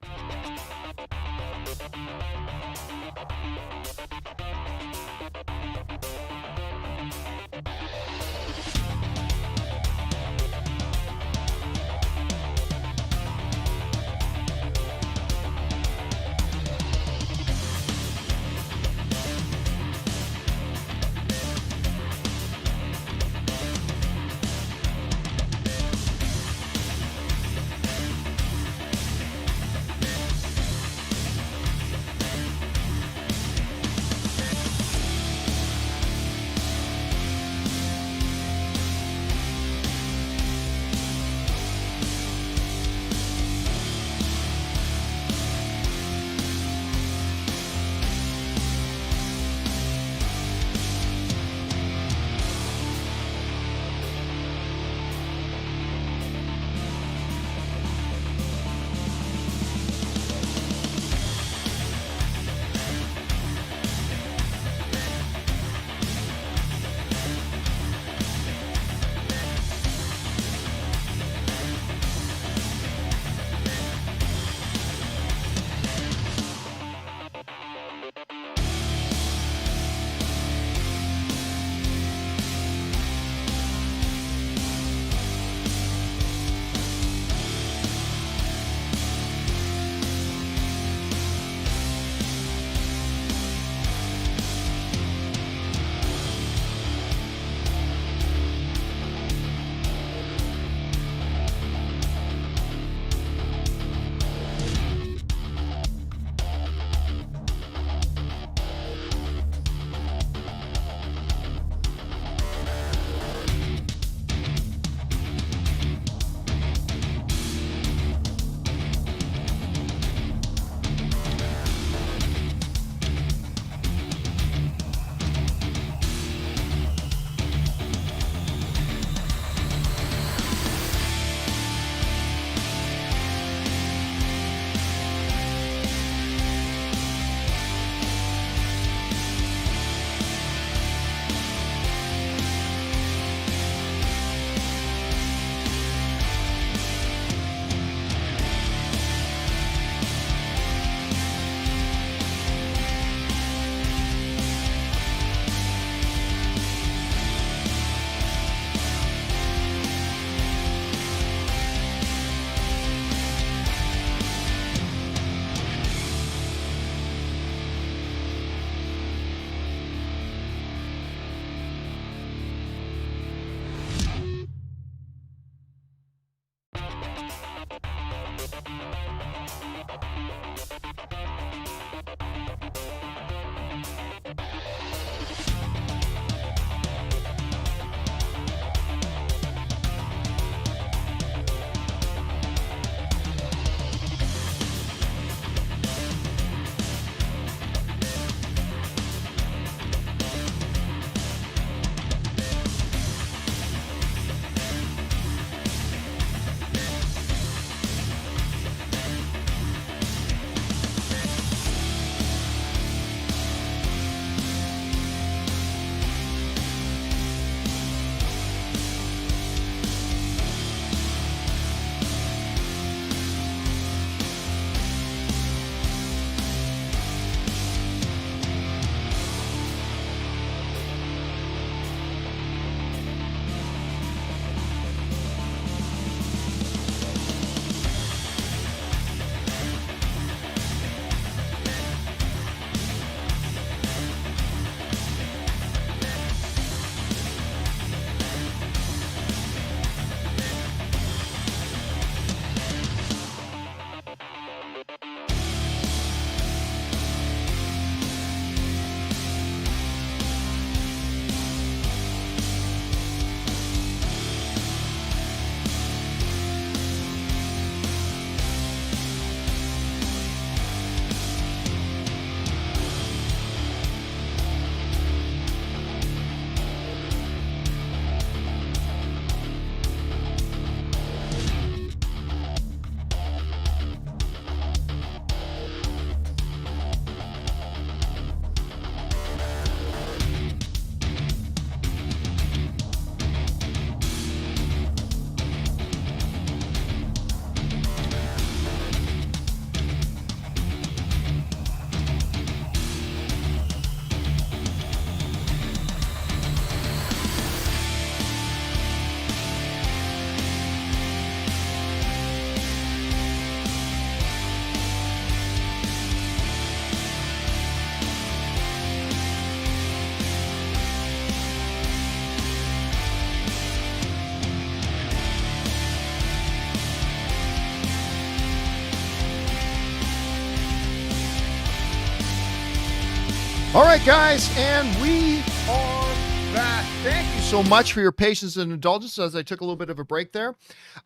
All right, guys, and we are back. Thank you so much for your patience and indulgence as I took a little bit of a break there.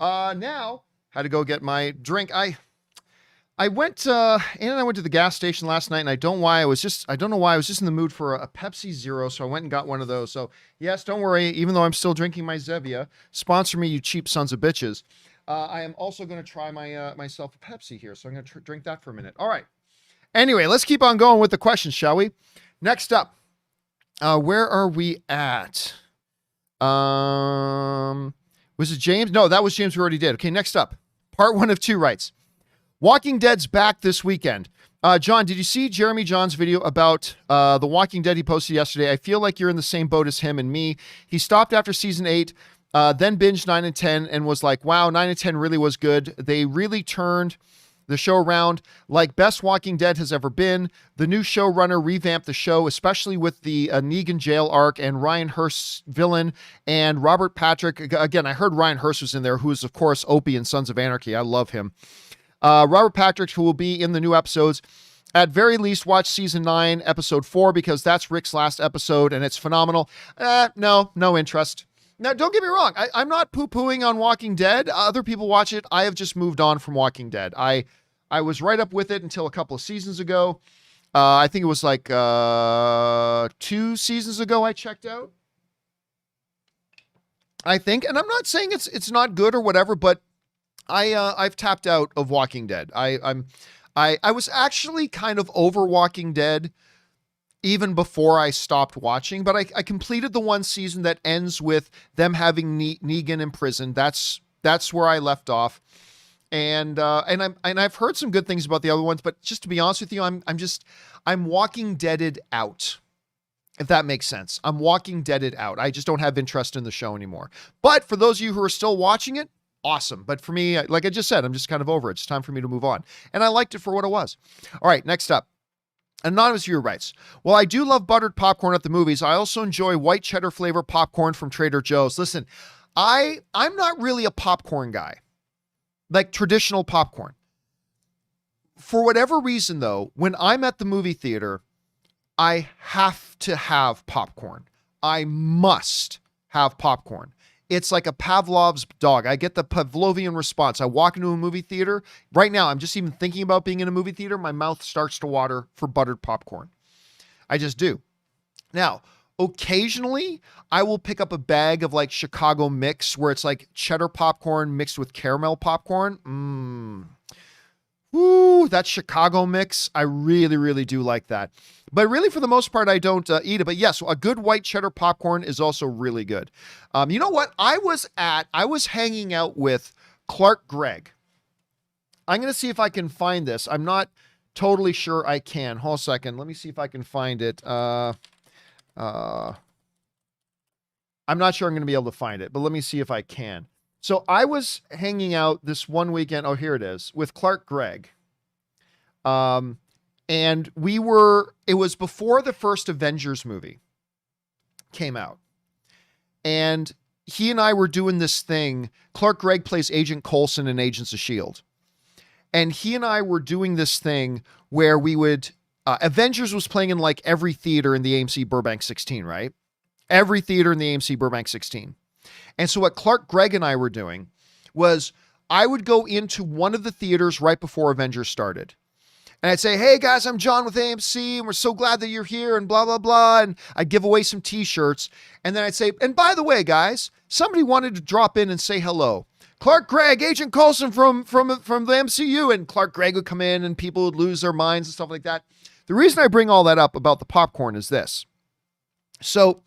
Now, had to go get my drink. I went Anna and I went to the gas station last night, and I don't know why I was just in the mood for a Pepsi Zero, so I went and got one of those. So yes, don't worry, even though I'm still drinking my Zevia, sponsor me, you cheap sons of bitches. I am also going to try myself a Pepsi here, so I'm going to drink that for a minute. All right. Anyway, let's keep on going with the questions, shall we? Next up, where are we at? Was it James? No, that was James we already did. Okay, next up, part 1 of 2 writes, Walking Dead's back this weekend. John, did you see Jeremy John's video about The Walking Dead he posted yesterday? I feel like you're in the same boat as him and me. He stopped after season 8, then binged 9 and 10 and was like, wow, 9 and 10 really was good. They really turned the show around like best Walking Dead has ever been. The new showrunner revamped the show, especially with the Negan jail arc and Ryan Hurst's villain and Robert Patrick. Again, I heard Ryan Hurst was in there, who is, of course, Opie in Sons of Anarchy. I love him. Robert Patrick, who will be in the new episodes. At very least, watch season 9, episode 4, because that's Rick's last episode and it's phenomenal. No interest. Now, don't get me wrong. I'm not poo-pooing on Walking Dead. Other people watch it. I have just moved on from Walking Dead. I was right up with it until a couple of seasons ago. I think it was like 2 seasons ago I checked out. I think, and I'm not saying it's not good or whatever, but I've tapped out of Walking Dead. I was actually kind of over Walking Dead even before I stopped watching, but I completed the 1 season that ends with them having Negan in prison. That's where I left off. And I've heard some good things about the other ones, but just to be honest with you, I'm Walking Deaded out. If that makes sense. I'm Walking Deaded out. I just don't have interest in the show anymore. But for those of you who are still watching it, awesome. But for me, like I just said, I'm just kind of over it. It's time for me to move on. And I liked it for what it was. All right, next up. Anonymous viewer writes, well, I do love buttered popcorn at the movies. I also enjoy white cheddar flavor popcorn from Trader Joe's. Listen, I'm not really a popcorn guy, like traditional popcorn. For whatever reason, though, when I'm at the movie theater, I have to have popcorn. I must have popcorn. It's like a Pavlov's dog. I get the Pavlovian response. I walk into a movie theater. Right now, I'm just even thinking about being in a movie theater. My mouth starts to water for buttered popcorn. I just do. Now, occasionally, I will pick up a bag of like Chicago mix where it's like cheddar popcorn mixed with caramel popcorn. Ooh, that Chicago mix. I really, really do like that. But really, for the most part, I don't eat it. But yes, a good white cheddar popcorn is also really good. You know what? I was hanging out with Clark Gregg. I'm going to see if I can find this. I'm not totally sure I can. Hold a second. Let me see if I can find it. I'm not sure I'm going to be able to find it, but let me see if I can. So I was hanging out this one weekend. Oh, here it is, with Clark Gregg. And it was before the first Avengers movie came out. And he and I were doing this thing. Clark Gregg plays Agent Coulson in Agents of S.H.I.E.L.D. And he and I were doing this thing where we would, Avengers was playing in like every theater in the AMC Burbank 16, right? Every theater in the AMC Burbank 16. And so what Clark Gregg and I were doing was I would go into one of the theaters right before Avengers started. And I'd say, hey guys, I'm John with AMC and we're so glad that you're here and blah, blah, blah. And I'd give away some t-shirts. And then I'd say, and by the way, guys, somebody wanted to drop in and say hello. Clark Gregg, Agent Coulson from the MCU. And Clark Gregg would come in and people would lose their minds and stuff like that. The reason I bring all that up about the popcorn is this. So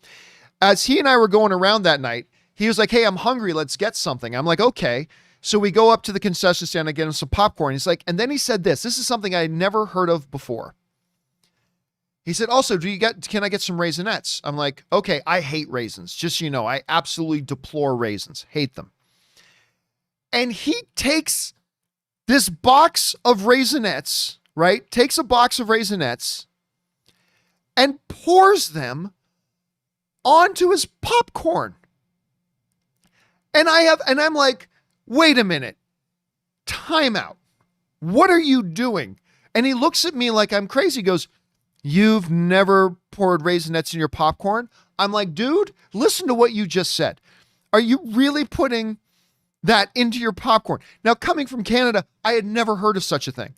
as he and I were going around that night, he was like, hey, I'm hungry. Let's get something. I'm like, okay. So we go up to the concession stand. I get him some popcorn. He's like, and then he said this. This is something I had never heard of before. He said, also, can I get some Raisinets? I'm like, okay, I hate raisins. Just so you know, I absolutely deplore raisins. Hate them. And he takes this box of Raisinets, right? Takes a box of Raisinets and pours them onto his popcorn. And I'm like, wait a minute, time out. What are you doing? And he looks at me like I'm crazy. He goes, You've never poured Raisinets in your popcorn? I'm like, dude, listen to what you just said. Are you really putting that into your popcorn? Now, coming from Canada, I had never heard of such a thing.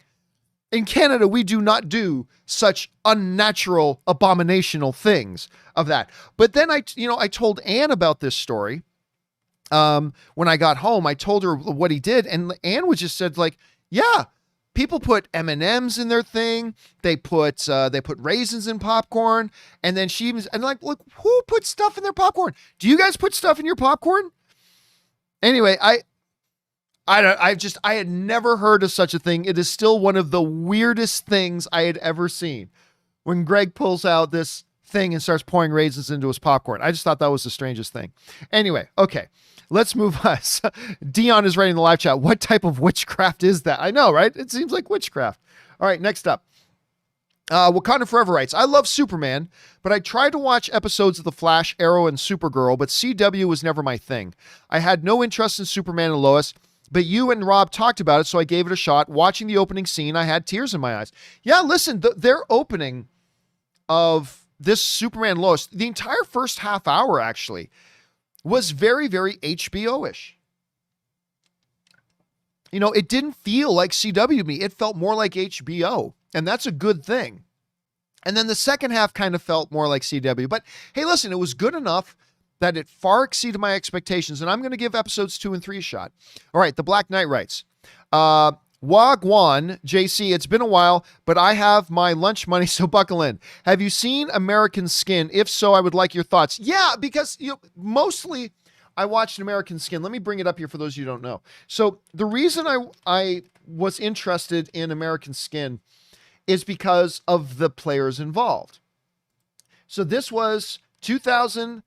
In Canada, we do not do such unnatural, abominational things of that. But then I told Anne about this story. When I got home, I told her what he did, and Anne was just said like, yeah, people put M&Ms in their thing. They put raisins in popcorn, and then she even and like, look, who puts stuff in their popcorn? Do you guys put stuff in your popcorn? Anyway, I had never heard of such a thing. It is still one of the weirdest things I had ever seen. When Greg pulls out this thing and starts pouring raisins into his popcorn, I just thought that was the strangest thing. Anyway, okay, let's move on. Dion is writing in the live chat. What type of witchcraft is that? I know, right? It seems like witchcraft. All right, next up. Wakanda Forever writes, I love Superman, but I tried to watch episodes of The Flash, Arrow, and Supergirl, but CW was never my thing. I had no interest in Superman and Lois, but you and Rob talked about it, so I gave it a shot. Watching the opening scene, I had tears in my eyes. Yeah, listen, their opening of this Superman Lois, the entire first half hour actually, was very, very HBO-ish. You know, it didn't feel like CW to me. It felt more like HBO, and that's a good thing. And then the second half kind of felt more like CW. But hey, listen, it was good enough that it far exceeded my expectations, and I'm going to give episodes 2 and 3 a shot. All right, The Black Knight writes, Wagwan, JC, it's been a while, but I have my lunch money, so buckle in. Have you seen American Skin? If so, I would like your thoughts. Yeah, because mostly I watched American Skin. Let me bring it up here for those of you who don't know. So the reason I was interested in American Skin is because of the players involved. So this was 2000.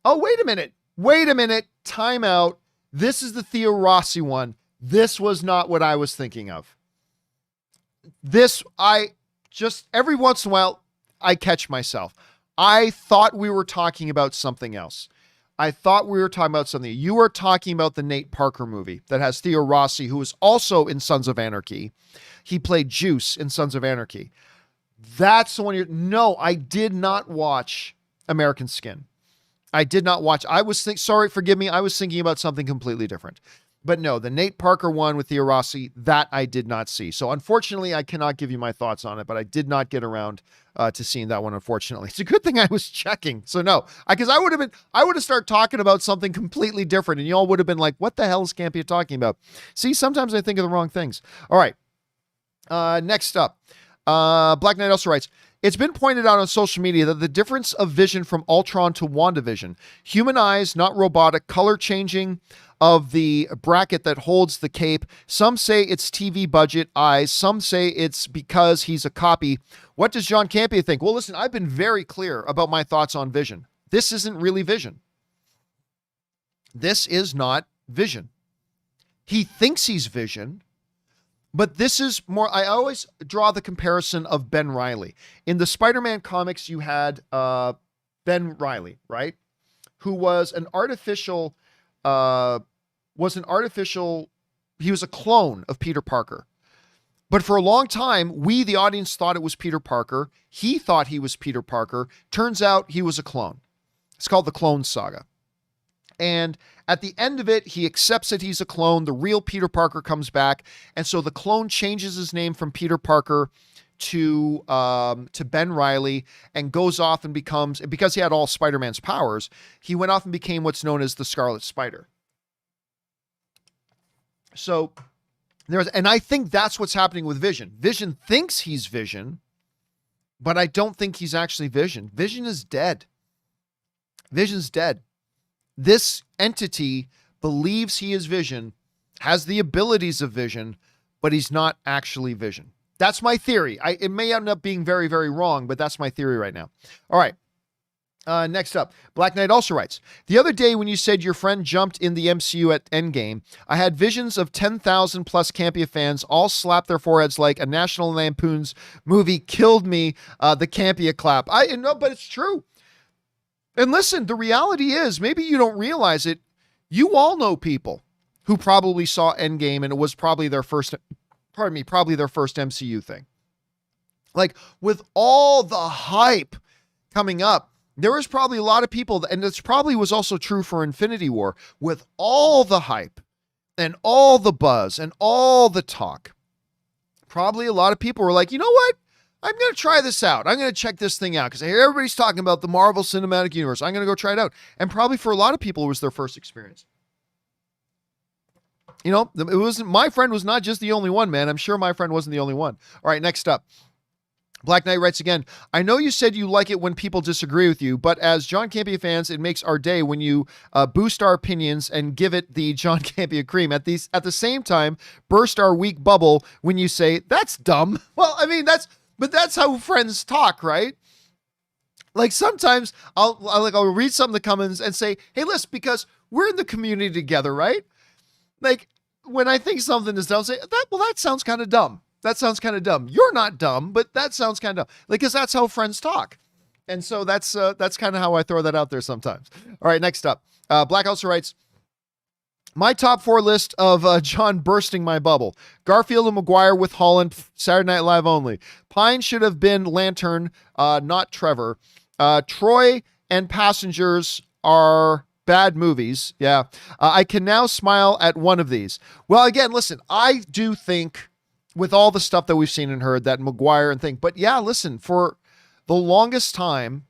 Oh, wait a minute. Time out. This is the Theo Rossi one. This was not what I was thinking of. Every once in a while, I catch myself. I thought we were talking about something else. You were talking about the Nate Parker movie that has Theo Rossi, who was also in Sons of Anarchy. He played Juice in Sons of Anarchy. That's the one no, I did not watch American Skin. I did not watch. Sorry, forgive me. I was thinking about something completely different. But no, the Nate Parker one with Theo Rossi, that I did not see. So unfortunately, I cannot give you my thoughts on it, but I did not get around to seeing that one, unfortunately. It's a good thing I was checking. So no, because I would have started talking about something completely different, and y'all would have been like, what the hell is Campea talking about? See, sometimes I think of the wrong things. All right. Next up, Black Knight also writes, it's been pointed out on social media that the difference of vision from Ultron to WandaVision, human eyes, not robotic, color changing of the bracket that holds the cape. Some say it's TV budget eyes. Some say it's because he's a copy. What does John Campea think? Well, listen, I've been very clear about my thoughts on Vision. This isn't really Vision. This is not Vision. He thinks he's Vision. But this is more, I always draw the comparison of Ben Reilly. In the Spider-Man comics, you had Ben Reilly, right? Who was he was a clone of Peter Parker. But for a long time, we, the audience, thought it was Peter Parker. He thought he was Peter Parker. Turns out he was a clone. It's called the Clone Saga. And at the end of it, he accepts that he's a clone. The real Peter Parker comes back. And so the clone changes his name from Peter Parker to Ben Reilly and goes off and becomes, because he had all Spider-Man's powers, he went off and became what's known as the Scarlet Spider. So and I think that's what's happening with Vision. Vision thinks he's Vision, but I don't think he's actually Vision. Vision is dead. Vision's dead. This entity believes he is Vision, has the abilities of Vision, but he's not actually Vision. That's my theory. It may end up being very, very wrong, but that's my theory right now. All right. Next up, Black Knight also writes, the other day when you said your friend jumped in the MCU at Endgame, I had visions of 10,000 plus Campea fans all slap their foreheads like a National Lampoon's movie killed me, the Campea clap. I know, but it's true. And listen, the reality is, maybe you don't realize it, you all know people who probably saw Endgame and it was probably their first MCU thing. Like with all the hype coming up, there was probably a lot of people, and this probably was also true for Infinity War, with all the hype and all the buzz and all the talk. Probably a lot of people were like, you know what? I'm going to try this out. I'm going to check this thing out because I hear everybody's talking about the Marvel Cinematic Universe. I'm going to go try it out. And probably for a lot of people, it was their first experience. You know, it wasn't, my friend was not just the only one, man. I'm sure my friend wasn't the only one. All right, next up. Black Knight writes again, I know you said you like it when people disagree with you, but as John Campea fans, it makes our day when you boost our opinions and give it the John Campea cream. At the same time, burst our weak bubble when you say, that's dumb. Well, I mean, that's how friends talk, right? Like sometimes I'll read some of the comments and say, hey, listen, because we're in the community together, right? Like when I think something is dumb, I'll say, that sounds kind of dumb. That sounds kind of dumb. You're not dumb, but that sounds kind of dumb. Like, because that's how friends talk. And so that's kind of how I throw that out there sometimes. All right, next up. Black also writes, my top 4 list of John bursting my bubble. Garfield and Maguire with Holland, Saturday Night Live only. Pine should have been Lantern, not Trevor. Troy and Passengers are bad movies. Yeah. I can now smile at one of these. Well, again, listen, I do think with all the stuff that we've seen and heard, that Maguire and thing. But yeah, listen, for the longest time,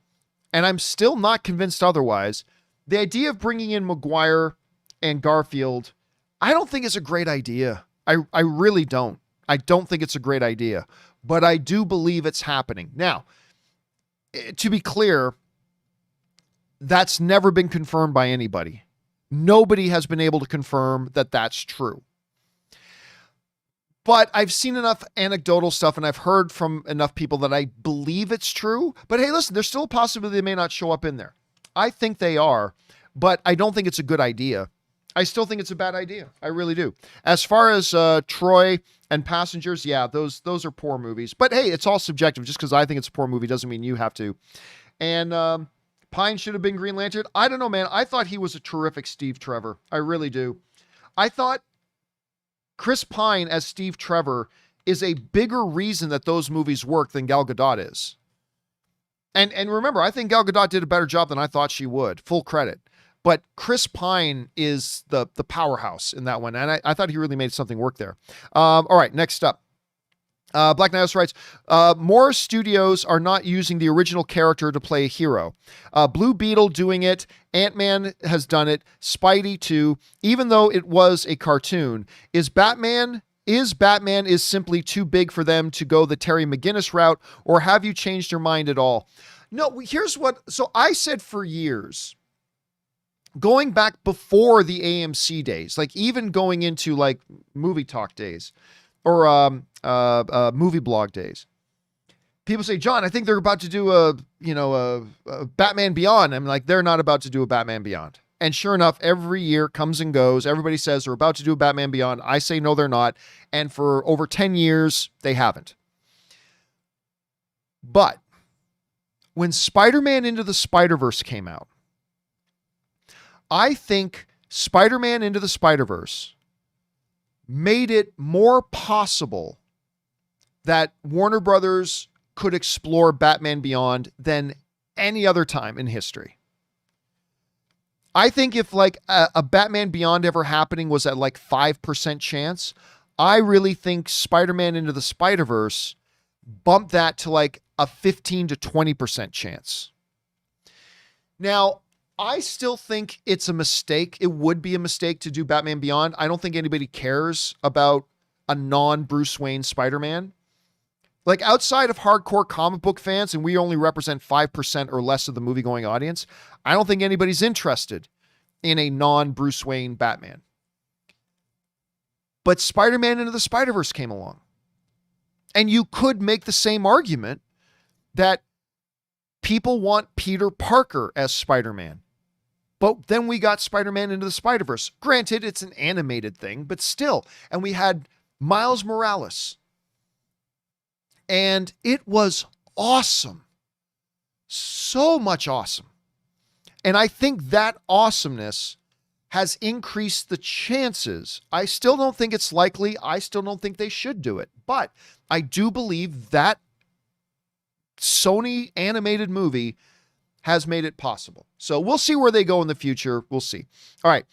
and I'm still not convinced otherwise, the idea of bringing in Maguire and Garfield, I don't think is a great idea. I really don't. I don't think it's a great idea, but I do believe it's happening. Now, to be clear, that's never been confirmed by anybody. Nobody has been able to confirm that that's true. But I've seen enough anecdotal stuff and I've heard from enough people that I believe it's true. But hey, listen, there's still a possibility they may not show up in there. I think they are, but I don't think it's a good idea. I still think it's a bad idea. I really do. As far as Troy and Passengers, yeah, those are poor movies. But hey, it's all subjective. Just because I think it's a poor movie doesn't mean you have to. And Pine should have been Green Lantern. I don't know, man. I thought he was a terrific Steve Trevor. I really do. I thought Chris Pine as Steve Trevor is a bigger reason that those movies work than Gal Gadot is. And remember, I think Gal Gadot did a better job than I thought she would. Full credit. But Chris Pine is the powerhouse in that one. And I thought he really made something work there. All right, next up. Black Knight writes, more studios are not using the original character to play a hero. Blue Beetle doing it. Ant-Man has done it. Spidey too. Even though it was a cartoon, is Batman is simply too big for them to go the Terry McGinnis route, or have you changed your mind at all? No, so I said for years, going back before the AMC days, like even going into like movie talk days, or movie blog days. People say, John, I think they're about to do a Batman Beyond. I'm like, they're not about to do a Batman Beyond. And sure enough, every year comes and goes. Everybody says they're about to do a Batman Beyond. I say, no, they're not. And for over 10 years, they haven't. But when Spider-Man Into the Spider-Verse came out, I think Spider-Man Into the Spider-Verse made it more possible that Warner Brothers could explore Batman Beyond than any other time in history. I think if like a Batman Beyond ever happening was at like 5% chance, I really think Spider-Man Into the Spider-Verse bumped that to like a 15 to 20% chance. Now, I still think it's a mistake. It would be a mistake to do Batman Beyond. I don't think anybody cares about a non-Bruce Wayne Spider-Man. Like outside of hardcore comic book fans, and we only represent 5% or less of the movie-going audience, I don't think anybody's interested in a non-Bruce Wayne Batman. But Spider-Man Into the Spider-Verse came along. And you could make the same argument that people want Peter Parker as Spider-Man. But then we got Spider-Man Into the Spider-Verse. Granted, it's an animated thing, but still. And we had Miles Morales. And it was awesome. So much awesome. And I think that awesomeness has increased the chances. I still don't think it's likely. I still don't think they should do it. But I do believe that Sony animated movie has made it possible. So we'll see where they go in the future. We'll see. All right.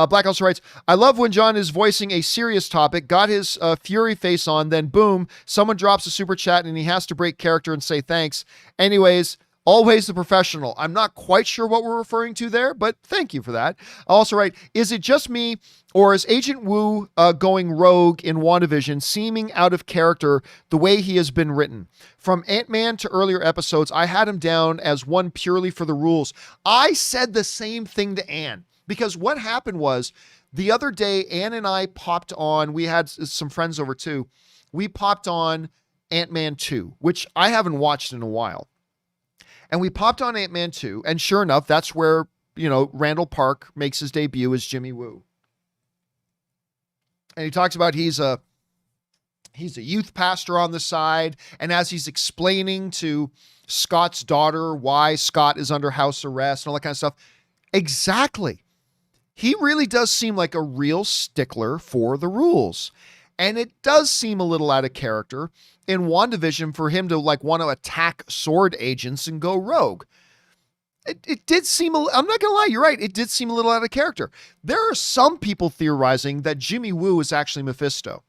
Black also writes, I love when John is voicing a serious topic, got his fury face on, then boom, someone drops a super chat and he has to break character and say thanks. Anyways, always the professional. I'm not quite sure what we're referring to there, but thank you for that. I also write, is it just me or is Agent Woo going rogue in WandaVision, seeming out of character the way he has been written? From Ant-Man to earlier episodes, I had him down as one purely for the rules. I said the same thing to Ann, because what happened was the other day, Ann and I popped on, we had some friends over too. We popped on Ant-Man 2, which I haven't watched in a while. And we popped on Ant-Man 2, and sure enough, that's where, Randall Park makes his debut as Jimmy Woo. And he talks about he's a youth pastor on the side, and as he's explaining to Scott's daughter why Scott is under house arrest and all that kind of stuff, exactly. He really does seem like a real stickler for the rules. And it does seem a little out of character in WandaVision for him to want to attack sword agents and go rogue. It did seem, I'm not going to lie, you're right. It did seem a little out of character. There are some people theorizing that Jimmy Woo is actually Mephisto.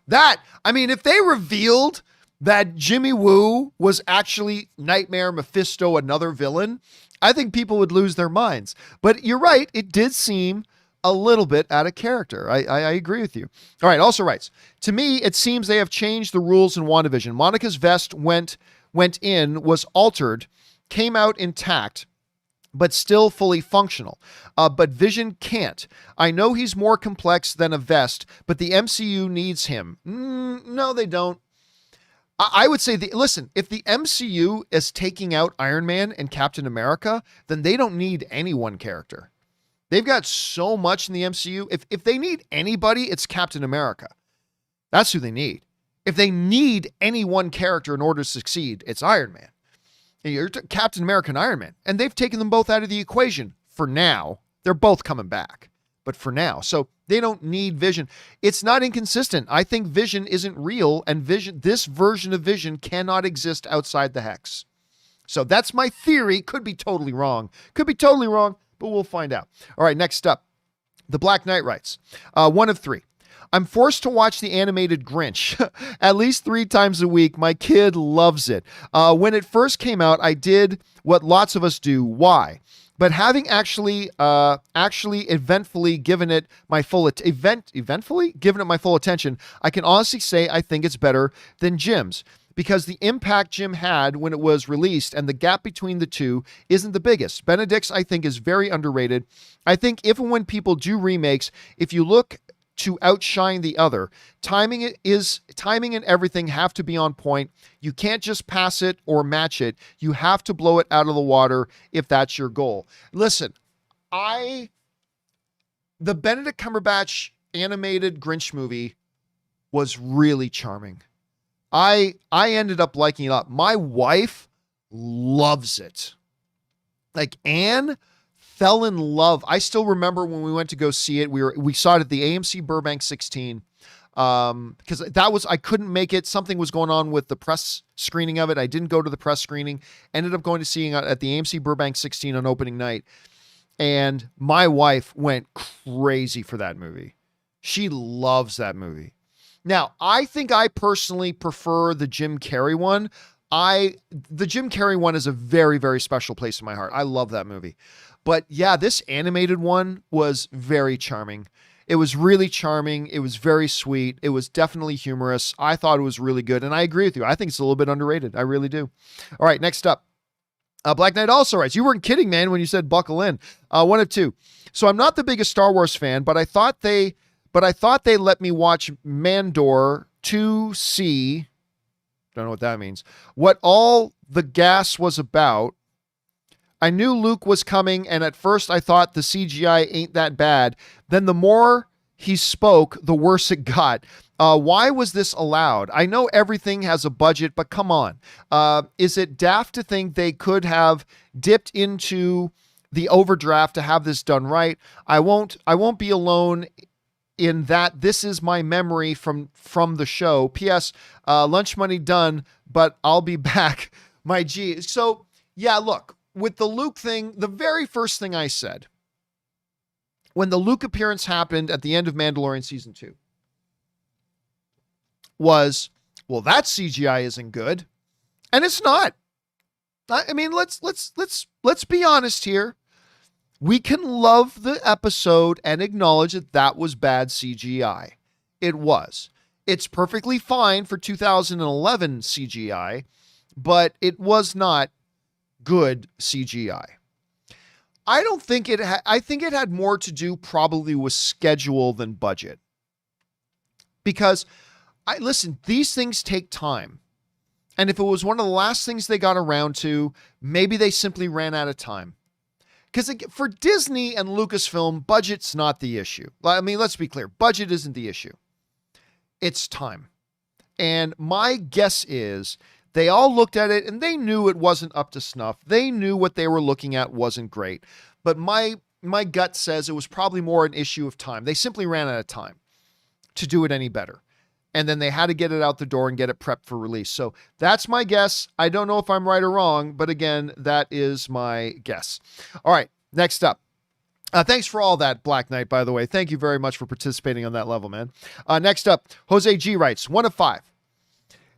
If they revealed that Jimmy Woo was actually Nightmare, Mephisto, another villain, I think people would lose their minds. But you're right. It did seem a little bit out of character. I agree with you. All right. Also writes, to me, it seems they have changed the rules in WandaVision. Monica's vest was altered, came out intact, but still fully functional. But Vision can't. I know he's more complex than a vest, but the MCU needs him. No, they don't. I would say, listen, if the MCU is taking out Iron Man and Captain America, then they don't need any one character. They've got so much in the MCU. If they need anybody, it's Captain America. That's who they need. If they need any one character in order to succeed, it's Iron Man. You're Captain America and Iron Man. And they've taken them both out of the equation for now. They're both coming back, but for now. So they don't need Vision. It's not inconsistent. I think Vision isn't real, and this version of Vision cannot exist outside the Hex. So that's my theory. Could be totally wrong. But we'll find out. All right, next up. The Black Knight writes, one of three. I'm forced to watch the animated Grinch at least 3 times a week. My kid loves it. When it first came out, I did what lots of us do. Why? But having actually eventfully given it my full attention, I can honestly say I think it's better than Jim's, because the impact Jim had when it was released and the gap between the two isn't the biggest. Benedict's, I think, is very underrated. I think if and when people do remakes, if you look to outshine the other, timing and everything have to be on point. You can't just pass it or match it. You have to blow it out of the water if that's your goal. Listen, the Benedict Cumberbatch animated Grinch movie was really charming. I ended up liking it up. My wife loves it. Anne fell in love. I still remember when we went to go see it. We saw it at the AMC Burbank 16. Because I couldn't make it. Something was going on with the press screening of it. I didn't go to the press screening. Ended up going to seeing it at the AMC Burbank 16 on opening night. And my wife went crazy for that movie. She loves that movie. Now, I think I personally prefer the Jim Carrey one. The Jim Carrey one is a very, very special place in my heart. I love that movie. But yeah, this animated one was very charming. It was really charming. It was very sweet. It was definitely humorous. I thought it was really good. And I agree with you. I think it's a little bit underrated. I really do. All right, next up. Black Knight also writes, you weren't kidding, man, when you said buckle in. One of two. So I'm not the biggest Star Wars fan, but I thought they let me watch Mandor to see, don't know what that means, what all the gas was about. I knew Luke was coming, and at first I thought the CGI ain't that bad. Then the more he spoke, the worse it got. Why was this allowed? I know everything has a budget, but come on. Is it daft to think they could have dipped into the overdraft to have this done right? I won't be alone in that this is my memory from the show. P.S. Lunch money done, but I'll be back. My G. So yeah, look, with the Luke thing, the very first thing I said when the Luke appearance happened at the end of Mandalorian season 2 was, well, that CGI isn't good. And it's not. I mean, let's be honest here. We can love the episode and acknowledge that that was bad CGI. It was. It's perfectly fine for 2011 CGI, but it was not good CGI. I don't think it I think it had more to do probably with schedule than budget. Because listen, these things take time. And if it was one of the last things they got around to, maybe they simply ran out of time. Because for Disney and Lucasfilm, budget's not the issue. I mean, let's be clear. Budget isn't the issue. It's time. And my guess is they all looked at it and they knew it wasn't up to snuff. They knew what they were looking at wasn't great. But my gut says it was probably more an issue of time. They simply ran out of time to do it any better. And then they had to get it out the door and get it prepped for release. So that's my guess. I don't know if I'm right or wrong, but again, that is my guess. All right, next up. Thanks for all that, Black Knight, by the way. Thank you very much for participating on that level, man. Next up, Jose G writes, 1 of 5.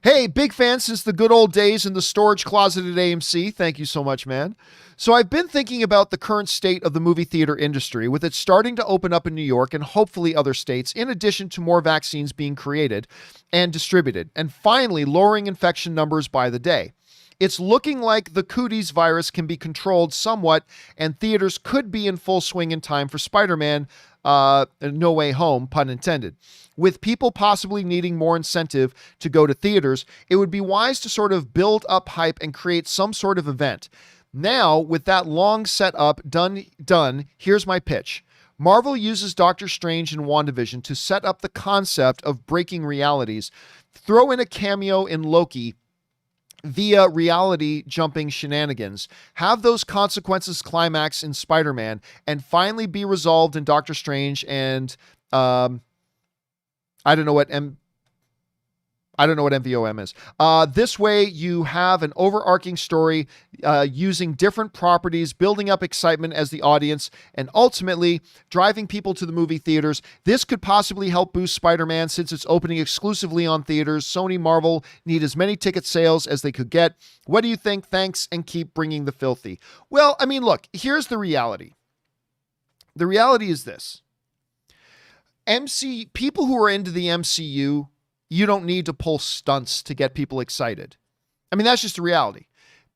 Hey, big fan since the good old days in the storage closet at AMC. Thank you so much, man. So I've been thinking about the current state of the movie theater industry, with it starting to open up in New York and hopefully other states, in addition to more vaccines being created and distributed, and finally lowering infection numbers by the day. It's looking like the cooties virus can be controlled somewhat, and theaters could be in full swing in time for Spider-Man No Way Home, pun intended. With people possibly needing more incentive to go to theaters, it would be wise to sort of build up hype and create some sort of event. Now, with that long setup done, here's my pitch. Marvel uses Doctor Strange and WandaVision to set up the concept of breaking realities. Throw in a cameo in Loki via reality jumping shenanigans. Have those consequences climax in Spider-Man and finally be resolved in Doctor Strange and I don't know what MVOM is. This way you have an overarching story using different properties, building up excitement as the audience, and ultimately driving people to the movie theaters. This could possibly help boost Spider-Man since it's opening exclusively on theaters. Sony, Marvel need as many ticket sales as they could get. What do you think? Thanks, and keep bringing the filthy. Well, I mean, look, here's the reality. The reality is this. People who are into the MCU, you don't need to pull stunts to get people excited. I mean, that's just the reality.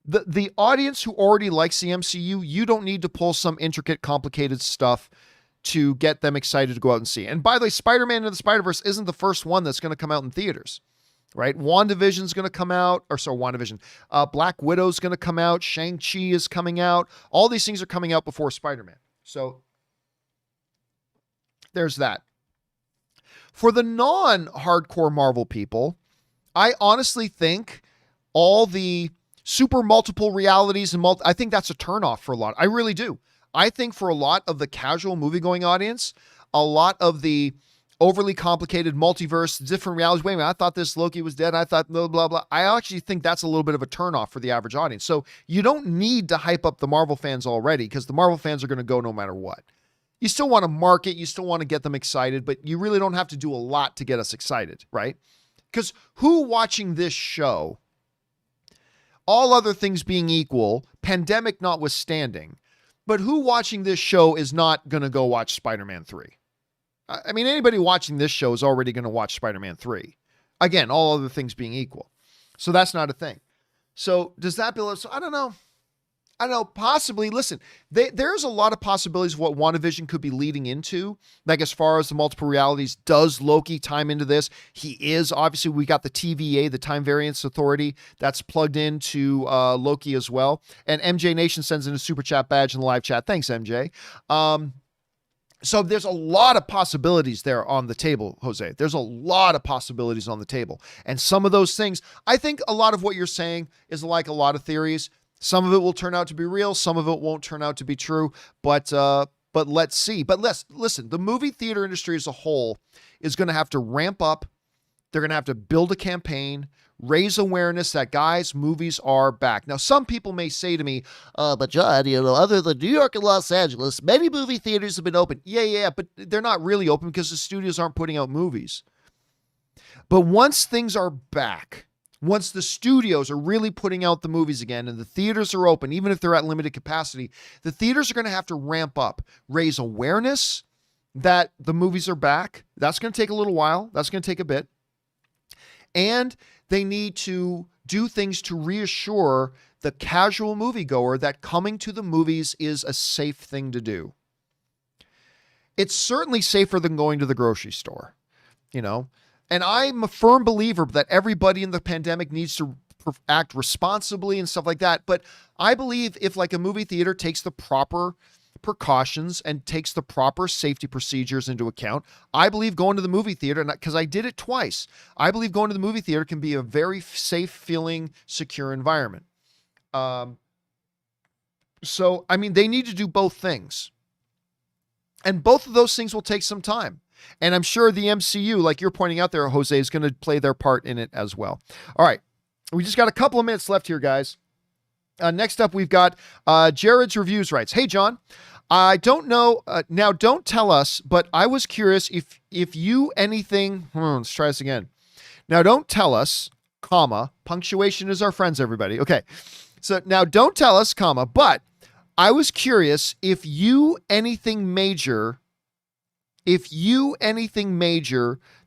The audience who already likes the MCU, you don't need to pull some intricate, complicated stuff to get them excited to go out and see. And by the way, Spider-Man Into the Spider-Verse isn't the first one that's going to come out in theaters, right? WandaVision's going to come out, WandaVision. Black Widow's going to come out. Shang-Chi is coming out. All these things are coming out before Spider-Man. So there's that. For the non-hardcore Marvel people, I honestly think all the super multiple realities and I think that's a turnoff for a lot. I really do. I think for a lot of the casual movie-going audience, a lot of the overly complicated multiverse, different realities. Wait a minute, I thought this Loki was dead. I thought blah, blah, blah. I actually think that's a little bit of a turnoff for the average audience. So you don't need to hype up the Marvel fans already because the Marvel fans are going to go no matter what. You still want to market, you still want to get them excited, but you really don't have to do a lot to get us excited, right? Because who watching this show, all other things being equal, pandemic notwithstanding, but who watching this show is not going to go watch Spider-Man 3? I mean, anybody watching this show is already going to watch Spider-Man 3. Again, all other things being equal. So that's not a thing. So does that build us? I don't know. Possibly. Listen, there's a lot of possibilities of what WandaVision could be leading into. Like as far as the multiple realities, does Loki time into this? He is. Obviously, we got the TVA, the Time Variance Authority, that's plugged into Loki as well. And MJ Nation sends in a super chat badge in the live chat. Thanks, MJ. So there's a lot of possibilities there on the table, Jose. There's a lot of possibilities on the table. And some of those things, I think a lot of what you're saying is like a lot of theories. Some of it will turn out to be real. Some of it won't turn out to be true. But but let's see. But listen, the movie theater industry as a whole is going to have to ramp up. They're going to have to build a campaign, raise awareness that, guys, movies are back. Now, some people may say to me, but John, other than New York and Los Angeles, many movie theaters have been open. Yeah, but they're not really open because the studios aren't putting out movies. But once things are back, once the studios are really putting out the movies again and the theaters are open, even if they're at limited capacity, the theaters are going to have to ramp up, raise awareness that the movies are back. That's going to take a little while. That's going to take a bit. And they need to do things to reassure the casual moviegoer that coming to the movies is a safe thing to do. It's certainly safer than going to the grocery store, And I'm a firm believer that everybody in the pandemic needs to act responsibly and stuff like that. But I believe if like a movie theater takes the proper precautions and takes the proper safety procedures into account, I believe going to the movie theater, because I did it twice, I believe going to the movie theater can be a very safe feeling, secure environment. So, they need to do both things. And both of those things will take some time. And I'm sure the MCU, like you're pointing out there, Jose, is going to play their part in it as well. All right. We just got a couple of minutes left here, guys. Next up, we've got Jared's Reviews writes, "Hey, John, I don't know. Now, don't tell us, but I was curious if you anything. Let's try this again. Now, don't tell us, comma, punctuation is our friends, everybody. Okay. So now don't tell us, comma, but I was curious if you anything major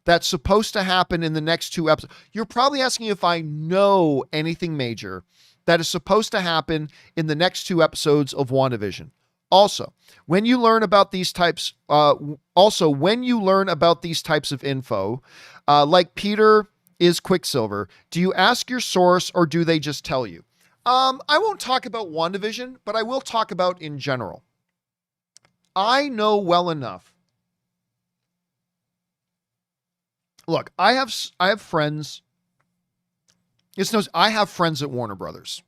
that's supposed to happen in the next 2 episodes. You're probably asking if I know anything major that is supposed to happen in the next 2 episodes of WandaVision. Also, when you learn about these types of info, like Peter is Quicksilver, do you ask your source or do they just tell you? I won't talk about WandaVision, but I will talk about in general. I know well enough. Look, I have friends. I have friends at Warner Brothers.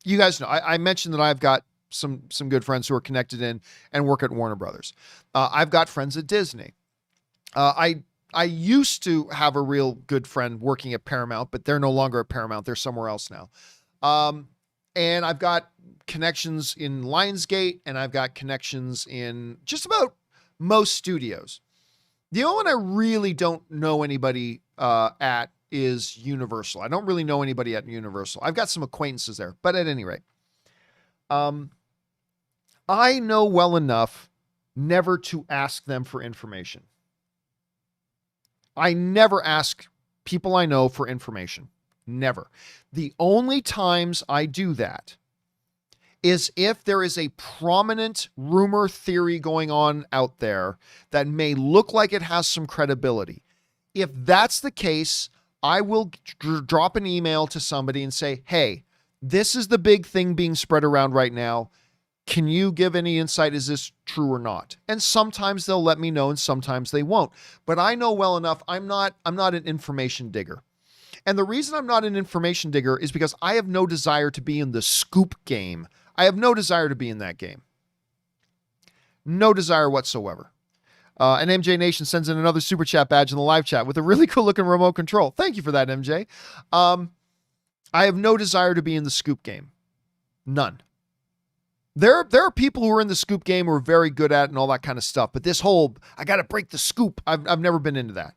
You guys know, I mentioned that I've got some good friends who are connected in and work at Warner Brothers. I've got friends at Disney. I used to have a real good friend working at Paramount, but they're no longer at Paramount. They're somewhere else now. And I've got connections in Lionsgate, and I've got connections in just about most studios. The only one I really don't know anybody at is Universal. I don't really know anybody at Universal. I've got some acquaintances there, but at any rate, I know well enough never to ask them for information. I never ask people I know for information. Never. The only times I do that is if there is a prominent rumor theory going on out there that may look like it has some credibility. If that's the case, I will drop an email to somebody and say, hey, this is the big thing being spread around right now. Can you give any insight? Is this true or not? And sometimes they'll let me know and sometimes they won't. But I know well enough, I'm not an information digger. And the reason I'm not an information digger is because I have no desire to be in the scoop game. I have no desire to be in that game. No desire whatsoever. And MJ Nation sends in another super chat badge in the live chat with a really cool looking remote control. Thank you for that, MJ. I have no desire to be in the scoop game. None. There are people who are in the scoop game who are very good at it and all that kind of stuff. But this whole, I got to break the scoop. I've never been into that.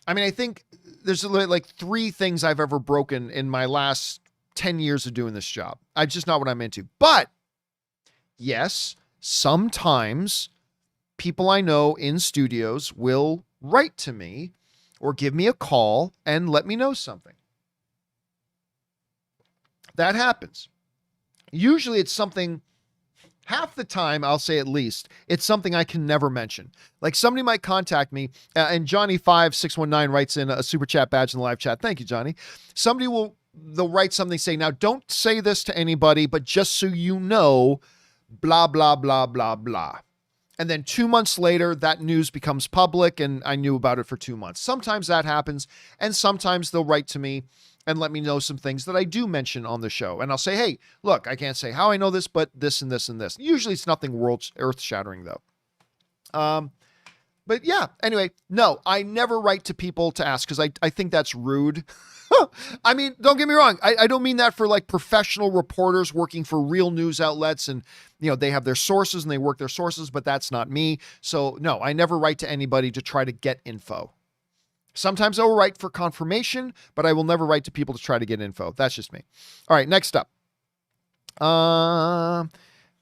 I think there's like 3 things I've ever broken in my last 10 years of doing this job. It's just not what I'm into. But yes, sometimes people I know in studios will write to me or give me a call and let me know something. That happens. Usually it's something, half the time, I'll say at least, it's something I can never mention. Like somebody might contact me, and Johnny5619 writes in a super chat badge in the live chat. Thank you, Johnny. They'll write something, say, now don't say this to anybody, but just so you know, blah, blah, blah, blah, blah. And then 2 months later, that news becomes public and I knew about it for 2 months. Sometimes that happens. And sometimes they'll write to me and let me know some things that I do mention on the show. And I'll say, hey, look, I can't say how I know this, but this and this and this. Usually it's nothing earth shattering though. But yeah, anyway, no, I never write to people to ask because I think that's rude. I mean, don't get me wrong. I don't mean that for like professional reporters working for real news outlets and, you know, they have their sources and they work their sources, but that's not me. So no, I never write to anybody to try to get info. Sometimes I will write for confirmation, but I will never write to people to try to get info. That's just me. All right, next up.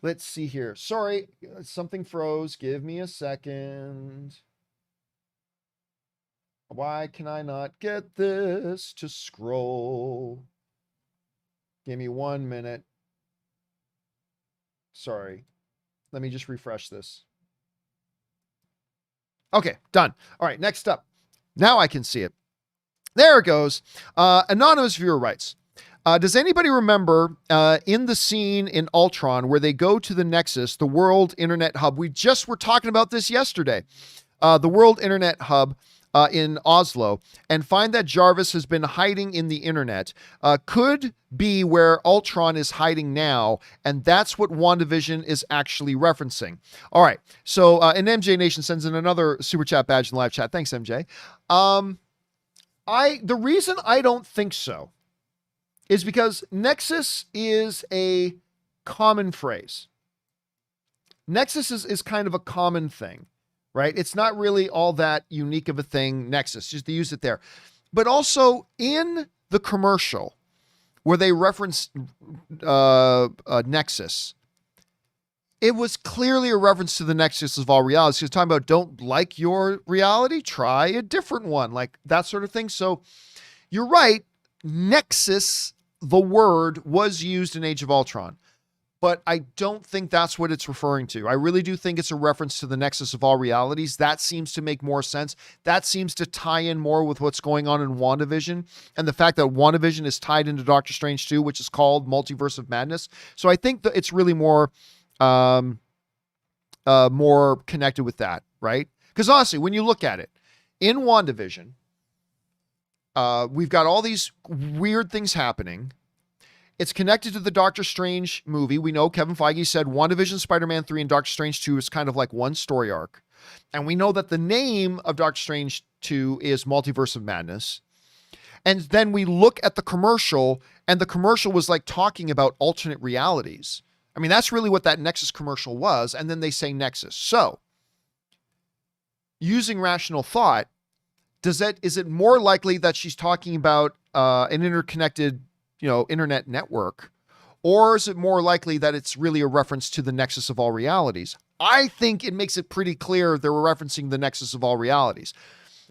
Let's see here. Sorry, something froze. Give me a second. Why can I not get this to scroll? Give me 1 minute. Sorry. Let me just refresh this. Okay, done. All right, next up. Now I can see it. There it goes. Anonymous viewer writes, does anybody remember in the scene in Ultron where they go to the Nexus, the World Internet Hub? We just were talking about this yesterday. The World Internet Hub in Oslo, and find that Jarvis has been hiding in the internet. Could be where Ultron is hiding now, and that's what WandaVision is actually referencing. All right, so and MJ Nation sends in another super chat badge in live chat. Thanks, MJ. The reason I don't think so is because Nexus is a common phrase. Nexus is kind of a common thing, right? It's not really all that unique of a thing, Nexus, just to use it there. But also in the commercial where they reference Nexus, it was clearly a reference to the Nexus of all realities. He was talking about don't like your reality, try a different one, like that sort of thing. So you're right, Nexus, the word, was used in Age of Ultron. But I don't think that's what it's referring to. I really do think it's a reference to the Nexus of all realities. That seems to make more sense. That seems to tie in more with what's going on in WandaVision and the fact that WandaVision is tied into Doctor Strange 2, which is called Multiverse of Madness. So I think that it's really more connected with that, right? Because honestly, when you look at it, in WandaVision, we've got all these weird things happening. It's connected to the Doctor Strange movie. We know Kevin Feige said WandaVision, Spider-Man 3, and Doctor Strange 2 is kind of like one story arc. And we know that the name of Doctor Strange 2 is Multiverse of Madness. And then we look at the commercial, and the commercial was like talking about alternate realities. I mean, that's really what that Nexus commercial was. And then they say Nexus. So, using rational thought, is it more likely that she's talking about an interconnected internet network, or is it more likely that it's really a reference to the Nexus of all realities? I think it makes it pretty clear they were referencing the Nexus of all realities.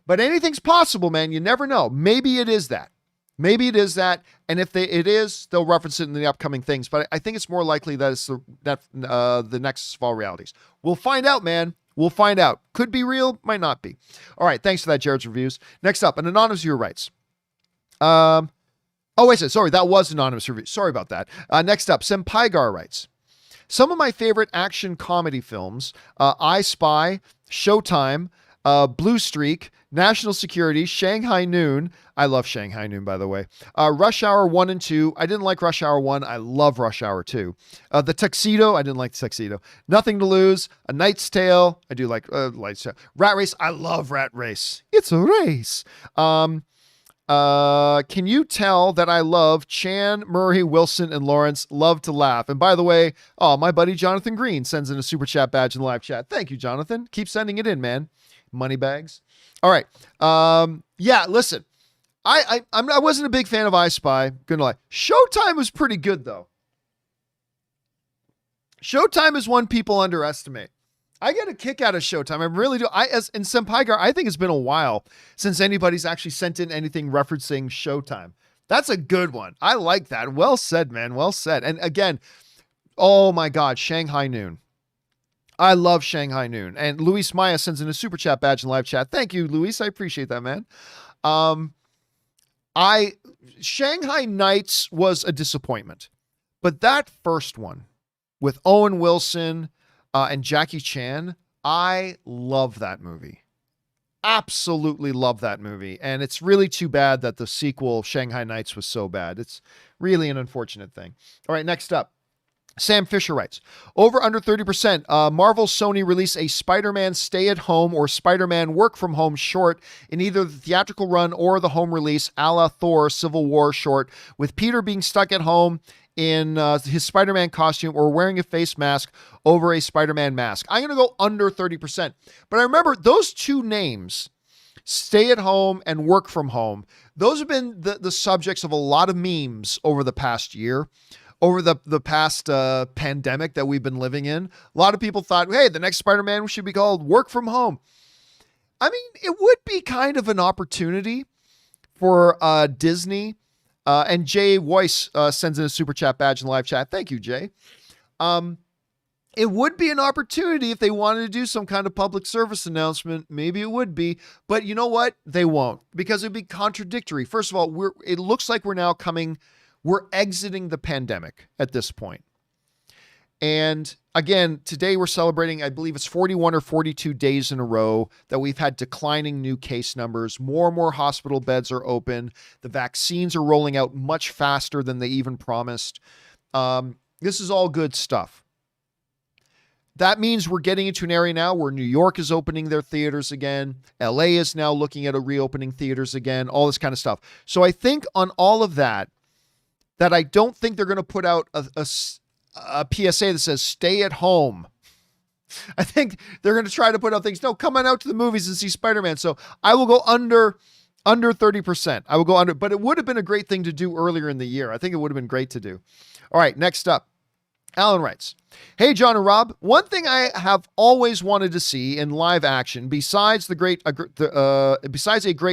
But anything's possible, man. You never know. Maybe it is that. Maybe it is that. And if it is, they'll reference it in the upcoming things. But I think it's more likely that it's the Nexus of all realities. We'll find out, man. We'll find out. Could be real, might not be. All right. Thanks for that, Jared's Reviews. Next up, an anonymous viewer writes. Oh, wait, sorry, that was anonymous review. Sorry about that. Next up, Sempaigar writes, some of my favorite action comedy films, I Spy, Showtime, Blue Streak, National Security, Shanghai Noon. I love Shanghai Noon, by the way. Rush Hour 1 and 2. I didn't like Rush Hour 1. I love Rush Hour 2. The Tuxedo. I didn't like the Tuxedo. Nothing to Lose. A Knight's Tale. I do like Knight's Tale. Rat Race. I love Rat Race. It's a race. Can you tell that I love Chan, Murray, Wilson, and Lawrence? Love to laugh. And by the way, my buddy Jonathan Green sends in a super chat badge in the live chat. Thank you, Jonathan. Keep sending it in, man. Money bags. All right. Yeah, listen. I wasn't a big fan of I Spy. Gonna lie. Showtime was pretty good though. Showtime is one people underestimate. I get a kick out of Showtime. I really do. And Sempaigar, I think it's been a while since anybody's actually sent in anything referencing Showtime. That's a good one. I like that. Well said, man. Well said. And again, oh my God, Shanghai Noon. I love Shanghai Noon. And Luis Maya sends in a super chat badge in live chat. Thank you, Luis. I appreciate that, man. Shanghai Nights was a disappointment, but that first one with Owen Wilson and Jackie Chan, I love that movie. Absolutely love that movie. And it's really too bad that the sequel, Shanghai Nights, was so bad. It's really an unfortunate thing. All right, next up. Sam Fisher writes, over under 30%. Marvel Sony release a Spider-Man stay-at-home or Spider-Man work-from-home short in either the theatrical run or the home release, a la Thor Civil War short, with Peter being stuck at home in his Spider-Man costume or wearing a face mask over a Spider-Man mask. I'm going to go under 30%. But I remember those two names, stay-at-home and work-from-home, those have been the subjects of a lot of memes over the past year. Over the past pandemic that we've been living in, a lot of people thought, hey, the next Spider-Man should be called Work From Home. I mean, it would be kind of an opportunity for Disney. And Jay Weiss sends in a super chat badge in the live chat. Thank you, Jay. It would be an opportunity if they wanted to do some kind of public service announcement. Maybe it would be. But you know what? They won't, because it'd be contradictory. First of all, it looks like we're exiting the pandemic at this point. And again, today we're celebrating, I believe it's 41 or 42 days in a row that we've had declining new case numbers. More and more hospital beds are open. The vaccines are rolling out much faster than they even promised. This is all good stuff. That means we're getting into an area now where New York is opening their theaters again. LA is now looking at reopening theaters again, all this kind of stuff. So I think on all of that I don't think they're going to put out a PSA that says stay at home. I think they're going to try to put out things. No, come on out to the movies and see Spider-Man. So I will go under 30%. I will go under, but it would have been a great thing to do earlier in the year. I think it would have been great to do. All right, next up. Alan writes, hey, John and Rob, one thing I have always wanted to see in live action, besides a great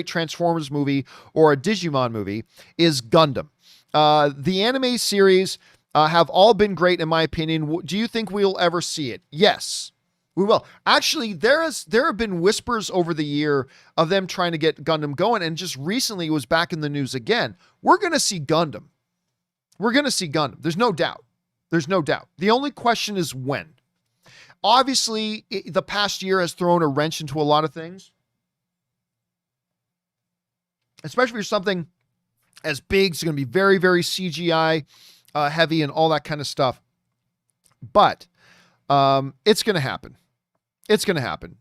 Transformers movie or a Digimon movie, is Gundam. The anime series have all been great, in my opinion. Do you think we'll ever see it? Yes, we will. Actually, there have been whispers over the year of them trying to get Gundam going, and just recently it was back in the news again. We're going to see Gundam. We're going to see Gundam. There's no doubt. There's no doubt. The only question is when. Obviously, the past year has thrown a wrench into a lot of things, especially for something as big. It's going to be very, very CGI heavy and all that kind of stuff. But it's going to happen. It's going to happen.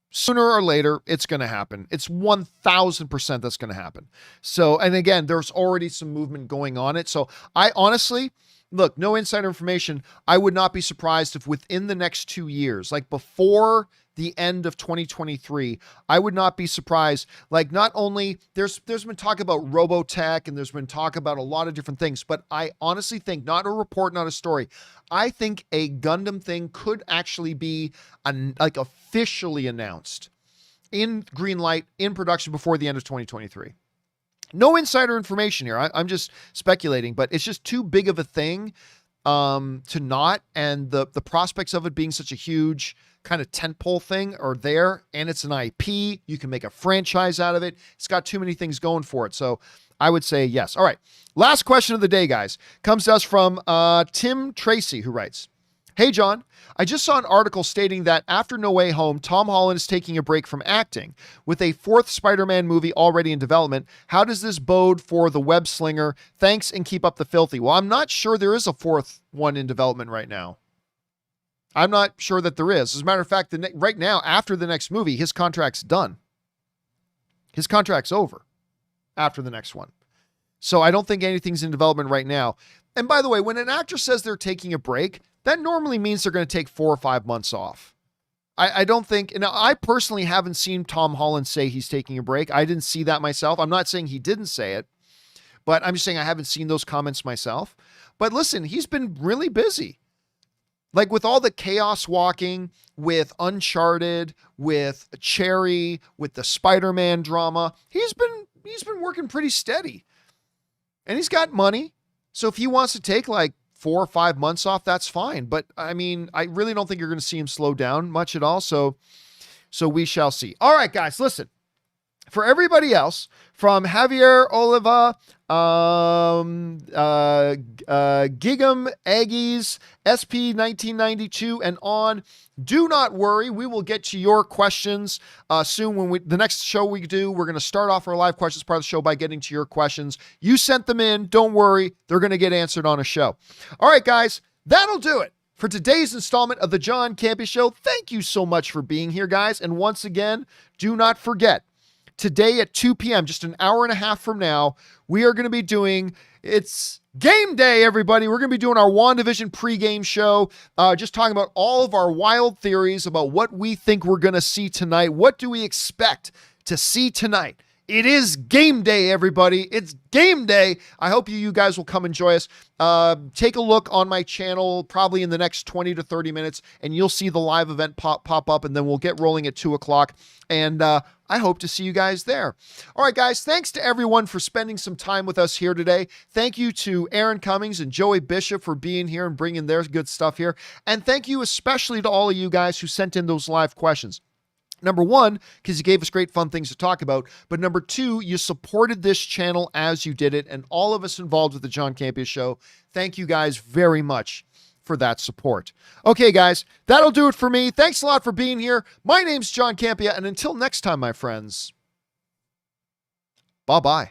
Sooner or later, it's going to happen. It's 1,000% that's going to happen. So, and again, there's already some movement going on it. So I honestly, look, no insider information. I would not be surprised if within the next 2 years, like before the end of 2023, I would not be surprised. Like, not only there's been talk about Robotech and there's been talk about a lot of different things, but I honestly think, not a report, not a story, I think a Gundam thing could actually be officially announced in green light in production before the end of 2023. No insider information here. I'm just speculating, but it's just too big of a thing to not, and the prospects of it being such a huge kind of tentpole thing are there, and it's an IP. You can make a franchise out of it. It's got too many things going for it. So I would say yes. All right. Last question of the day, guys, comes to us from Tim Tracy, who writes, hey, John, I just saw an article stating that after No Way Home, Tom Holland is taking a break from acting. With a fourth Spider-Man movie already in development, how does this bode for the web slinger? Thanks, and keep up the filthy. Well, I'm not sure there is a fourth one in development right now. I'm not sure that there is. As a matter of fact, right now, after the next movie, his contract's done. His contract's over after the next one. So I don't think anything's in development right now. And by the way, when an actor says they're taking a break, that normally means they're going to take 4 or 5 months off. I don't think, and I personally haven't seen Tom Holland say he's taking a break. I didn't see that myself. I'm not saying he didn't say it, but I'm just saying I haven't seen those comments myself. But listen, he's been really busy. Like with all the chaos walking, with Uncharted, with Cherry, with the Spider-Man drama, he's been working pretty steady. And he's got money. So if he wants to take like 4 or 5 months off, that's fine. But I mean, I really don't think you're going to see him slow down much at all. So we shall see. All right, guys, listen. For everybody else, from Javier Oliva, Gigam Aggies, SP 1992, and on, do not worry. We will get to your questions soon. When the next show we do, we're going to start off our live questions part of the show by getting to your questions. You sent them in. Don't worry. They're going to get answered on a show. All right, guys, that'll do it for today's installment of the John Campea Show. Thank you so much for being here, guys. And once again, do not forget, today at 2 p.m., just an hour and a half from now, we are going to be doing, it's game day, everybody. We're going to be doing our WandaVision pregame show, just talking about all of our wild theories about what we think we're going to see tonight. What do we expect to see tonight? It is game day, everybody. It's game day. I hope you guys will come and join us. Take a look on my channel probably in the next 20 to 30 minutes, and you'll see the live event pop up, and then we'll get rolling at 2 o'clock. And I hope to see you guys there. All right, guys, thanks to everyone for spending some time with us here today. Thank you to Aaron Cummings and Joey Bishop for being here and bringing their good stuff here. And thank you especially to all of you guys who sent in those live questions. Number one, because you gave us great fun things to talk about. But number two, you supported this channel as you did it. And all of us involved with the John Campea Show, thank you guys very much for that support. Okay, guys, that'll do it for me. Thanks a lot for being here. My name's John Campea. And until next time, my friends, bye-bye.